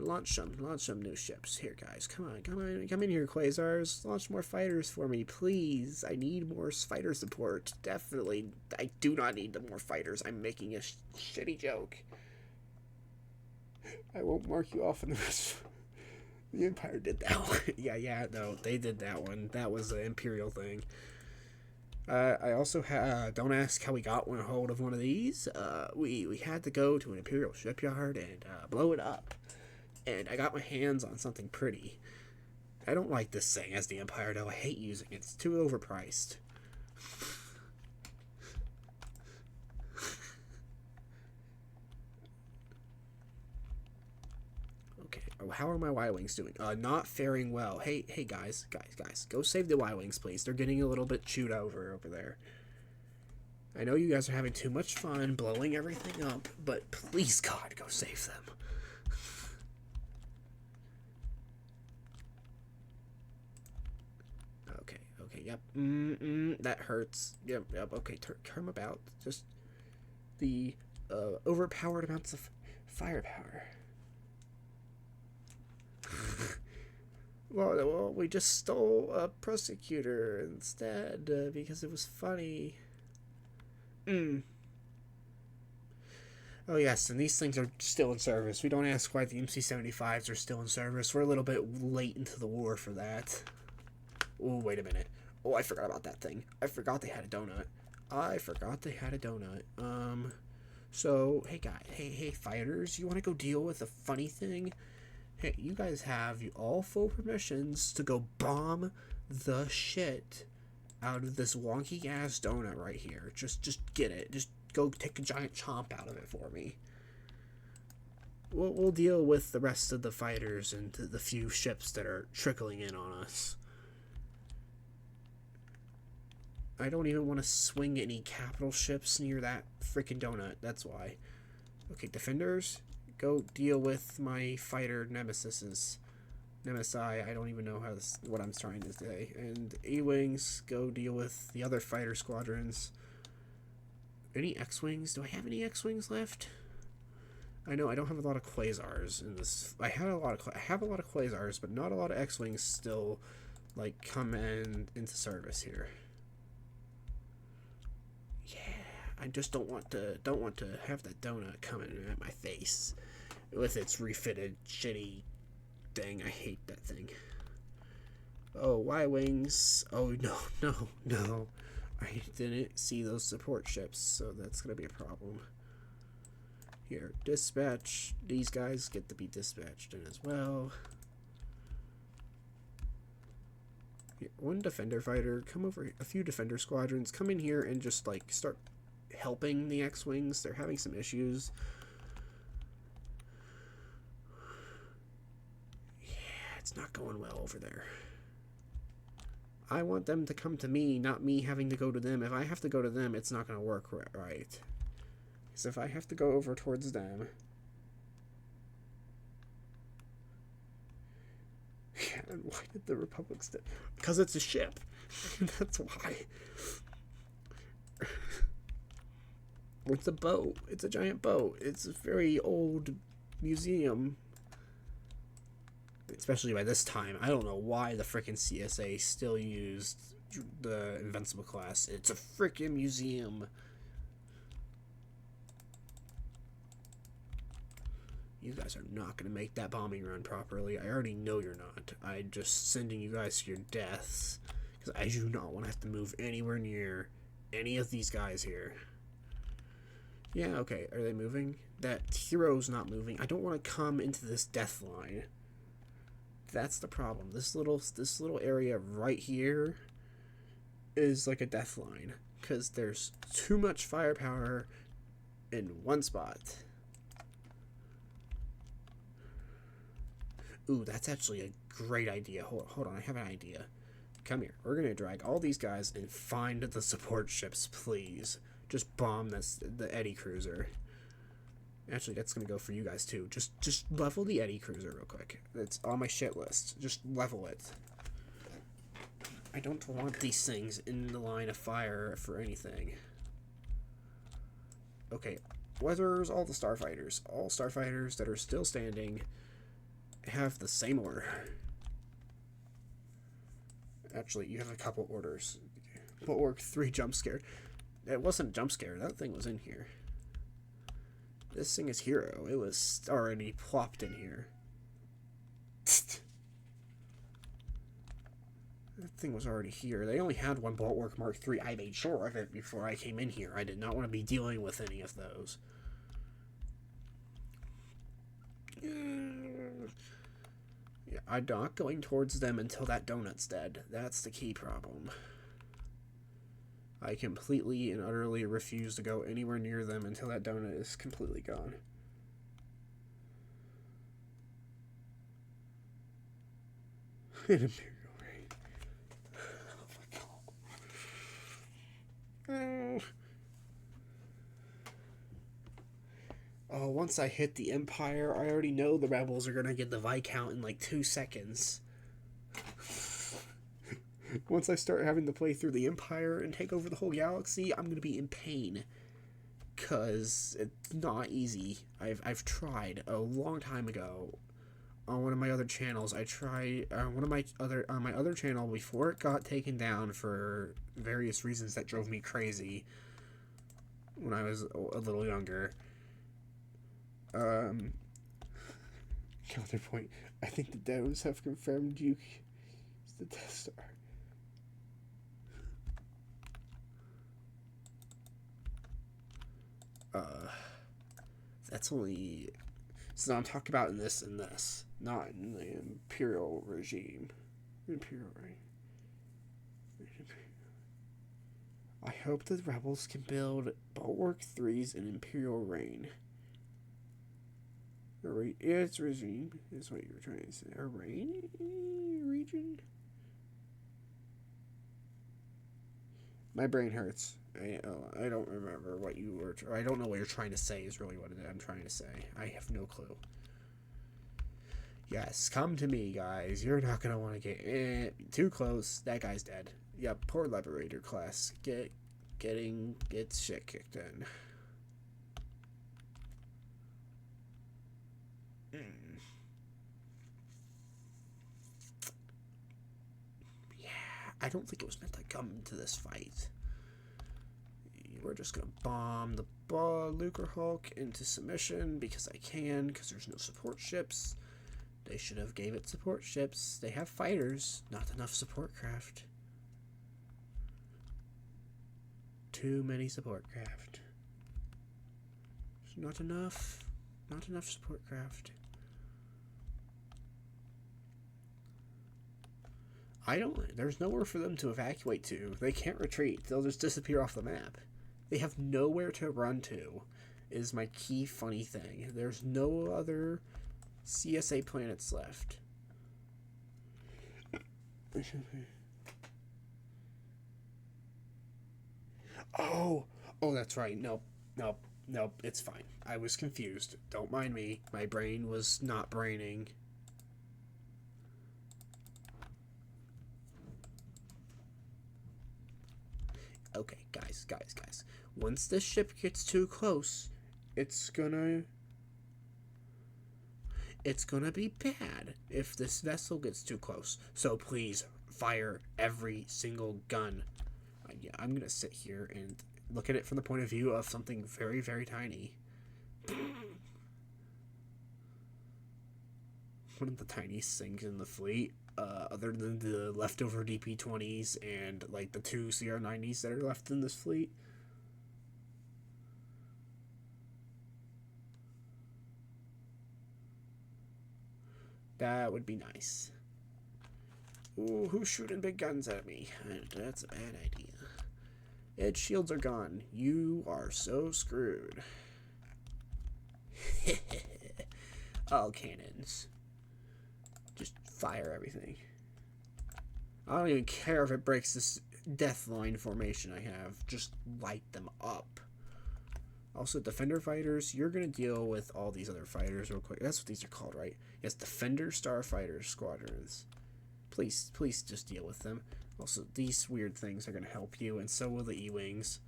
Launch some new ships. Here, guys, come in here, Quasars. Launch more fighters for me, please. I need more fighter support. Definitely, I do not need more fighters. I'm making a shitty joke. I won't mark you off in the rest. The Empire did that one. yeah, no, they did that one. That was an Imperial thing. I also don't ask how we got a hold of one of these. We had to go to an Imperial shipyard and blow it up. And I got my hands on something pretty. I don't like this thing as the Empire, though. I hate using it. It's too overpriced. Okay, how are my Y-wings doing? Not faring well. Hey, guys, go save the Y-wings, please. They're getting a little bit chewed over there. I know you guys are having too much fun blowing everything up, but please, God, go save them. Okay, yep. That hurts. Yep, okay, turn about. Just the overpowered amounts of firepower. Well, we just stole a prosecutor instead because it was funny. Oh yes, and these things are still in service. We don't ask why the MC-75s are still in service. We're a little bit late into the war for that. Oh, wait a minute. Oh, I forgot about that thing. I forgot they had a donut. So, hey guys, hey fighters, you want to go deal with a funny thing? Hey, you guys have all full permissions to go bomb the shit out of this wonky ass donut right here. Just get it. Just go take a giant chomp out of it for me. We'll deal with the rest of the fighters and the few ships that are trickling in on us. I don't even want to swing any capital ships near that freaking donut. That's why. Okay, defenders, go deal with my fighter nemesises. Nemesi, I don't even know what I'm trying to say. And A-Wings, go deal with the other fighter squadrons. Any X-Wings? Do I have any X-Wings left? I know I don't have a lot of Quasars in this. I have a lot of Quasars, but not a lot of X-Wings still, like, come into service here. Yeah, I just don't want to have that donut coming at my face with its refitted shitty thing. I hate that thing. Oh, Y-Wings. Oh, no. I didn't see those support ships, so that's going to be a problem. Here, dispatch. These guys get to be dispatched in as well. Here, one defender fighter. Come over. A few defender squadrons. Come in here and just, like, start helping the X-Wings. They're having some issues. Yeah, it's not going well over there. I want them to come to me, not me having to go to them. If I have to go to them, it's not going to work right. Because if I have to go over towards them... Yeah, and why did the Republic because it's a ship. That's why. It's a boat. It's a giant boat. It's a very old museum. Especially by this time. I don't know why the frickin' CSA still used the Invincible class. It's a frickin' museum. You guys are not going to make that bombing run properly. I already know you're not. I'm just sending you guys to your deaths. Because I do not want to have to move anywhere near any of these guys here. Yeah, okay. Are they moving? That hero's not moving. I don't want to come into this death line. That's the problem. This little area right here is like a death line. Because there's too much firepower in one spot. Ooh, that's actually a great idea. Hold on, I have an idea. Come here. We're going to drag all these guys and find the support ships, please. Just bomb the Eddy Cruiser. Actually, that's going to go for you guys, too. Just level the Eddy Cruiser real quick. It's on my shit list. Just level it. I don't want these things in the line of fire for anything. Okay, where's all the starfighters? All starfighters that are still standing have the same order. Actually, you have a couple orders. Bulwark 3 jump scare. It wasn't a jump scare. That thing was in here. This thing is hero. It was already plopped in here. That thing was already here. They only had one Bulwark Mark III. I made sure of it before I came in here. I did not want to be dealing with any of those. Yeah, I'm not going towards them until that donut's dead. That's the key problem. I completely and utterly refuse to go anywhere near them until that donut is completely gone. An Imperial Rain. Oh my god. Oh, once I hit the Empire, I already know the Rebels are gonna get the Viscount in like 2 seconds. Once I start having to play through the Empire and take over the whole galaxy, I'm gonna be in pain. Cause it's not easy. I've tried a long time ago on one of my other channels. I tried on my other channel before it got taken down for various reasons that drove me crazy when I was a little younger. Counterpoint. I think the Devs have confirmed Duke is the Death Star. That's only. So I'm talking about in this, not in the Imperial regime. Imperial reign. I hope the Rebels can build Bulwark 3s in Imperial reign. It's regime, is what you were trying to say. A reign region? My brain hurts. I don't remember what you were. I don't know what you're trying to say. Is really what I'm trying to say. I have no clue. Yes, come to me, guys. You're not gonna want to get too close. That guy's dead. Yep, poor Liberator class. Getting its shit kicked in. Yeah, I don't think it was meant to come to this fight. We're just gonna bomb the Lucrehulk into submission because I can, because there's no support ships. They should have gave it support ships. They have fighters, not enough support craft. Too many support craft. Not enough support craft. There's nowhere for them to evacuate to. They can't retreat. They'll just disappear off the map. They have nowhere to run to, is my key funny thing. There's no other CSA planets left. Oh, that's right. Nope, it's fine. I was confused. Don't mind me. My brain was not braining. Okay, guys. Once this ship gets too close, it's gonna be bad if this vessel gets too close. So please, fire every single gun. Yeah, I'm gonna sit here and look at it from the point of view of something very, very tiny. one of the tiniest things in the fleet, other than the leftover DP-20s and like the two CR-90s that are left in this fleet. That would be nice. Ooh, who's shooting big guns at me? That's a bad idea. Its shields are gone. You are so screwed. All cannons. Just fire everything. I don't even care if it breaks this death line formation I have. Just light them up. Also, Defender fighters, you're going to deal with all these other fighters real quick. That's what these are called, right? Yes, Defender Starfighter Squadrons. Please just deal with them. Also, these weird things are going to help you, and so will the E-Wings.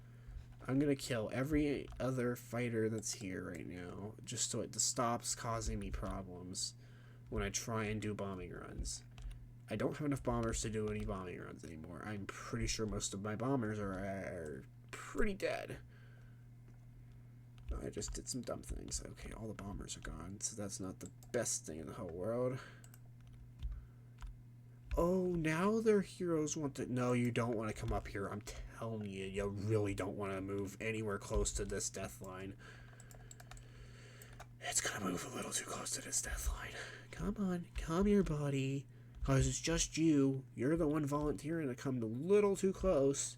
I'm going to kill every other fighter that's here right now, just so it stops causing me problems when I try and do bombing runs. I don't have enough bombers to do any bombing runs anymore. I'm pretty sure most of my bombers are pretty dead. I just did some dumb things. Okay, all the bombers are gone, so that's not the best thing in the whole world. Oh, now their heroes want to... No, you don't want to come up here. I'm telling you, you really don't want to move anywhere close to this death line. It's gonna move a little too close to this death line. Come on, calm your body. Because it's just you. You're the one volunteering to come a little too close.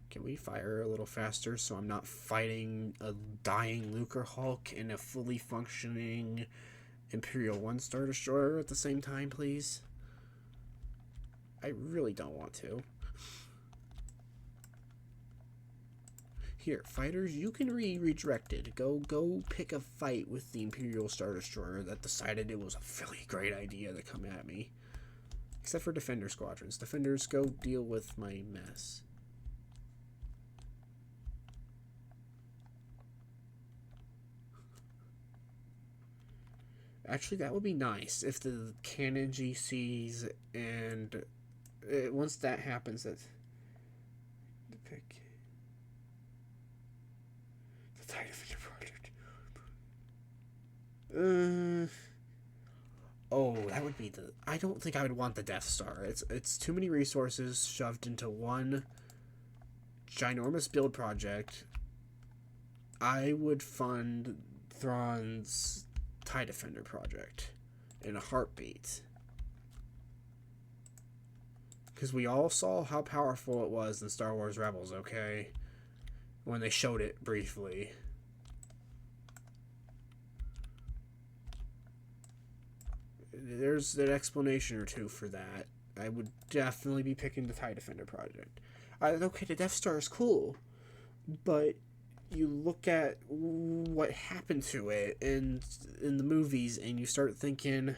Can we fire a little faster so I'm not fighting a dying Lucrehulk and a fully functioning Imperial 1-star destroyer at the same time, please? I really don't want to. Here, fighters, you can be redirected. Go pick a fight with the Imperial Star Destroyer that decided it was a really great idea to come at me. Except for Defender squadrons. Defenders, go deal with my mess. Actually, that would be nice if the cannon GCs and once that happens, that the pick the Titan Defender project. Oh, that would be the. I don't think I would want the Death Star. It's too many resources shoved into one ginormous build project. I would fund Thrawn's TIE Defender project in a heartbeat. Because we all saw how powerful it was in Star Wars Rebels, okay? When they showed it briefly. There's an explanation or two for that. I would definitely be picking the TIE Defender project. Okay, the Death Star is cool, but you look at what happened to it in the movies and you start thinking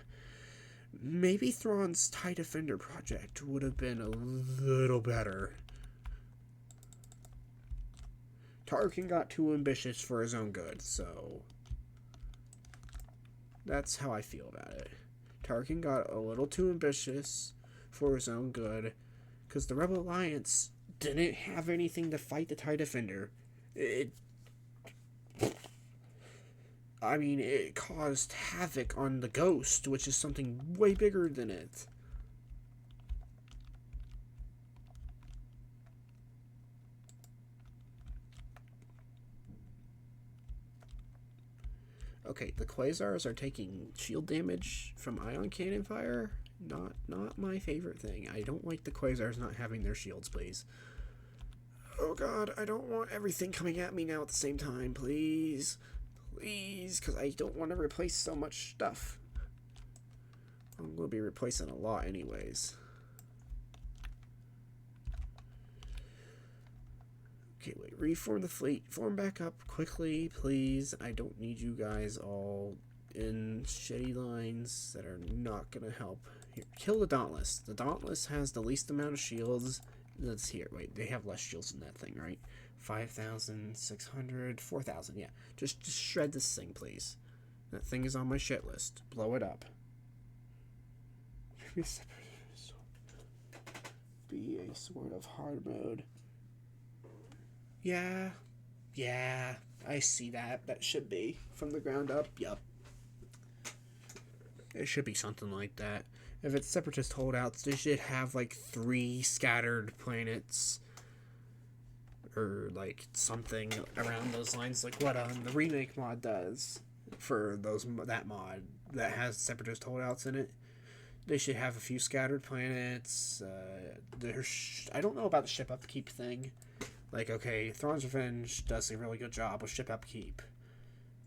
maybe Thrawn's TIE Defender project would have been a little better. Tarkin got too ambitious for his own good, so that's how I feel about it. Tarkin got a little too ambitious for his own good because the Rebel Alliance didn't have anything to fight the TIE Defender. It caused havoc on the Ghost, which is something way bigger than it. Okay, the Quasars are taking shield damage from ion cannon fire. Not my favorite thing. I don't like the Quasars not having their shields, please. Oh god, I don't want everything coming at me now at the same time, please. Please, because I don't want to replace so much stuff. I'm going to be replacing a lot anyways. Okay, wait, reform the fleet. Form back up quickly, please. I don't need you guys all in shitty lines that are not going to help. Here, kill the Dauntless. The Dauntless has the least amount of shields that's here. Wait, they have less shields than that thing, right? 5,600, 4,000, yeah. Just shred this thing, please. That thing is on my shit list. Blow it up. Be a sort of hard mode. Yeah, I see that. That should be from the ground up. Yup. It should be something like that. If it's separatist holdouts, they should have like 3 scattered planets or like something around those lines, like what the remake mod does for that mod that has separatist holdouts in it. They should have a few scattered planets. I don't know about the ship upkeep thing. Like, okay, Thrawn's Revenge does a really good job with ship upkeep.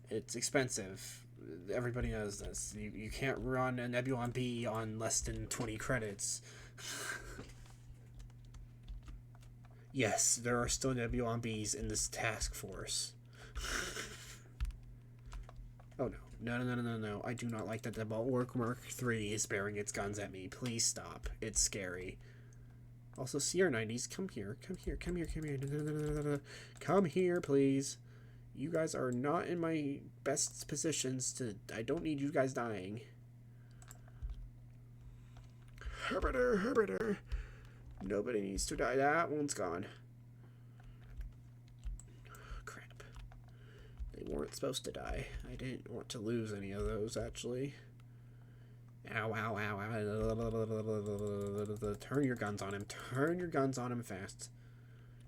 It's expensive. Everybody knows this. You can't run a Nebulon B on less than 20 credits. Yes, there are still Nebulon Bs in this task force. Oh no. No. I do not like that the Bulwark Mark III is bearing its guns at me. Please stop. It's scary. Also, CR90s, come here. Come here, please. You guys are not in my best positions to... I don't need you guys dying. Herbiter. Nobody needs to die. That one's gone. Crap. They weren't supposed to die. I didn't want to lose any of those, actually. Ow. Turn your guns on him. Turn your guns on him fast.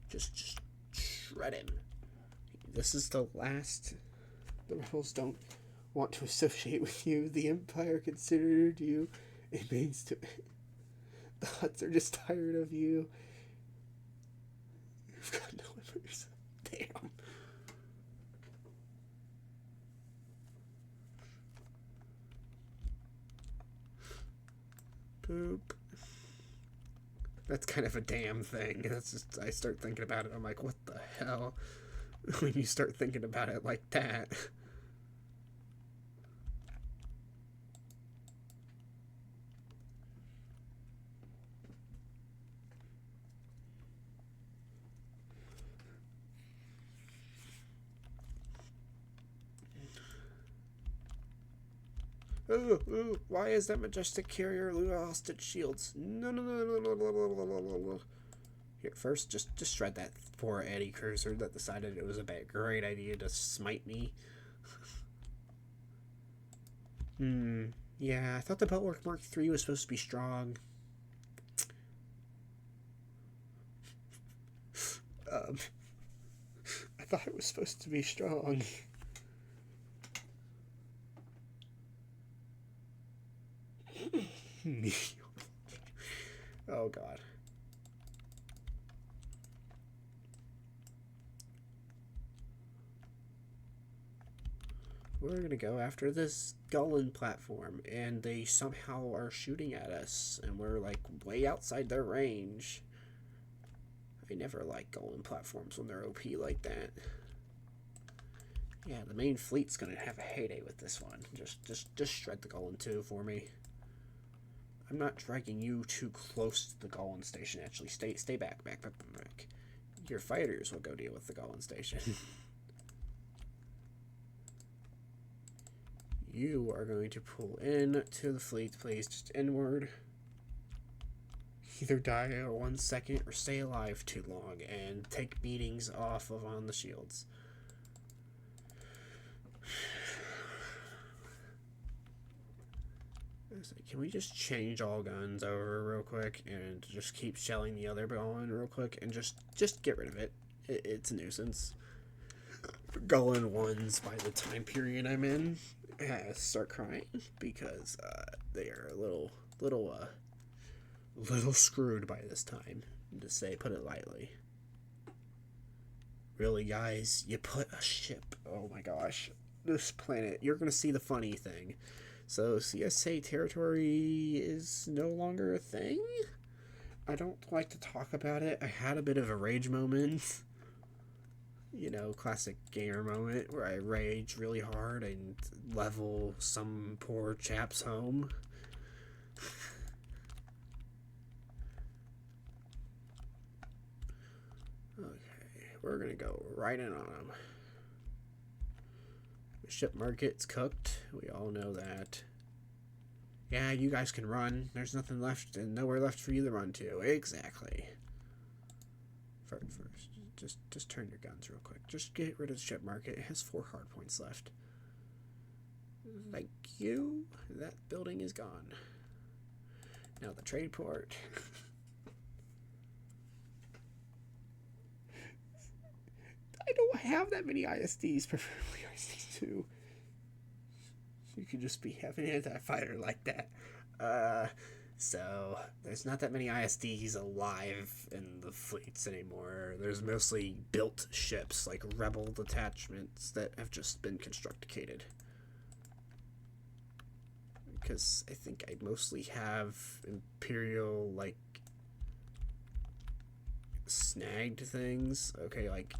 Just shred him. This is the last. The rebels don't want to associate with you. The Empire considered you a means to... The Hutts are just tired of you. You've got no members. Damn. Boop. That's kind of a damn thing. That's just, I start thinking about it, I'm like, what the hell? When you start thinking about it like that. Ooh, why is that majestic carrier lost its shields? No. Here, first, just shred that poor Eddie Cruiser that decided it was a great idea to smite me. Yeah, I thought the Bulwark Mark III was supposed to be strong. I thought it was supposed to be strong. Oh god. We're gonna go after this Gullen platform, and they somehow are shooting at us, and we're like way outside their range. I never like Gullen platforms when they're OP like that. Yeah, the main fleet's gonna have a heyday with this one. Just shred the Gullen 2 for me. I'm not dragging you too close to the Gullen station. Actually, stay back. Your fighters will go deal with the Gullen station. You are going to pull in to the fleet, please. Just inward. Either die in 1 second or stay alive too long and take beatings off of on the shields. Can we just change all guns over real quick and just keep shelling the other Gullen real quick and just get rid of it? It's a nuisance. Gullen 1s by the time period I'm in start crying because they are a little screwed by this time, to put it lightly. Really, guys, you put a ship, oh my gosh, this planet, you're gonna see the funny thing. So CSA territory is no longer a thing? I don't like to talk about it. I had a bit of a rage moment. You know, classic gamer moment where I rage really hard and level some poor chap's home. Okay, we're gonna go right in on them. The ship market's cooked. We all know that. Yeah, you guys can run. There's nothing left and nowhere left for you to run to. Exactly. First, Just turn your guns real quick. Just get rid of the ship market. It has 4 hard points left. Thank you. That building is gone. Now the trade port. I don't have that many ISDs, preferably ISD2. You could just be having an anti-fighter like that. So there's not that many ISDs alive in the fleets anymore. There's mostly built ships, like rebel detachments that have just been constructicated. Because I think I mostly have Imperial, like, snagged things. Okay, like,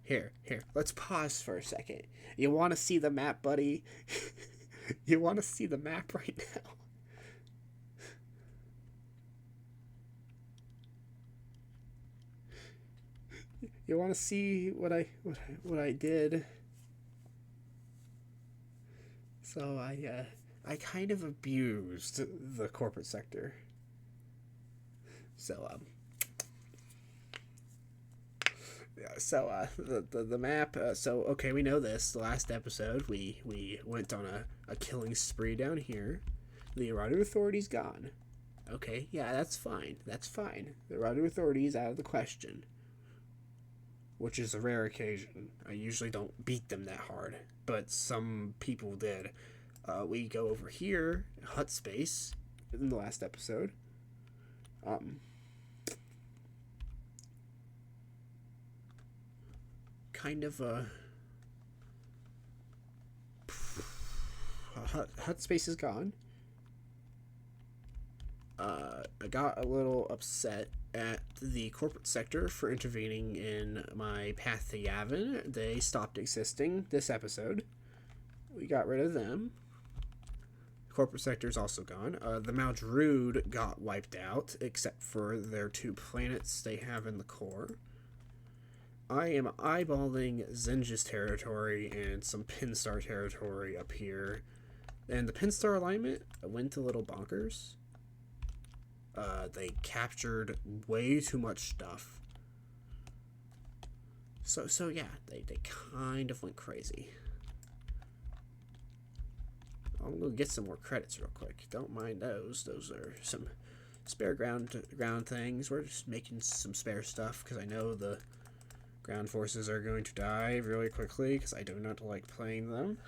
here, let's pause for a second. You want to see the map, buddy? You want to see the map right now? You want to see what I did? So I kind of abused the corporate sector. So the map. So okay, we know this. The last episode, we went on a killing spree down here. The Aradu Authority's gone. Okay, yeah, that's fine. That's fine. The Aradu Authority is out of the question, which is a rare occasion. I usually don't beat them that hard, but some people did. We go over here, Hut Space, in the last episode. Kind of a Hut Space is gone. I got a little upset at the corporate sector for intervening in my path to Yavin. They stopped existing this episode. We got rid of them. The corporate sector is also gone. The Maldrude got wiped out, except for their 2 planets they have in the core. I am eyeballing Zenj's territory and some Pinstar territory up here. And the Pinstar alignment went a little bonkers. They captured way too much stuff. So yeah, they kind of went crazy. I'm gonna get some more credits real quick. Don't mind those. Those are some spare ground things. We're just making some spare stuff because I know the ground forces are going to die really quickly because I do not like playing them.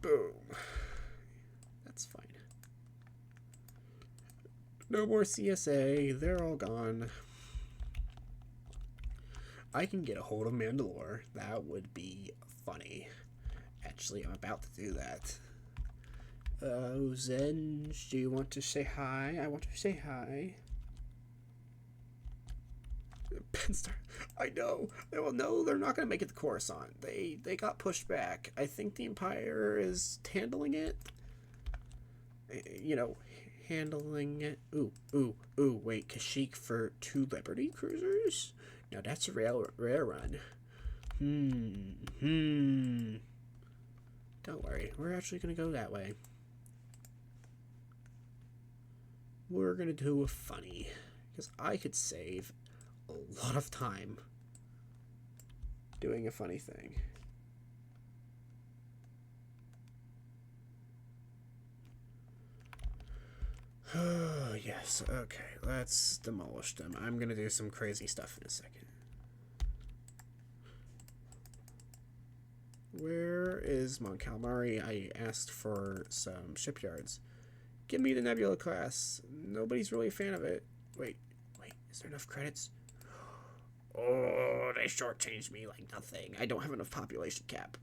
Boom. That's fine. No more CSA. They're all gone. I can get a hold of Mandalore. That would be funny. Actually, I'm about to do that. Zenj, do you want to say hi? I want to say hi. Pinstar. I know. Well, no, they're not going to make it to Coruscant. They got pushed back. I think the Empire is handling it. You know, handling it. Ooh, wait, Kashyyyk for 2 Liberty cruisers? Now that's a rare run. Don't worry, we're actually going to go that way. We're going to do a funny, because I could save a lot of time doing a funny thing. Oh, yes, okay, let's demolish them. I'm going to do some crazy stuff in a second. Where is Mon Calamari? I asked for some shipyards. Give me the Nebula class. Nobody's really a fan of it. Wait, is there enough credits? Oh, they shortchanged me like nothing. I don't have enough population cap.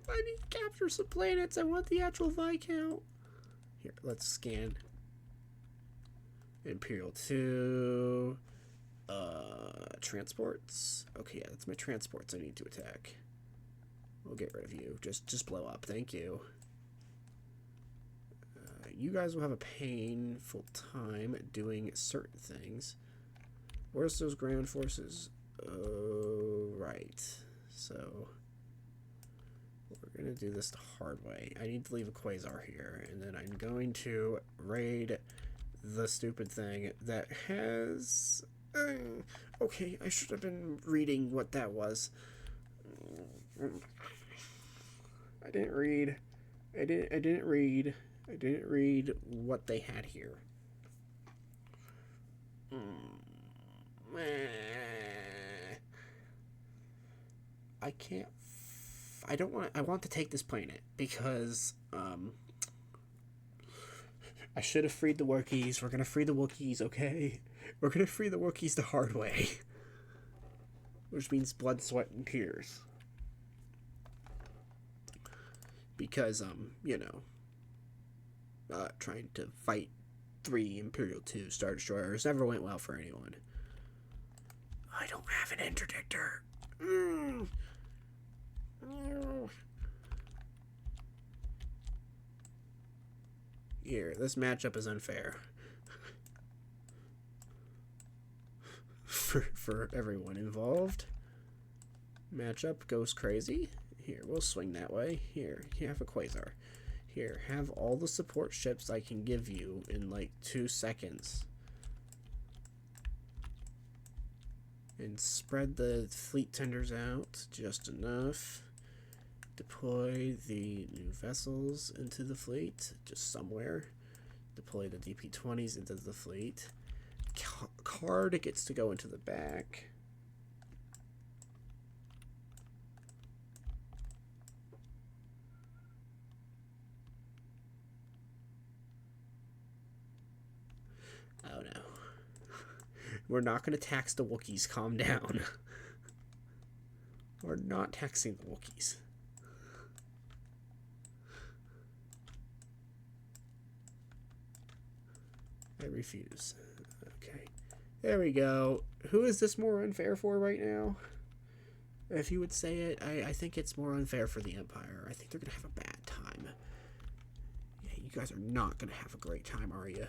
I need to capture some planets. I want the actual Viscount. Here, let's scan. Imperial 2. Transports. Okay, yeah, that's my transports I need to attack. We'll get rid of you. Just blow up. Thank you. You guys will have a painful time doing certain things. Where's those ground forces? Oh, right. So we're going to do this the hard way. I need to leave a Quasar here, and then I'm going to raid the stupid thing that has... okay, I should have been reading what that was. I didn't read. I didn't read. I didn't read what they had here. I can't. I don't want. I want to take this planet because I should have freed the Wookiees. We're gonna free the Wookiees, okay? We're gonna free the Wookiees the hard way, which means blood, sweat, and tears. Because trying to fight 3 Imperial 2 Star Destroyers never went well for anyone. I don't have an interdictor. Here, this matchup is unfair. for everyone involved. Matchup goes crazy. Here, we'll swing that way. Here, you have a Quasar. Here, have all the support ships I can give you in like 2 seconds. And spread the fleet tenders out just enough. Deploy the new vessels into the fleet, just somewhere. Deploy the DP-20s into the fleet. Card gets to go into the back. Oh no. We're not going to tax the Wookiees. Calm down. We're not taxing the Wookiees. I refuse. Okay. There we go. Who is this more unfair for right now? If you would say it, I think it's more unfair for the Empire. I think they're going to have a bad time. Yeah, you guys are not going to have a great time, are you?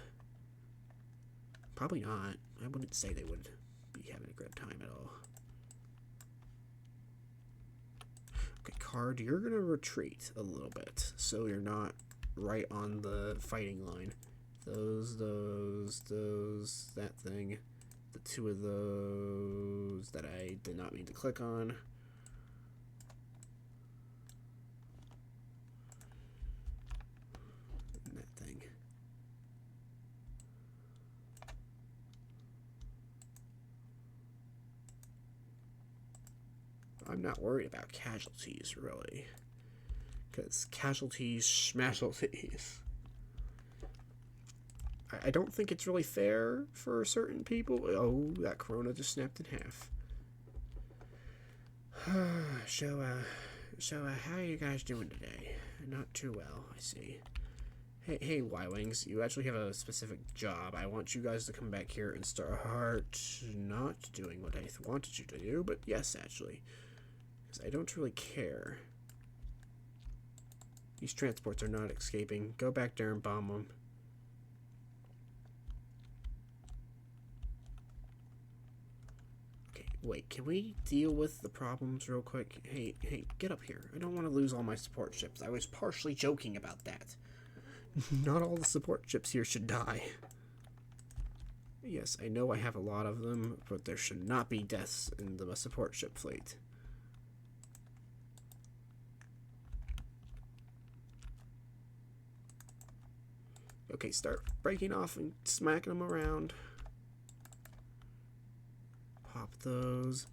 Probably not. I wouldn't say they would be having a good time at all. Okay, Card, you're going to retreat a little bit, so you're not right on the fighting line. Those, that thing. The 2 of those that I did not mean to click on. And that thing. I'm not worried about casualties, really. Because casualties, schmasualties. I don't think it's really fair for certain people. Oh, that Corona just snapped in half. So, how are you guys doing today? Not too well, I see. Hey, Y-Wings, you actually have a specific job. I want you guys to come back here and start not doing what I wanted you to do, but yes, actually. Because I don't really care. These transports are not escaping. Go back there and bomb them. Wait, can we deal with the problems real quick? Hey, get up here. I don't want to lose all my support ships. I was partially joking about that. Not all the support ships here should die. Yes, I know I have a lot of them, but there should not be deaths in the support ship fleet. Okay, start breaking off and smacking them around. Pop those.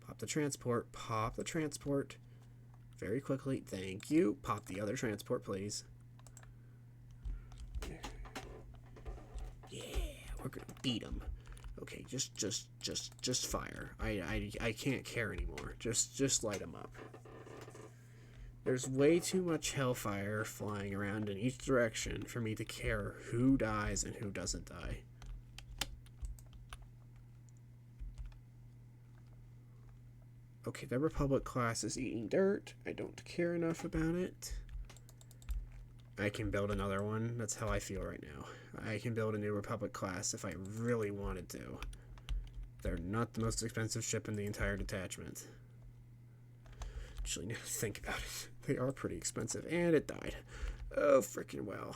Pop the transport. Pop the transport. Very quickly. Thank you. Pop the other transport, please. Yeah, we're gonna beat them. Okay, just fire. I can't care anymore. Just light them up. There's way too much hellfire flying around in each direction for me to care who dies and who doesn't die. Okay, the Republic class is eating dirt. I don't care enough about it. I can build another one. That's how I feel right now. I can build a new Republic class if I really wanted to. They're not the most expensive ship in the entire detachment. Actually, now think about it. They are pretty expensive, and it died. Oh, freaking well.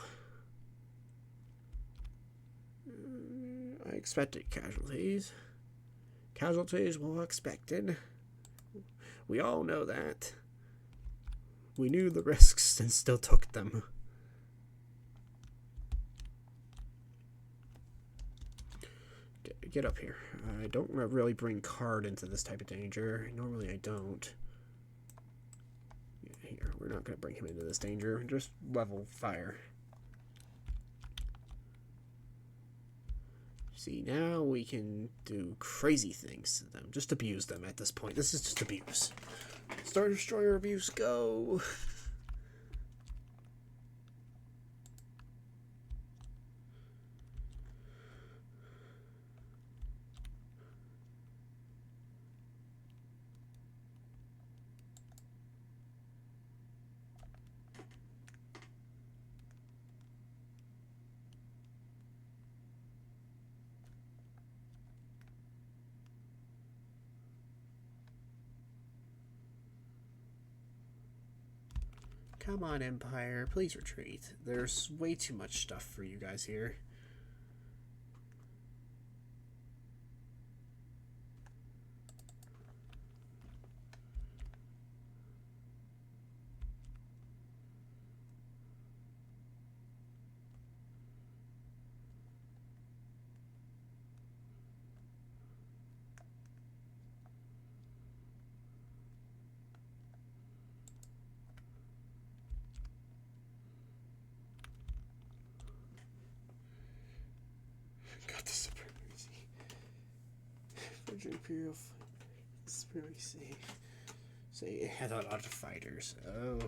I expected casualties. Casualties were expected. We all know that. We knew the risks and still took them. Get up here. I don't really bring Card into this type of danger. Normally I don't. Here, we're not going to bring him into this danger. Just level fire. See, now we can do crazy things to them. Just abuse them at this point. This is just abuse. Star Destroyer abuse, go! Come on, Empire, please retreat. There's way too much stuff for you guys here. Got the supremacy. Virgin Imperial supremacy. So it had a lot of fighters. Oh.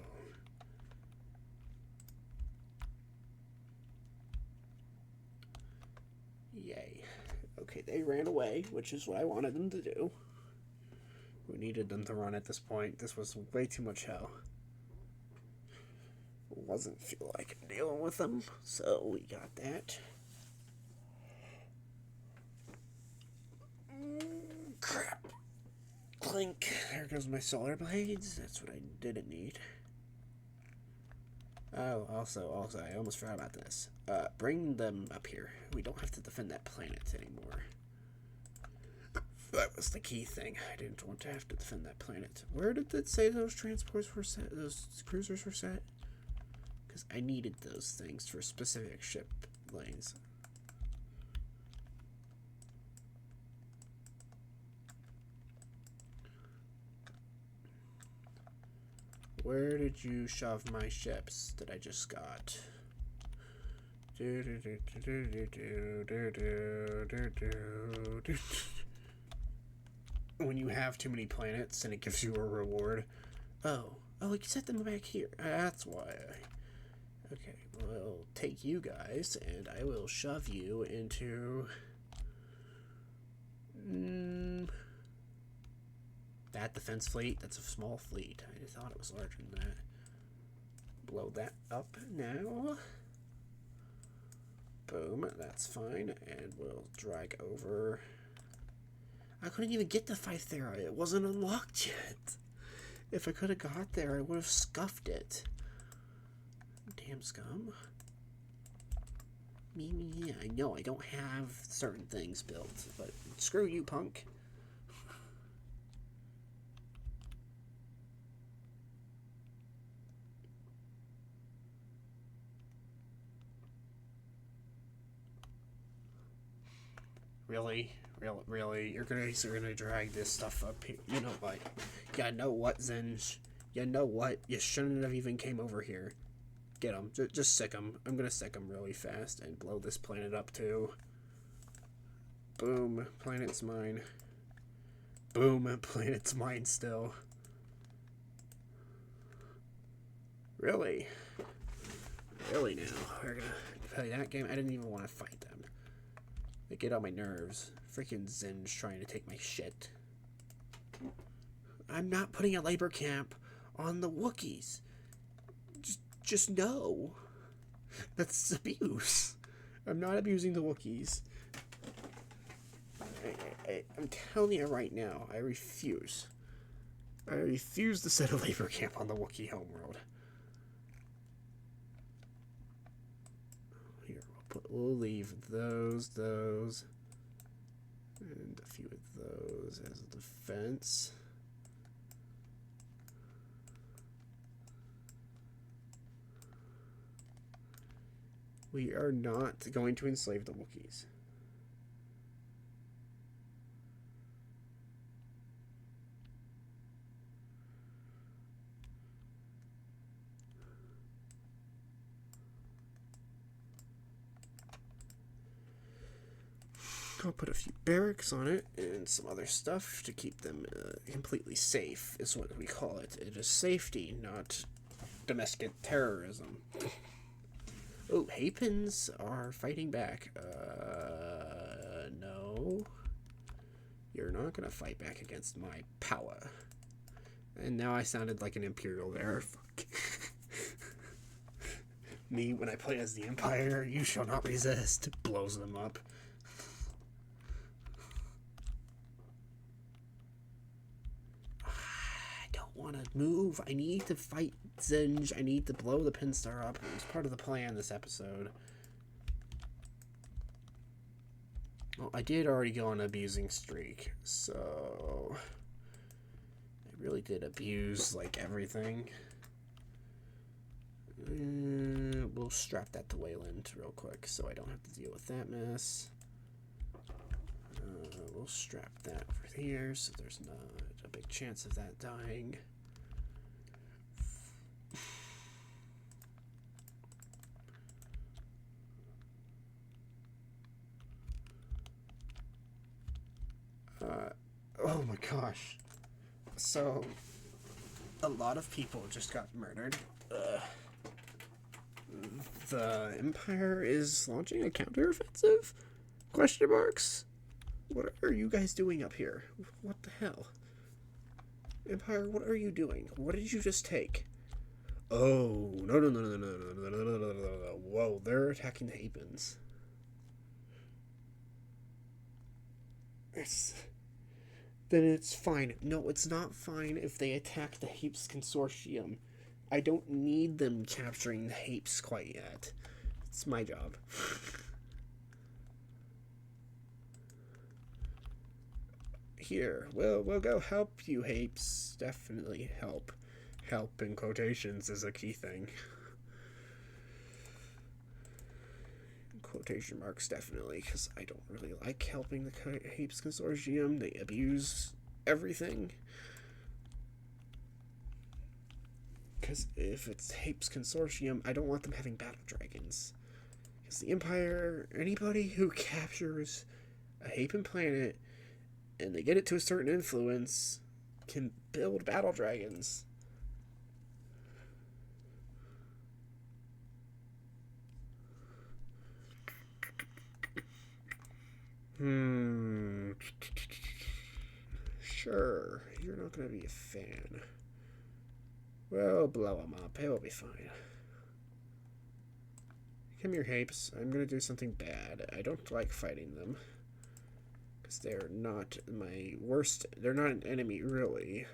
Yay. Okay, they ran away, which is what I wanted them to do. We needed them to run at this point. This was way too much hell. Wasn't feel like dealing with them, so we got that. Crap. Clink. There goes my solar blades. That's what I didn't need. Oh, also, I almost forgot about this. Bring them up here. We don't have to defend that planet anymore. That was the key thing. I didn't want to have to defend that planet. Where did it say those transports were set? Those cruisers were set? Because I needed those things for specific ship lanes. Where did you shove my ships that I just got? When you have too many planets and it gives you a reward. Oh, we can set them back here. That's why. Okay, we'll take you guys and I will shove you into that defense fleet. That's a small fleet. I thought it was larger than that. Blow that up now. Boom, that's fine. And we'll drag over. I couldn't even get to Phythera. It wasn't unlocked yet. If I could have got there, I would have scuffed it. Damn scum. Me, I know I don't have certain things built, but screw you, punk. Really? You're gonna drag this stuff up here? You know what? Yeah, know what, Zinj? You know what? You shouldn't have even came over here. Get him. Just sick him. I'm gonna sick him really fast and blow this planet up too. Boom. Planet's mine. Boom. Planet's mine still. Really? Really now? We're gonna play that game? I didn't even want to fight them. They get on my nerves. Freaking Zinj trying to take my shit. I'm not putting a labor camp on the Wookiees. Just no. That's abuse. I'm not abusing the Wookiees. I'm telling you right now, I refuse. I refuse to set a labor camp on the Wookiee homeworld. Here, we'll leave those. And a few of those as a defense. We are not going to enslave the Wookiees. I'll put a few barracks on it and some other stuff to keep them completely safe, is what we call it. It is safety, not domestic terrorism. Oh, Hapens are fighting back. No. You're not going to fight back against my power. And now I sounded like an Imperial there. Fuck. Me, when I play as the Empire, you shall not resist. Blows them up. Want to move. I need to fight Zinj. I need to blow the Pinstar up. It was part of the plan this episode. Well, I did already go on an abusing streak, so I really did abuse like everything. We'll strap that to Wayland real quick so I don't have to deal with that mess. We'll strap that over here so there's not a big chance of that dying. Oh my gosh. So, a lot of people just got murdered. The Empire is launching a counteroffensive? Question marks? What are you guys doing up here? What the hell? Empire, what are you doing? What did you just take? Oh, no. Whoa, they're attacking the Hapens. Then it's fine. No, it's not fine if they attack the Hapes Consortium. I don't need them capturing the Hapes quite yet. It's my job. Here, we'll go help you, Hapes. Definitely help. Help in quotations is a key thing. Quotation marks, definitely, because I don't really like helping the Hapes Consortium. They abuse everything. Because if it's Hapes Consortium, I don't want them having battle dragons. Because the Empire, anybody who captures a Hapen planet and they get it to a certain influence can build battle dragons. Sure, you're not going to be a fan. Well, blow them up. It will be fine. Come here, Hapes. I'm going to do something bad. I don't like fighting them. Because they're not my worst. They're not an enemy, really.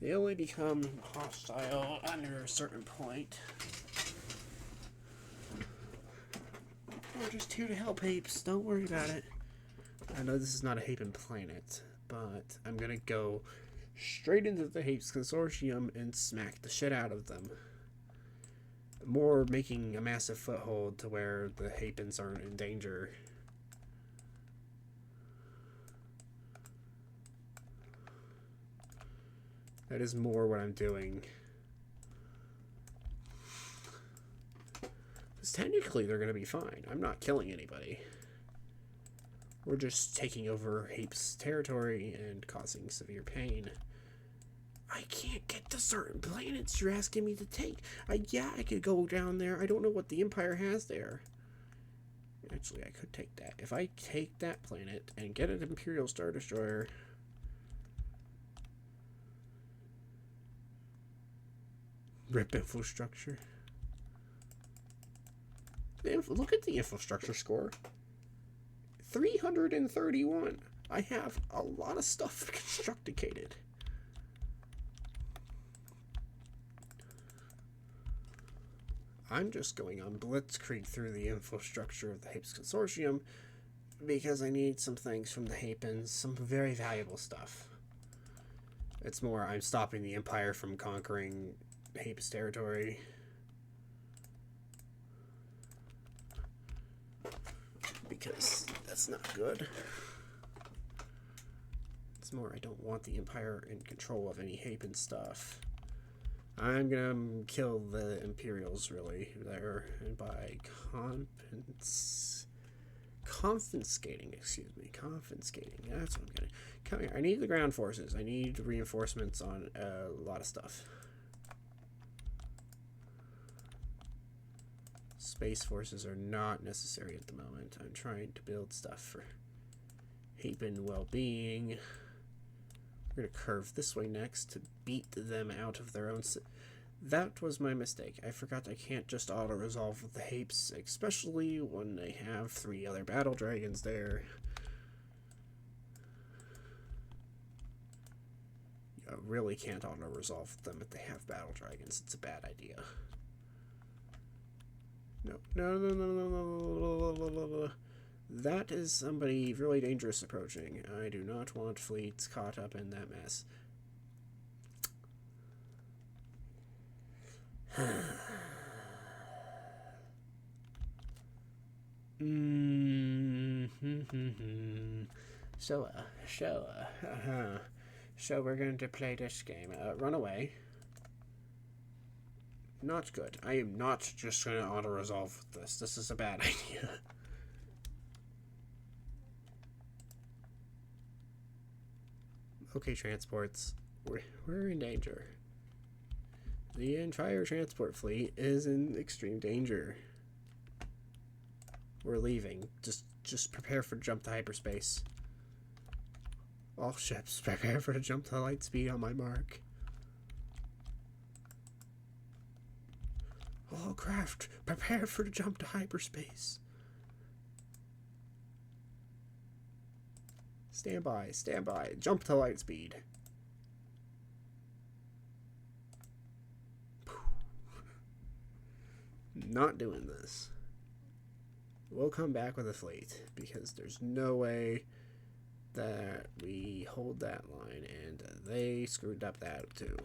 They only become hostile under a certain point. We're just here to help, Hapes. Don't worry about it. I know this is not a Hapen planet, but I'm going to go straight into the Hapes Consortium and smack the shit out of them. More making a massive foothold to where the Hapens aren't in danger. That is more what I'm doing. Because technically they're going to be fine. I'm not killing anybody. We're just taking over Hapes' territory and causing severe pain. I can't get to certain planets you're asking me to take. Yeah, I could go down there. I don't know what the Empire has there. Actually, I could take that. If I take that planet and get an Imperial Star Destroyer... Rip infrastructure. Look at the infrastructure score. 331. I have a lot of stuff constructicated. I'm just going on blitzkrieg through the infrastructure of the Hapes Consortium because I need some things from the Hapens, some very valuable stuff. It's more I'm stopping the Empire from conquering Hapes territory. Because that's not good. It's more I don't want the Empire in control of any Hapen stuff. I'm gonna kill the Imperials, really, there, and by confiscating, that's what I'm getting. Come here, I need the ground forces. I need reinforcements on a lot of stuff. Space forces are not necessary at the moment. I'm trying to build stuff for Hapen well-being. We're going to curve this way next to beat them out of their own... That was my mistake. I forgot I can't just auto-resolve with the Hapes, especially when they have 3 other battle dragons there. You really can't auto-resolve them if they have battle dragons. It's a bad idea. No. That is somebody really dangerous approaching. I do not want fleets caught up in that mess. So we're going to play this game. Run away. Not good. I am not just going to auto-resolve this. This is a bad idea. Okay, transports. We're in danger. The entire transport fleet is in extreme danger. We're leaving. Just prepare for jump to hyperspace. All ships, prepare for the jump to light speed on my mark. All craft, prepare for the jump to hyperspace. Stand by, jump to light speed. Not doing this. We'll come back with a fleet, because there's no way that we hold that line, and they screwed up that too.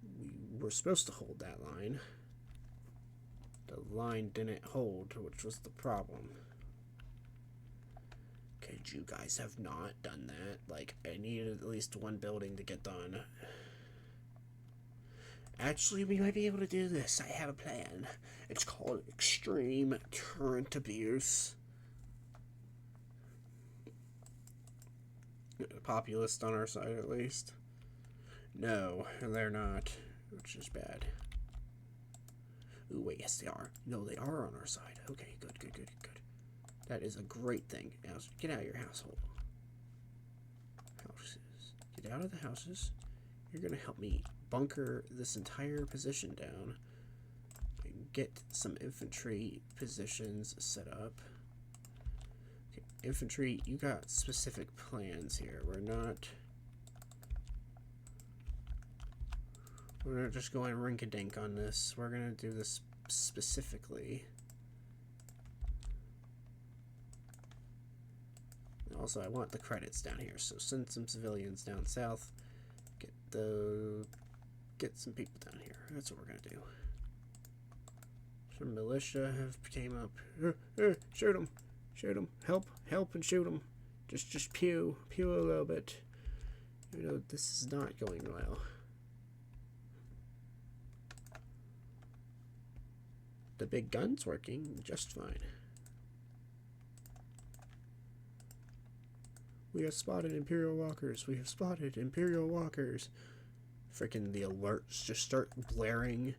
We were supposed to hold that line. The line didn't hold, which was the problem. Okay, you guys have not done that. Like, I needed at least one building to get done. Actually, we might be able to do this. I have a plan. It's called Extreme Current Abuse. Populist on our side, at least. No, they're not, which is bad. Ooh, wait, yes, they are. No, they are on our side. Okay, good. That is a great thing. Now, get out of your household. Houses. Get out of the houses. You're going to help me bunker this entire position down and get some infantry positions set up. Okay, infantry, you got specific plans here. We're not just going rink-a-dink on this. We're going to do this specifically. Also, I want the credits down here, so send some civilians down south. Get some people down here. That's what we're gonna do. Some militia have came up. Shoot them! Help, and shoot them! Just pew a little bit. You know this is not going well. The big gun's working just fine. We have spotted Imperial walkers. Freaking the alerts just start blaring.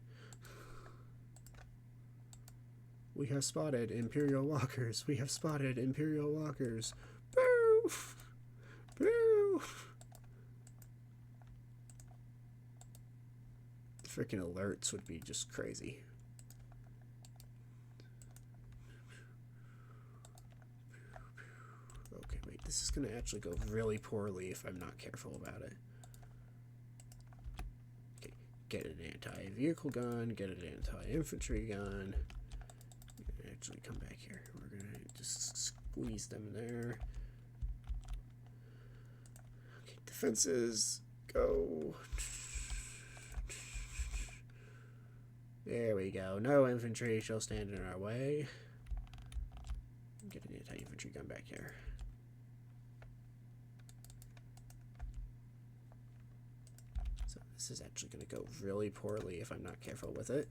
We have spotted Imperial walkers. Boo! Boo! The freaking alerts would be just crazy. Okay, wait, this is gonna actually go really poorly if I'm not careful about it. Okay, get an anti-vehicle gun, get an anti-infantry gun. Actually, come back here. We're gonna squeeze them there. Okay, defenses, go. There we go. No infantry shall stand in our way. Get an anti-infantry gun back here. So this is actually going to go really poorly if I'm not careful with it.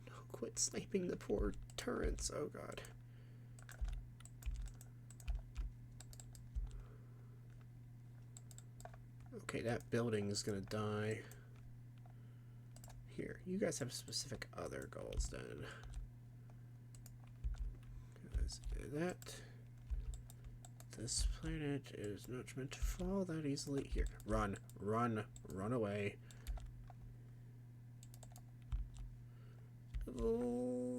No, quit sniping the poor turrets. Oh god. Okay, that building is gonna die. Here, you guys have specific other goals then. Let's do that. This planet is not meant to fall that easily. Here, run, run, run away. Go.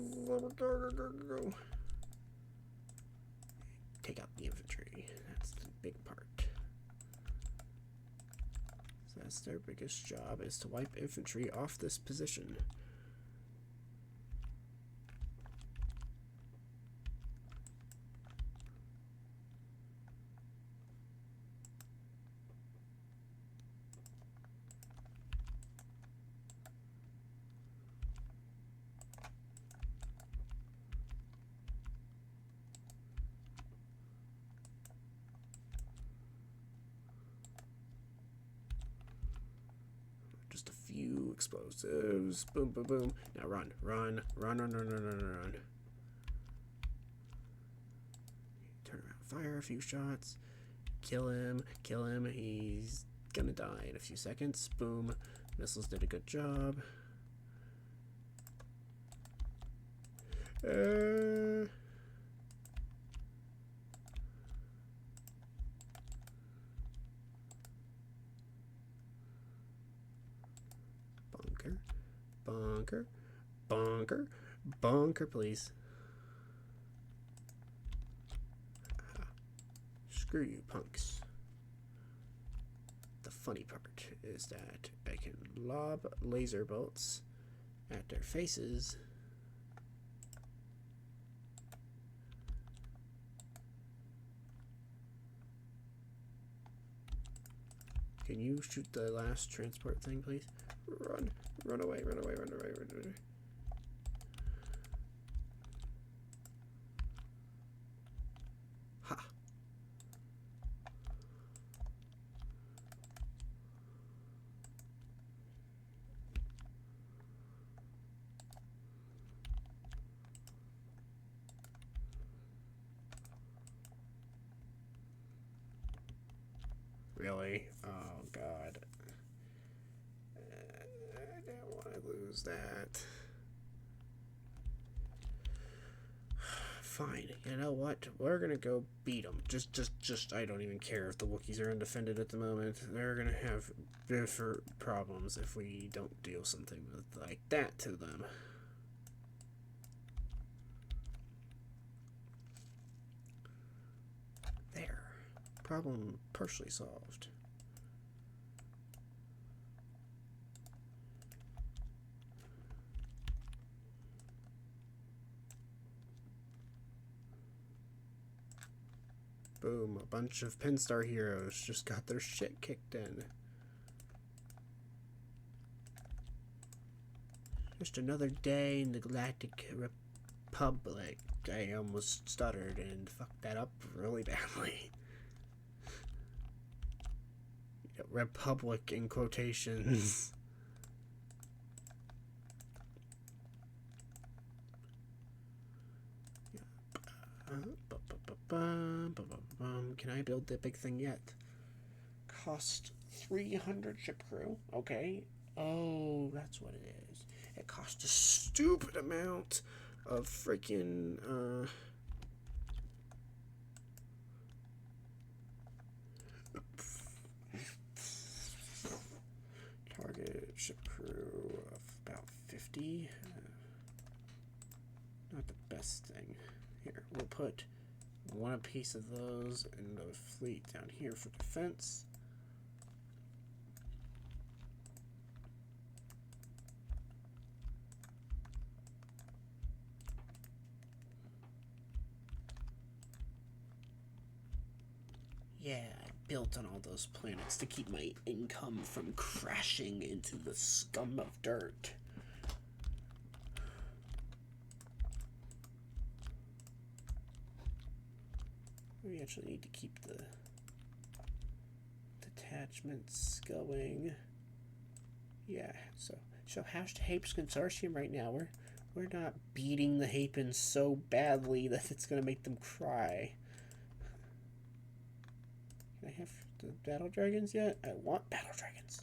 Take out the infantry. That's the big part. That's their biggest job, is to wipe infantry off this position. Just a few explosives. Boom, boom, boom. Now run, run, run, run, run, run, run, run. Turn around, fire a few shots. Kill him, kill him. He's gonna die in a few seconds. Boom. Missiles did a good job. Bunker, bunker, bunker, please. Screw you, punks. The funny part is that I can lob laser bolts at their faces. Can you shoot the last transport thing, please? Run, run away, run away, run away, run away. Ha! Really? Oh, God. I don't want to lose that. Fine. You know what? We're gonna go beat them. Just. I don't even care if the Wookiees are undefended at the moment. They're gonna have bigger problems if we don't deal something like that to them. There. Problem partially solved. Boom, a bunch of Pinstar heroes just got their shit kicked in. Just another day in the Galactic Republic. I almost stuttered and fucked that up really badly. Republic in quotations. Can I build the big thing yet? Cost 300 ship crew. Okay. Oh, that's what it is. It cost a stupid amount of freaking target ship crew of about 50. Not the best thing. Here, we'll put want a piece of those and the fleet down here for defense. Yeah, I built on all those planets to keep my income from crashing into the scum of dirt. We actually need to keep the detachments going. Yeah, so how's the Hapes Consortium right now? We're not beating the Hapens so badly that it's gonna make them cry. Can I have the battle dragons yet? I want battle dragons.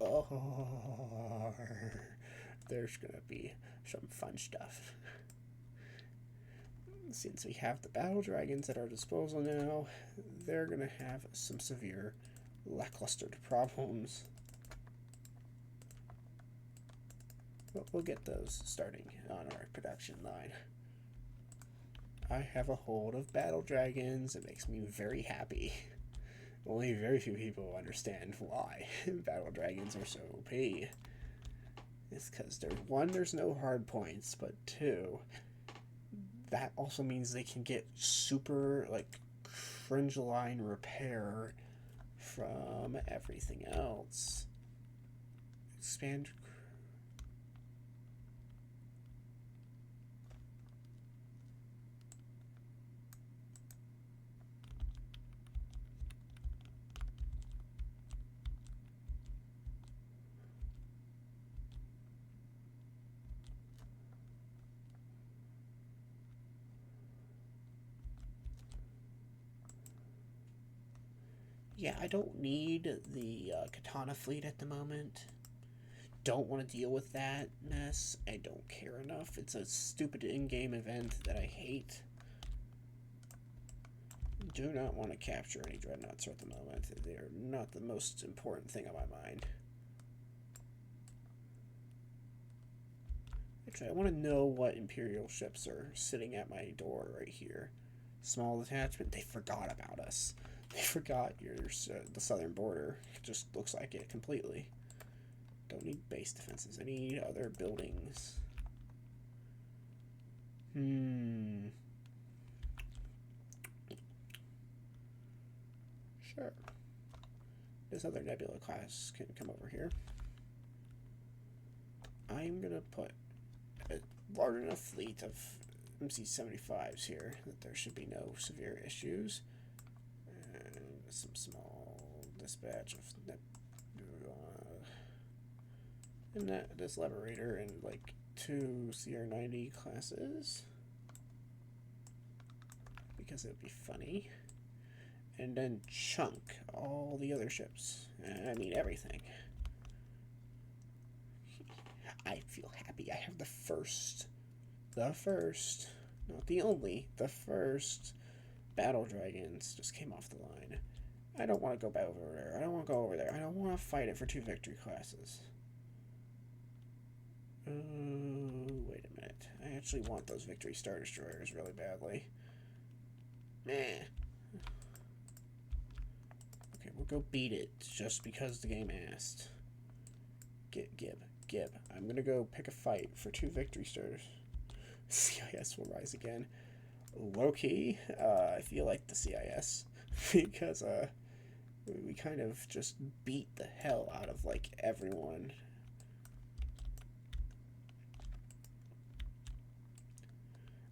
Oh, there's gonna be some fun stuff. Since we have the battle dragons at our disposal now, they're gonna have some severe lackluster problems. But we'll get those starting on our production line. I have a hold of battle dragons. It makes me very happy. Only very few people understand why battle dragons are so OP. It's because there's no hard points, but two, that also means they can get super like cringe line repair from everything else. Expand. Yeah, I don't need the Katana fleet at the moment. Don't want to deal with that mess. I don't care enough. It's a stupid in-game event that I hate. Do not want to capture any dreadnoughts at the moment. They're not the most important thing on my mind. Actually, I want to know what Imperial ships are sitting at my door right here. Small detachment. They forgot about us. They forgot the southern border. It just looks like it completely. Don't need base defenses. I need other buildings. Sure. This other Nebula class can come over here. I'm gonna put a large enough fleet of MC-75s here that there should be no severe issues. And some small dispatch of and this Liberator and like 2 CR-90 classes because it would be funny. And then chunk all the other ships. I mean everything. I feel happy. I have the first, not the only, the first battle dragons just came off the line. I don't want to go back over there. I don't want to go over there. I don't want to fight it for 2 victory classes. Wait a minute. I actually want those Victory Star Destroyers really badly. Meh. Okay, we'll go beat it just because the game asked. Gib. I'm gonna go pick a fight for 2 Victory Stars. CIS will rise again. Low-key, I feel like the CIS because we kind of just beat the hell out of like everyone.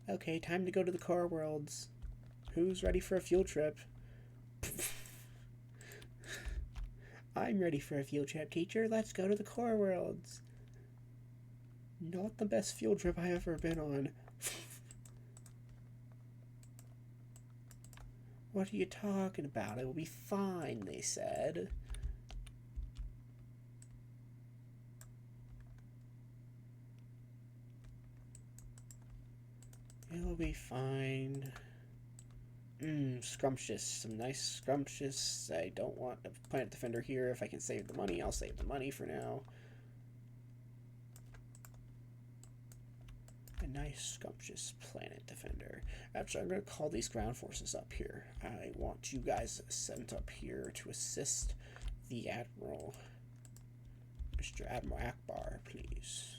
Okay, time to go to the core worlds. Who's ready for a field trip? I'm ready for a field trip, teacher. Let's go to the core worlds. Not the best field trip I've ever been on. What are you talking about? It will be fine, they said. It'll be fine. Scrumptious. Some nice scrumptious. I don't want a planet defender here. If I can save the money, I'll save the money for now. nice, scrumptious planet defender. Actually, I'm going to call these ground forces up here. I want you guys sent up here to assist the Admiral. Mr. Admiral Akbar, please.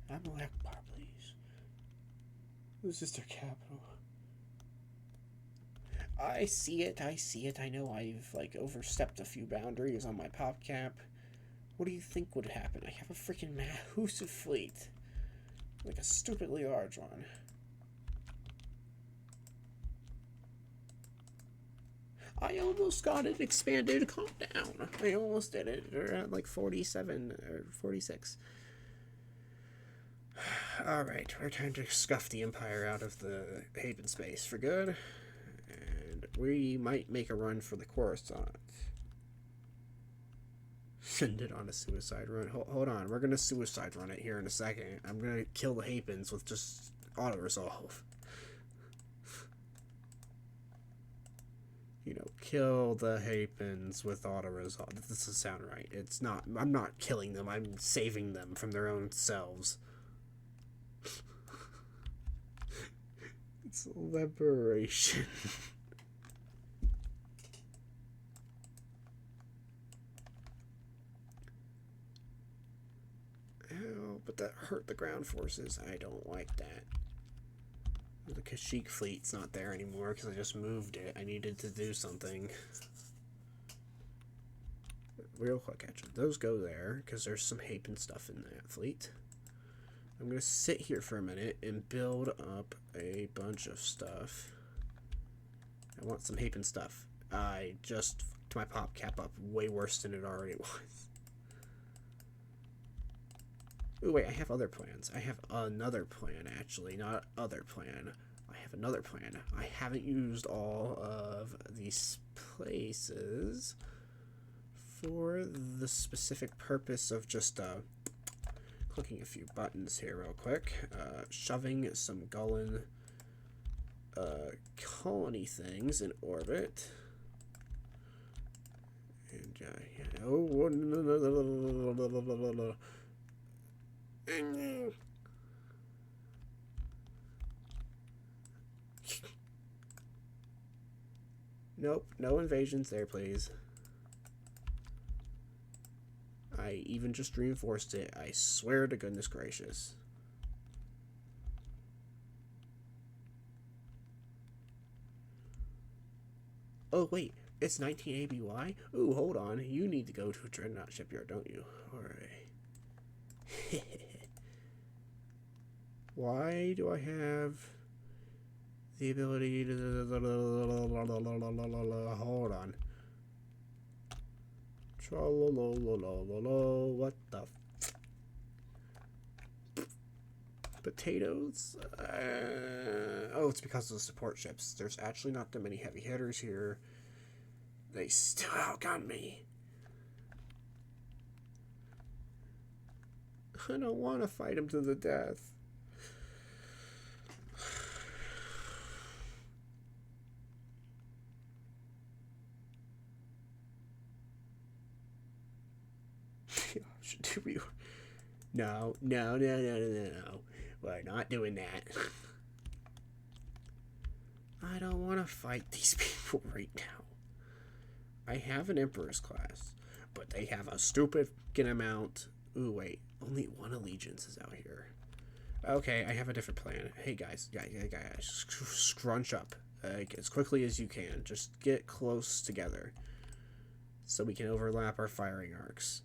Admiral Akbar, please. This is their capital. I see it. I know I've, overstepped a few boundaries on my pop cap. What do you think would happen? I have a freaking massive fleet. Like a stupidly large one. I almost got it expanded. Calm down. I almost did it. We're at like 47 or 46. Alright, we're trying to scuff the Empire out of the Haven space for good. And we might make a run for the Coruscant. Send it on a suicide run. Hold on, we're gonna suicide run it here in a second. I'm gonna kill the Hapens with just auto-resolve. You know, kill the Hapens with auto-resolve. That doesn't sound right. It's not. I'm not killing them. I'm saving them from their own selves. It's liberation. Oh, but that hurt the ground forces. I don't like that. The Kashyyyk fleet's not there anymore because I just moved it. I needed to do something. Real quick, actually. Those go there because there's some Hapen stuff in that fleet. I'm going to sit here for a minute and build up a bunch of stuff. I want some Hapen stuff. I just fucked my pop cap up way worse than it already was. Ooh, wait, I have other plans. I have another plan, actually. Not other plan. I have another plan. I haven't used all of these places for the specific purpose of just clicking a few buttons here real quick. Shoving some Gullen colony things in orbit. And, yeah. Oh, no. Nope, no invasions there, please. I even just reinforced it. I swear to goodness gracious. Oh, wait. It's 19 ABY? Ooh, hold on. You need to go to a Dreadnought shipyard, don't you? Alright. Why do I have the ability to... Hold on. What the... Potatoes? Oh, it's because of the support ships. There's actually not that many heavy hitters here. They still outgun me. I don't want to fight him to the death. Do we... No. We're not doing that. I don't want to fight these people right now. I have an Emperor's class, but they have a stupid amount. Ooh, wait. Only one allegiance is out here. Okay, I have a different plan. Hey, guys, scrunch up as quickly as you can. Just get close together so we can overlap our firing arcs.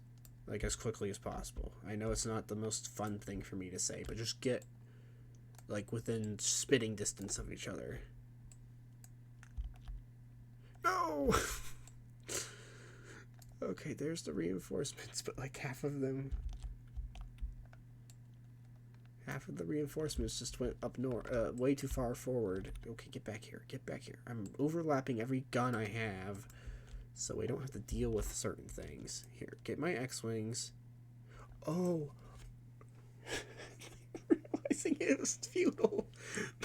As quickly as possible. I know it's not the most fun thing for me to say, but just get, within spitting distance of each other. No! Okay, there's the reinforcements, but, half of the reinforcements just went up north, way too far forward. Okay, get back here. I'm overlapping every gun I have, so we don't have to deal with certain things. Here, get my X-Wings. Oh. Realizing it was futile.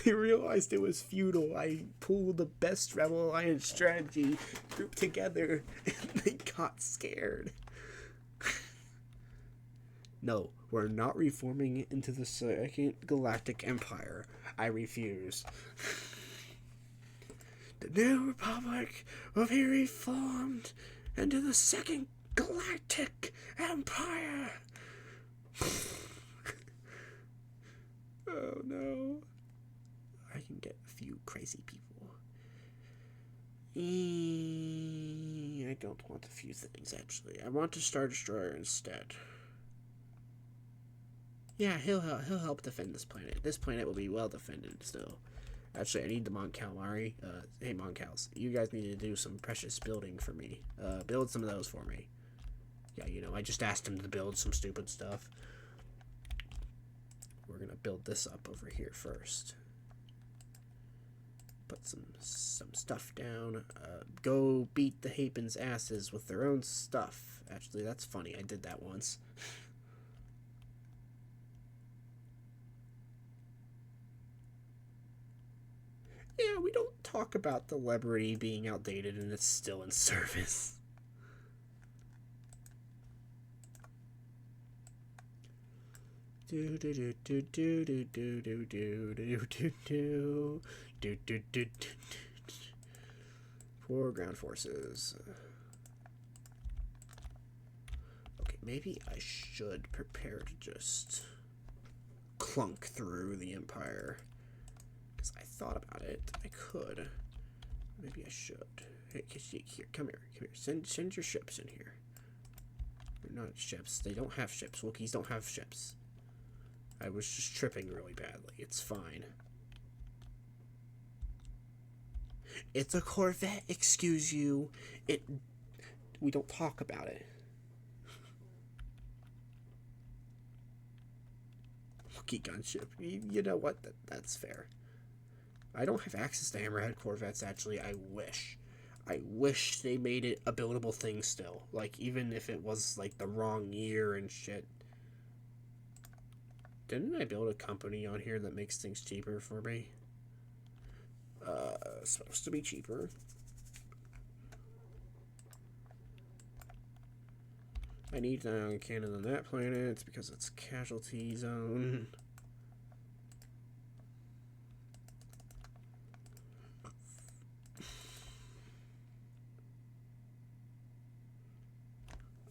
They realized it was futile. I pulled the best Rebel Alliance strategy grouped together, and they got scared. No, we're not reforming into the Second Galactic Empire. I refuse. The new republic will be reformed into the Second Galactic Empire. Oh no. I can get a few crazy people. I don't want a few things, actually. I want a Star Destroyer instead. Yeah, he'll help defend this planet. This planet will be well defended still. Actually, I need the Mon Calamari. Hey, Mon Cals, you guys need to do some precious building for me. Build some of those for me. Yeah, you know, I just asked him to build some stupid stuff. We're gonna build this up over here first. Put some stuff down. Go beat the Hapens' asses with their own stuff. Actually, that's funny. I did that once. Yeah, we don't talk about the Liberty being outdated and it's still in service. Do do do do do do do do do do do do do do do. For ground forces. Okay, maybe I should prepare to just clunk through the Empire. Because I thought about it. I could. Maybe I should. Hey, here, come here. Come here. Send your ships in here. They're not ships. They don't have ships. Wookiees don't have ships. I was just tripping really badly. It's fine. It's a Corvette, excuse you. We don't talk about it. Wookiee gunship. You know what? That's fair. I don't have access to Hammerhead Corvettes, actually. I wish. I wish they made it a buildable thing still. Like, even if it was, like, the wrong year and shit. Didn't I build a company on here that makes things cheaper for me? Supposed to be cheaper. I need an ion cannon on that planet. It's because it's casualty zone.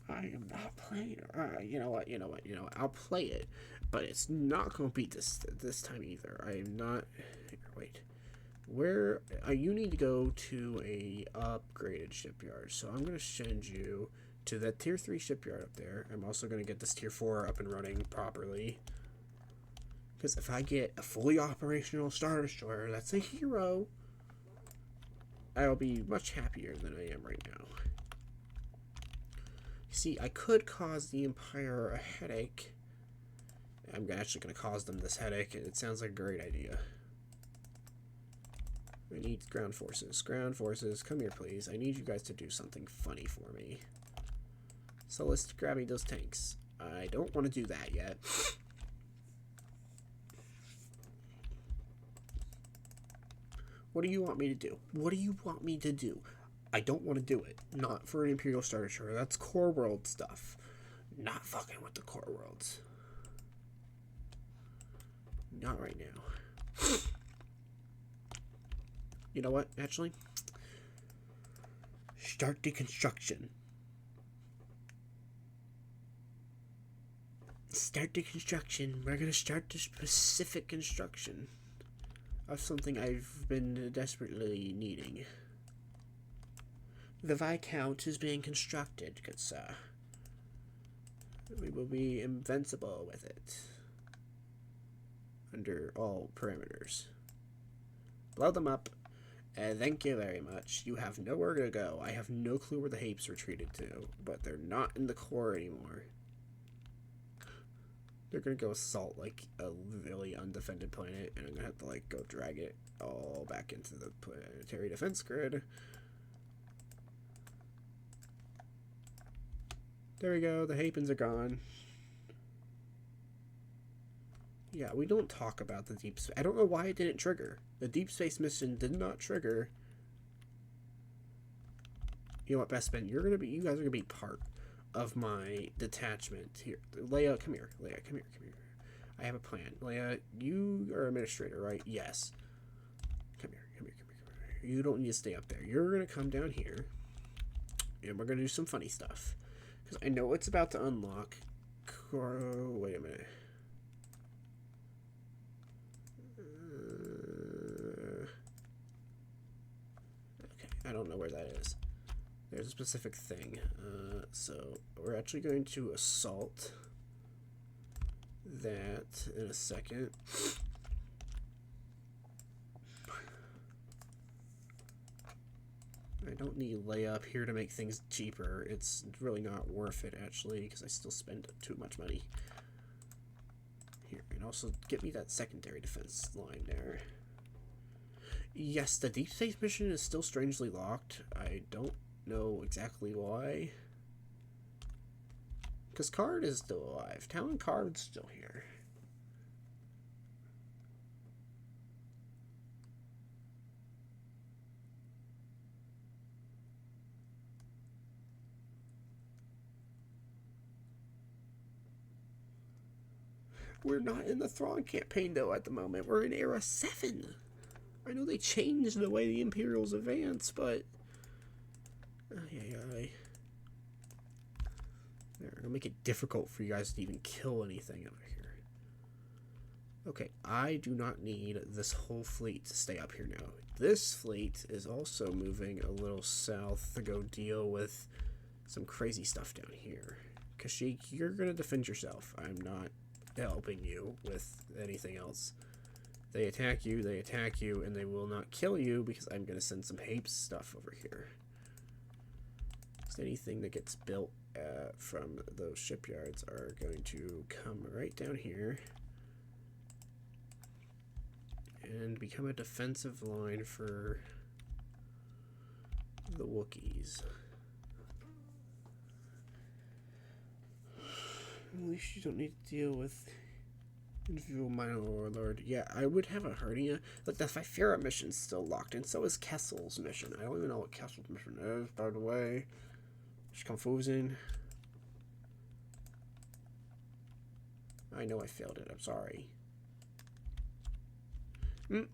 I am not playing. You know what? I'll play it, but it's not going to be this time either. I am not. Here, wait. Where you need to go to a upgraded shipyard. So I'm going to send you to that tier 3 shipyard up there. I'm also going to get this tier 4 up and running properly. Because if I get a fully operational Star Destroyer, that's a hero, I'll be much happier than I am right now. See, I could cause the Empire a headache. I'm actually going to cause them this headache. It sounds like a great idea. I need ground forces. Ground forces, come here, please. I need you guys to do something funny for me. So let's grab me those tanks. I don't want to do that yet. What do you want me to do? What do you want me to do? I don't want to do it. Not for an Imperial Star Destroyer. That's Core World stuff. Not fucking with the Core Worlds. Not right now. You know what, actually? Start the construction. Start the construction. We're gonna start the specific construction of something I've been desperately needing. The Viscount is being constructed, good sir. We will be invincible with it. Under all parameters. Blow them up. Thank you very much. You have nowhere to go. I have no clue where the Hapes retreated to, but they're not in the core anymore. They're gonna go assault, like, a really undefended planet, and I'm gonna have to, like, go drag it all back into the planetary defense grid. There we go. The Hapens are gone. Yeah, we don't talk about the deep space. I don't know why it didn't trigger. The deep space mission did not trigger. You know what, Bespin? You guys are gonna be part of my detachment here. Leia, come here. Leia, come here, come here. I have a plan. Leia, you are administrator, right? Yes. Come here, come here, come here, come here. You don't need to stay up there. You're going to come down here, and we're going to do some funny stuff. Because I know it's about to unlock. Wait a minute. Okay, I don't know where that is. There's a specific thing. So we're actually going to assault that in a second. I don't need Leia up here to make things cheaper. It's really not worth it, actually, because I still spend too much money. Here, and also get me that secondary defense line there. Yes, the deep space mission is still strangely locked. I don't know exactly why. Because Card is still alive. Talon Card's still here. We're not in the Thrawn campaign, though, at the moment. We're in Era 7. I know they changed the way the Imperials advance, but... They're gonna make it difficult for you guys to even kill anything over here. Okay, I do not need this whole fleet to stay up here now. This fleet is also moving a little south to go deal with some crazy stuff down here. Kashyyyk, you're gonna defend yourself. I'm not helping you with anything else. They attack you, and they will not kill you because I'm gonna send some Hapes stuff over here. So anything that gets built from those shipyards are going to come right down here and become a defensive line for the Wookiees. At least you don't need to deal with individual minor warlord. Yeah, I would have a hernia. Look, the Fyfira mission's still locked, and so is Kessel's mission. I don't even know what Kessel's mission is, by the way. It's confusing. I know I failed it. I'm sorry.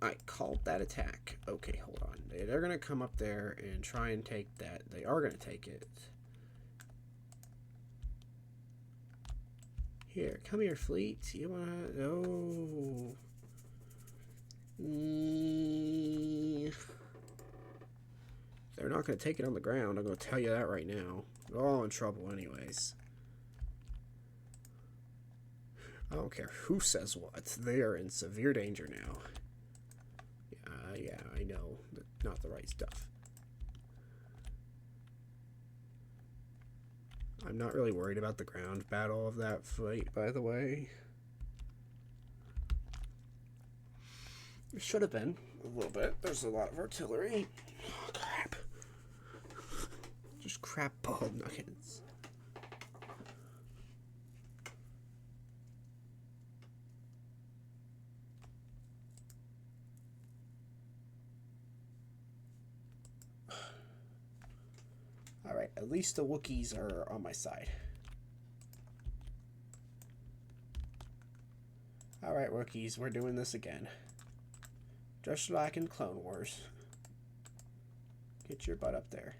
I called that attack. Okay, hold on. They're going to come up there and try and take that. They are going to take it. Here, come here, fleet. You wanna... No. They're not gonna take it on the ground. I'm gonna tell you that right now. They're all in trouble anyways. I don't care who says what. They are in severe danger now. Yeah, I know. Not the right stuff. I'm not really worried about the ground battle of that fight, by the way. It should have been a little bit. There's a lot of artillery. Oh, crap. Just crap ball nuggets. Alright, at least the Wookiees are on my side. Alright, Wookiees, we're doing this again. Just like in Clone Wars. Get your butt up there.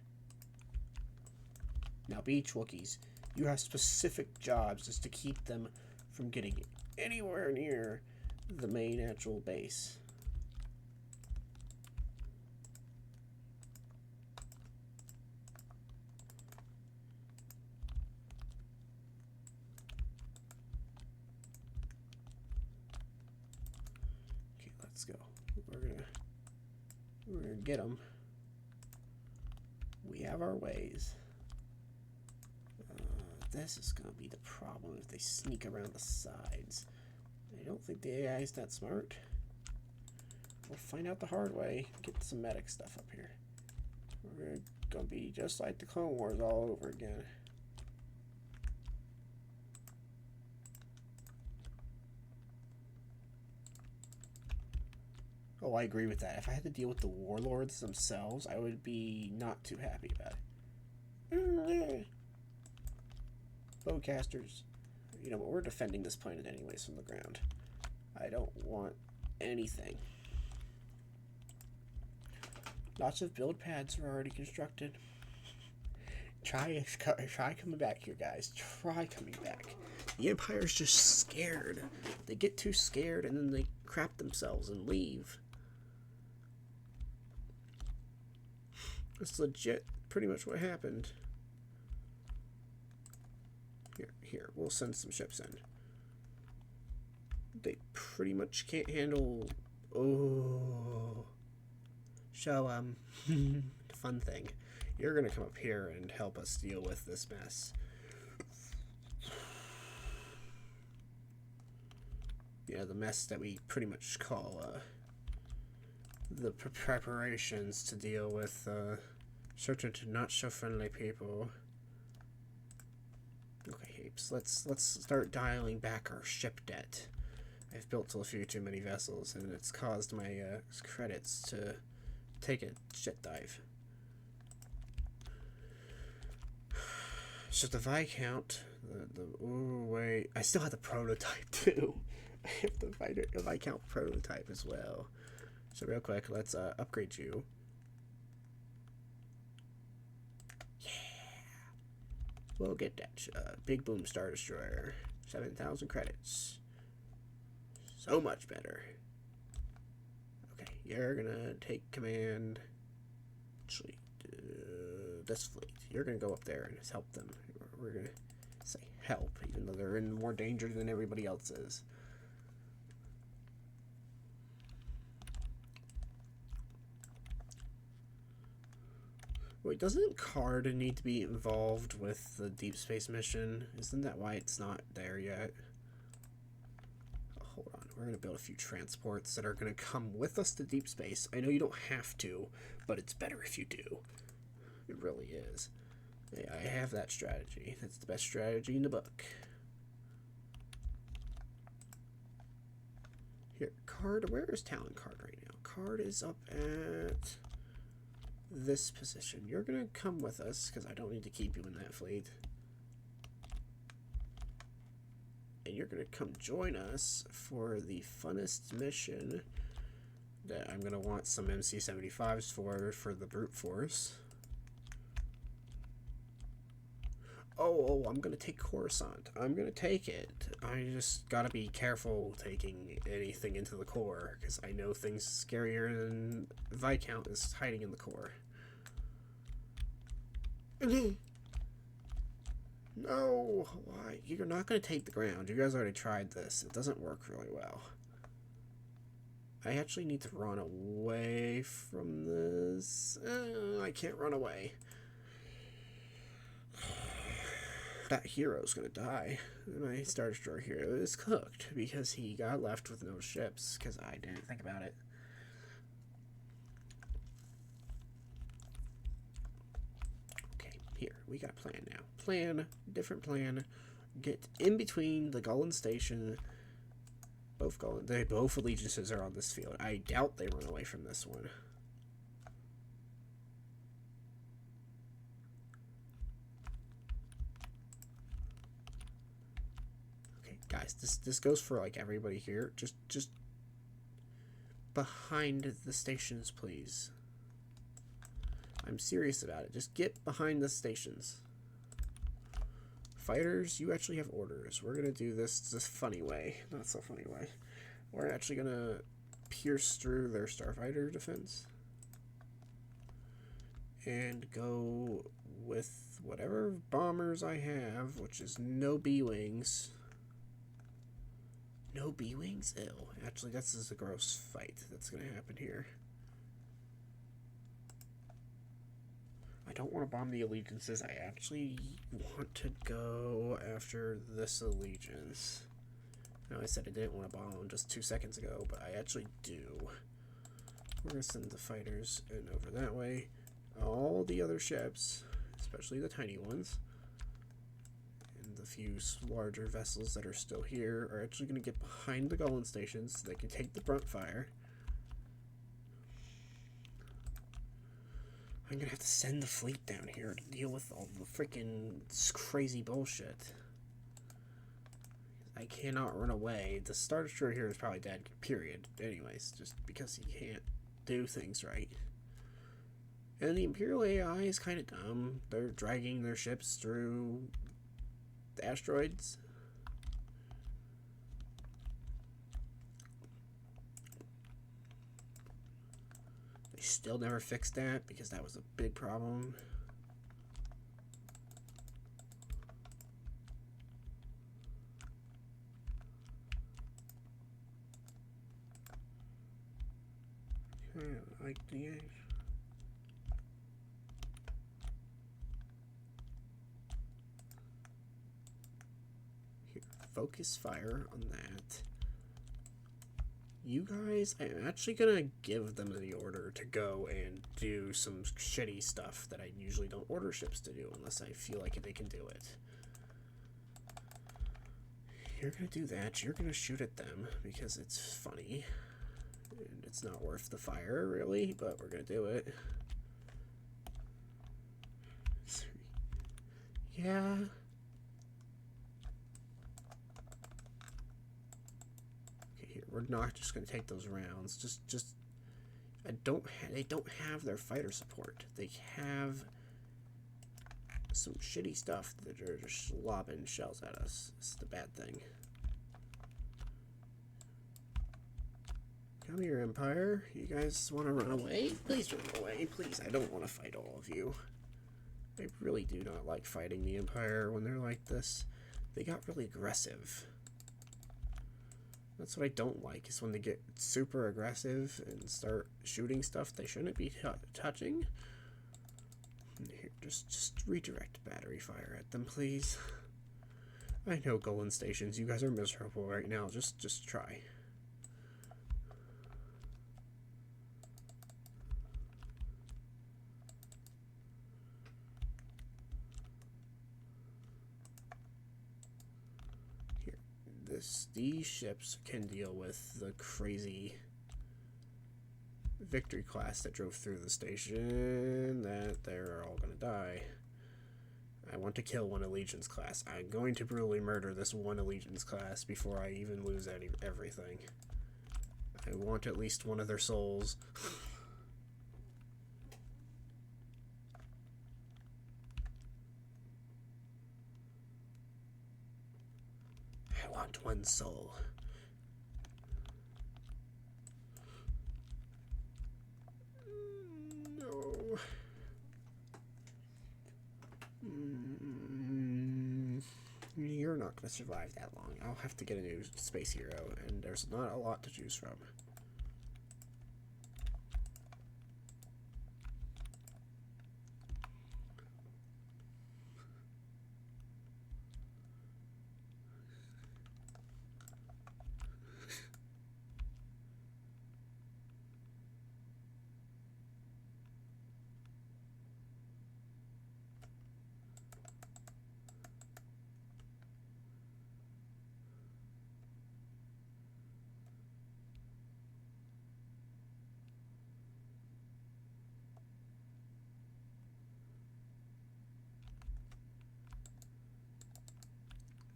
Now, Beach Wookiees, you have specific jobs just to keep them from getting anywhere near the main actual base. Let's go. We're gonna get them. We have our ways. This is gonna be the problem if they sneak around the sides. I don't think the AI is that smart. We'll find out the hard way. Get some medic stuff up here. We're gonna be just like the Clone Wars all over again. Oh, I agree with that. If I had to deal with the warlords themselves, I would be not too happy about it. bowcasters. You know, but we're defending this planet anyways from the ground. I don't want anything. Lots of build pads are already constructed. Try coming back here, guys. Try coming back. The Empire's just scared. They get too scared and then they crap themselves and leave. That's legit pretty much what happened. Here, we'll send some ships in. They pretty much can't handle... Oh. So, the fun thing. You're gonna come up here and help us deal with this mess. Yeah, the mess that we pretty much call, the preparations to deal with, certain not so friendly people. Okay, Apes, let's start dialing back our ship debt. I've built a few too many vessels, and it's caused my, credits to take a jet dive. So the Viscount, oh wait, I still have the prototype too. I have the Viscount prototype as well. So real quick, let's upgrade you. Yeah, we'll get that big boom Star Destroyer, 7,000 credits. So much better. Okay, you're gonna take command. Actually, this fleet. You're gonna go up there and help them. We're gonna say help, even though they're in more danger than everybody else is. Wait, doesn't Card need to be involved with the Deep Space mission? Isn't that why it's not there yet? Oh, hold on, we're gonna build a few transports that are gonna come with us to Deep Space. I know you don't have to, but it's better if you do. It really is. Yeah, I have that strategy. That's the best strategy in the book. Here, Card, where is Talon Card right now? Card is up at this position. You're gonna come with us, because I don't need to keep you in that fleet. And you're gonna come join us for the funnest mission that I'm gonna want some MC-75s for the brute force. Oh, I'm gonna take Coruscant. I'm gonna take it. I just gotta be careful taking anything into the core, because I know things scarier than Viscount is hiding in the core. No, why? You're not gonna take the ground. You guys already tried this. It doesn't work really well. I actually need to run away from this. I can't run away. That hero's gonna die. My Star Destroyer hero is cooked because he got left with no ships because I didn't think about it. Okay, here, we got a plan now. Different plan. Get in between the Gullen Station. Both allegiances are on this field. I doubt they run away from this one. Guys, this goes for like everybody here. Just behind the stations, please. I'm serious about it. Just get behind the stations. Fighters, you actually have orders. We're gonna do this funny way. Not so funny way. We're actually gonna pierce through their starfighter defense and go with whatever bombers I have, which is no B-wings. No B-wings? Ew. Actually, this is a gross fight that's going to happen here. I don't want to bomb the allegiances. I actually want to go after this allegiance. I know I said I didn't want to bomb them just 2 seconds ago, but I actually do. We're going to send the fighters in over that way. All the other ships, especially the tiny ones, the few larger vessels that are still here are actually going to get behind the Gullen stations so they can take the brunt fire. I'm going to have to send the fleet down here to deal with all the freaking crazy bullshit. I cannot run away. The Star Destroyer here is probably dead, period. Anyways, just because he can't do things right. And the Imperial AI is kind of dumb. They're dragging their ships through the asteroids. They still never fixed that because that was a big problem. Like the here, focus fire on that. You guys, I'm actually gonna give them the order to go and do some shitty stuff that I usually don't order ships to do unless I feel like they can do it. You're gonna do that. You're gonna shoot at them because it's funny. And it's not worth the fire, really, but we're gonna do it. Yeah. Okay, here, we're not just gonna take those rounds. They don't have their fighter support. They have some shitty stuff that are just lobbing shells at us. It's the bad thing. Come here, Empire. You guys want to run away? Please run away. Please, I don't want to fight all of you. I really do not like fighting the Empire when they're like this. They got really aggressive. That's what I don't like, is when they get super aggressive and start shooting stuff they shouldn't be touching. Here, just redirect battery fire at them, please. I know, Golan Stations, you guys are miserable right now. Just try. These ships can deal with the crazy Victory class that drove through the station. That they're all gonna die. I want to kill one Allegiance class. I'm going to brutally murder this one Allegiance class before I even lose everything. I want at least one of their souls. I want one soul. No. You're not going to survive that long. I'll have to get a new space hero, and there's not a lot to choose from.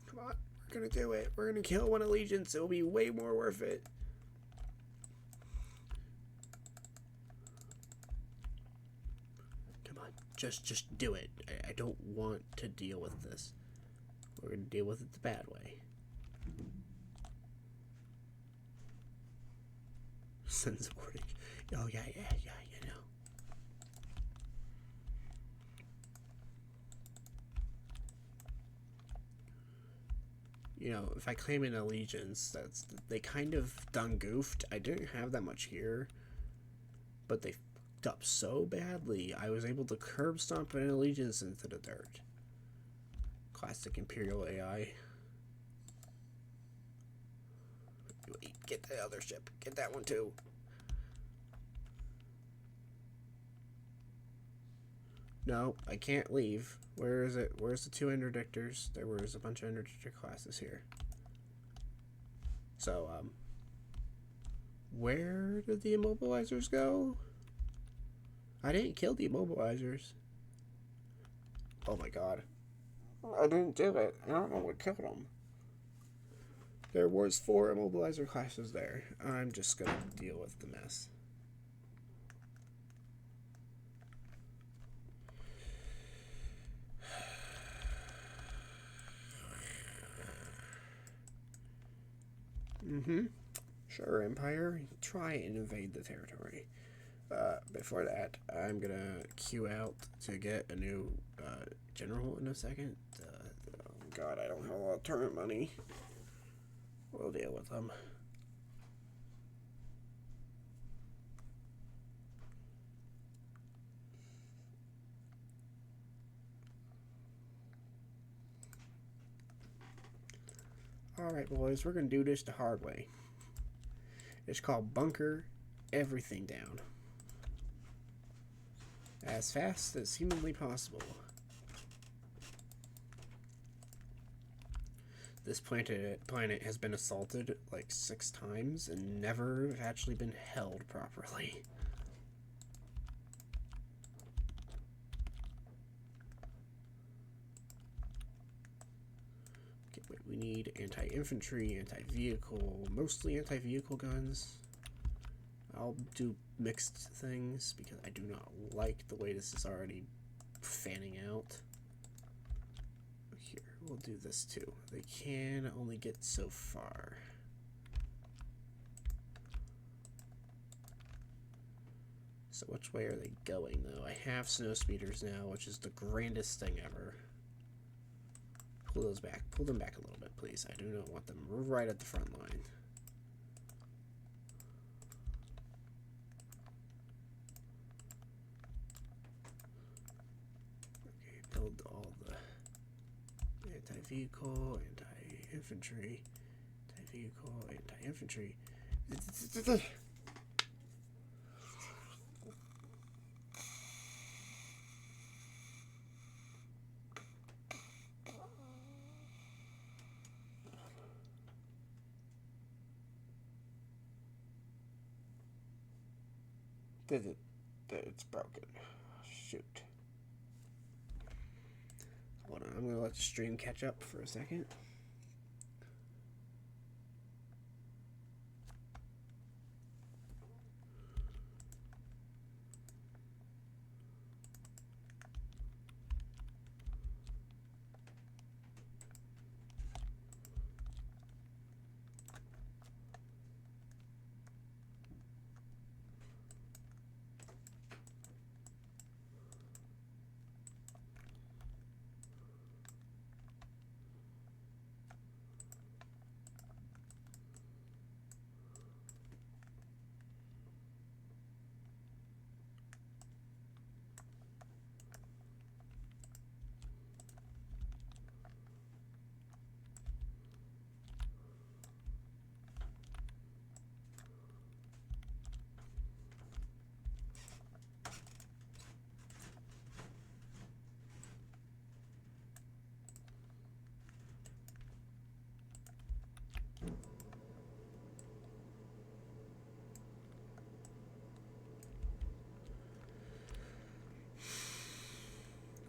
Come on, we're gonna do it. We're gonna kill one Allegiance. It'll be way more worth it. Come on, just do it. I don't want to deal with this. We're gonna deal with it the bad way. Sends warning. Oh yeah, you know. You know, if I claim an allegiance, they kind of done goofed. I didn't have that much here, but they fucked up so badly. I was able to curb stomp an allegiance into the dirt. Classic Imperial AI. Wait, get the other ship. Get that one too. No, I can't leave. Where is it? Where's the two interdictors? There was a bunch of interdictor classes here. So, where did the immobilizers go? I didn't kill the immobilizers. Oh my god. I didn't do it. I don't know what killed them. There was 4 immobilizer classes there. I'm just gonna deal with the mess. Sure, Empire. Try and invade the territory. Before that, I'm gonna queue out to get a new general in a second. Oh God, I don't have a lot of tournament money. We'll deal with them. Alright, boys, we're gonna do this the hard way. It's called bunker everything down as fast as humanly possible. This planet has been assaulted like 6 times and never actually been held properly. Okay, wait, we need anti-infantry, anti-vehicle, mostly anti-vehicle guns. I'll do mixed things because I do not like the way this is already fanning out. Here, we'll do this too. They can only get so far. So which way are they going though? I have snow speeders now, which is the grandest thing ever. Pull those back. Pull them back a little bit, please. I do not want them right at the front line. Okay, build all the anti-vehicle, anti-infantry, anti-vehicle, anti-infantry. It's broken. Shoot. Hold on, I'm gonna let the stream catch up for a second.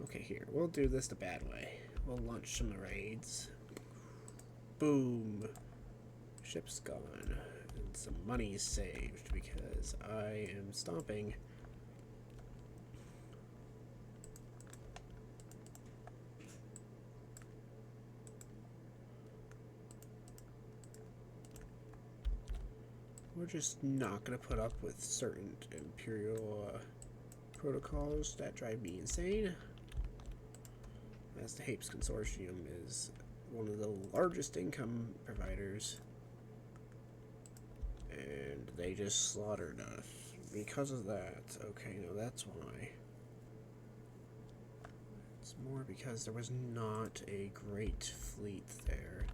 Okay, here. We'll do this the bad way. We'll launch some raids. Boom. Ship's gone. And some money is saved because I am stomping. We're just not going to put up with certain Imperial protocols that drive me insane. As the Hapes Consortium is one of the largest income providers, and they just slaughtered us because of that. Okay, no, that's why. It's more because there was not a great fleet there.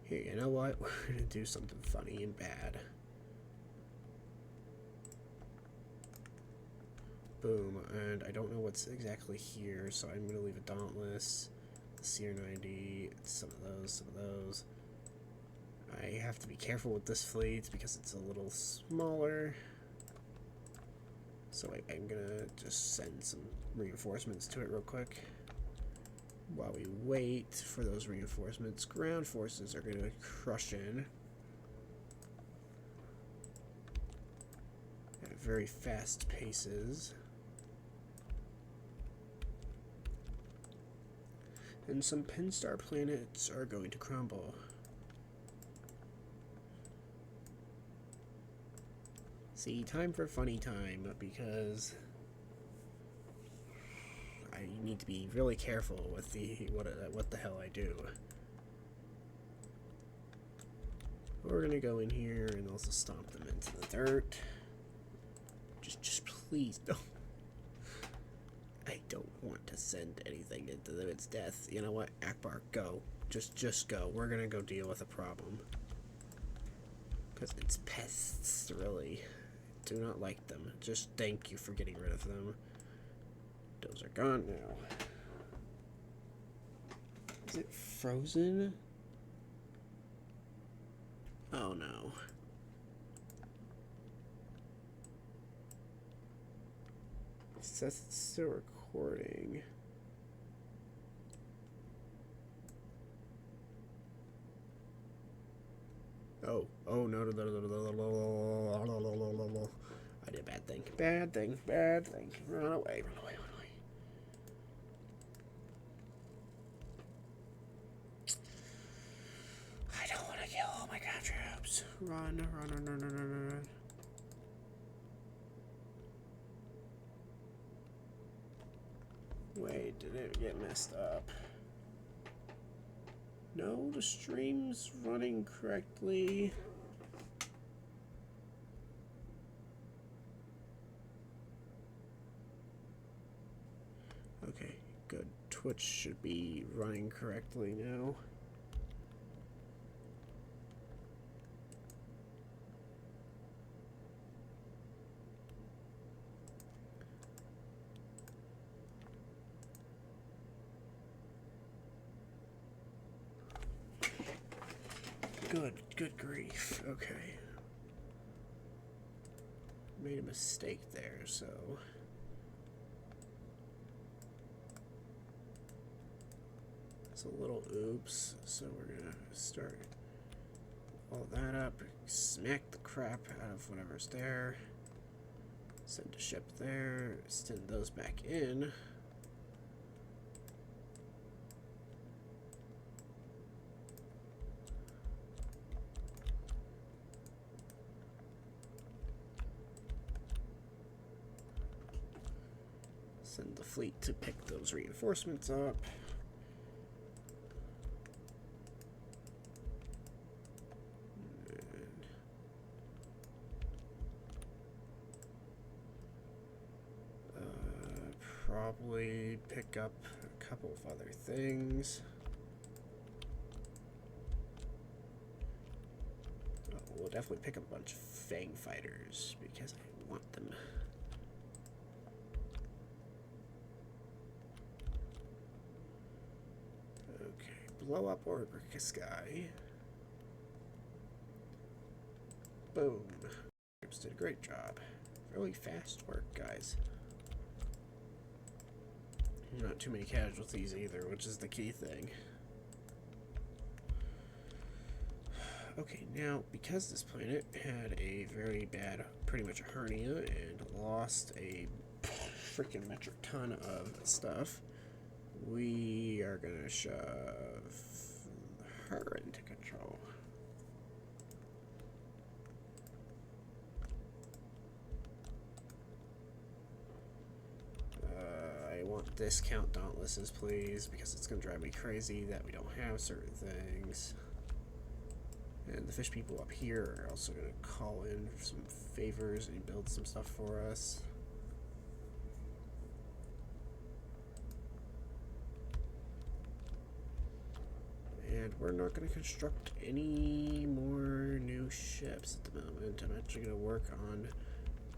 Here, you know what? We're gonna do something funny and bad. Boom, and I don't know what's exactly here, so I'm gonna leave a Dauntless, the CR90, some of those. I have to be careful with this fleet because it's a little smaller. So I'm gonna just send some reinforcements to it real quick. While we wait for those reinforcements, ground forces are going to crush in at very fast paces. And some Pinstar planets are going to crumble. See, time for funny time, because I need to be really careful with what the hell I do. We're gonna go in here and also stomp them into the dirt. Just please don't. I don't want to send anything into them. It's death. You know what, Akbar, go. Just go. We're gonna go deal with a problem. Because it's pests, really. Do not like them. Just thank you for getting rid of them. Those are gone now. Is it frozen? Oh no. It says it's still recording. Oh no. I did a bad thing. Bad thing. Run away. I don't want to kill all my ground troops. Run. Wait, did it get messed up? No, the stream's running correctly. Okay, good. Twitch should be running correctly now. Good grief. Okay. Made a mistake there, so. It's a little oops, so we're gonna start all that up, smack the crap out of whatever's there, send a ship there, send those back in. Send the fleet to pick those reinforcements up. Probably pick up a couple of other things. Oh, we'll definitely pick up a bunch of Fang fighters because I want them. Okay, blow up Orbrick Sky. Boom. Troops did a great job. Really fast work, guys. Not too many casualties either, which is the key thing. Okay, now, because this planet had a very bad, pretty much a hernia, and lost a freaking metric ton of stuff, we are gonna shove her into control. I want discount Dauntlesses, please, because it's gonna drive me crazy that we don't have certain things. And the fish people up here are also going to call in for some favors and build some stuff for us. And we're not going to construct any more new ships at the moment. I'm actually going to work on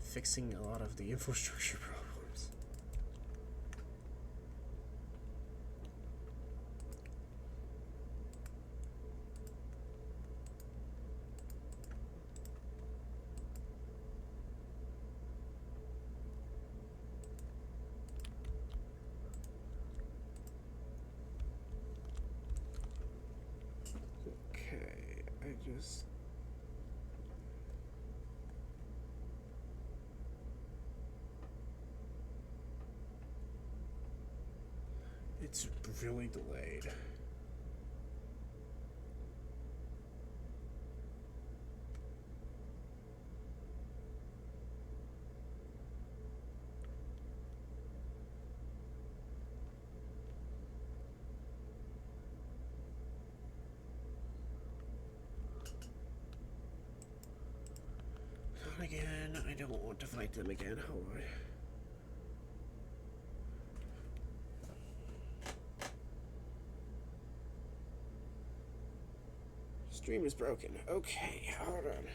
fixing a lot of the infrastructure problems. just... It's really delayed. Not again. I don't want to fight them again. Hold on. Stream is broken. Okay, hold on.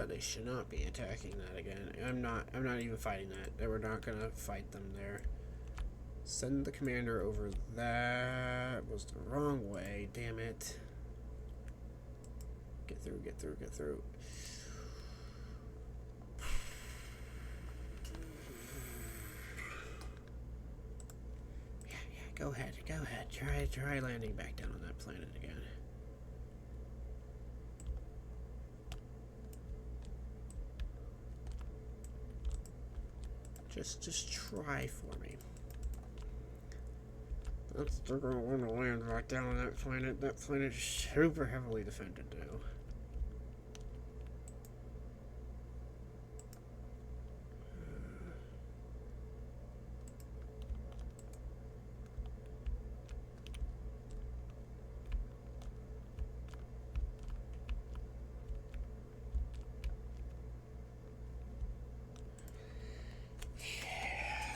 They should not be attacking that again. I'm not even fighting that. We're not gonna fight them there. Send the commander over. That was the wrong way. Damn it. Get through, get through, get through. Yeah, go ahead, go ahead. Try landing back down on that planet again. Just try for me. They're gonna want to land right down on that planet. That planet is super heavily defended now.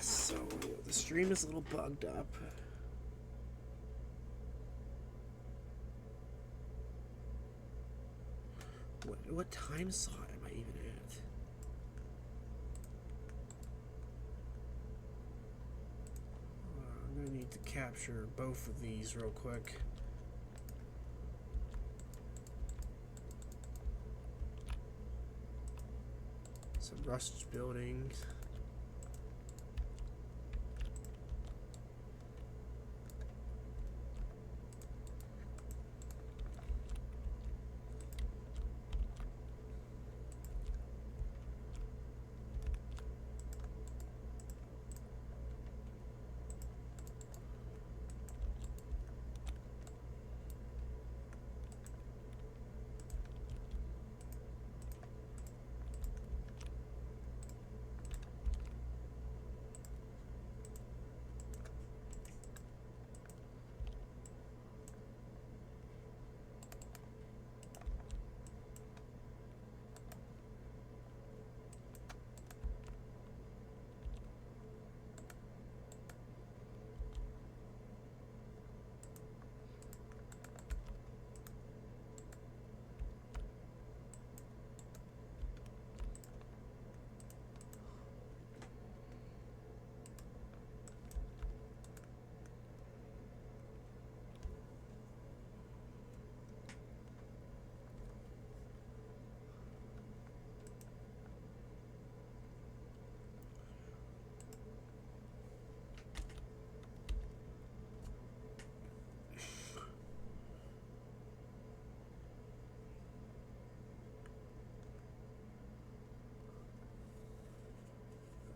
So the stream is a little bugged up. What time slot am I even at? I'm gonna need to capture both of these real quick. Some rust buildings.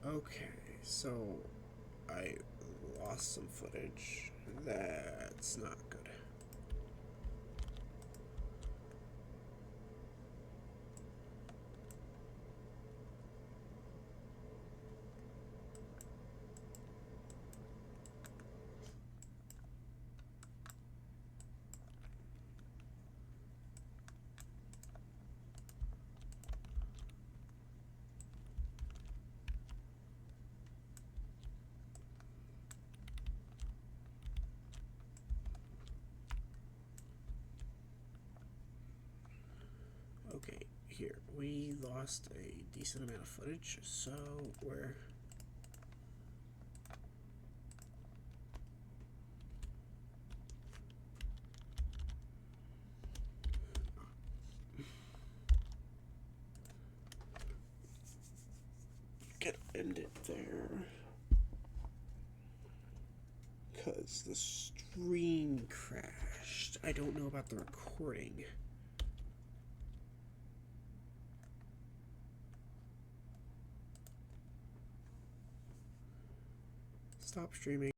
Okay, so I lost some footage. That's not good. Okay, here, we lost a decent amount of footage, so we're... gonna end it there. because the stream crashed. I don't know about the recording. Stop streaming.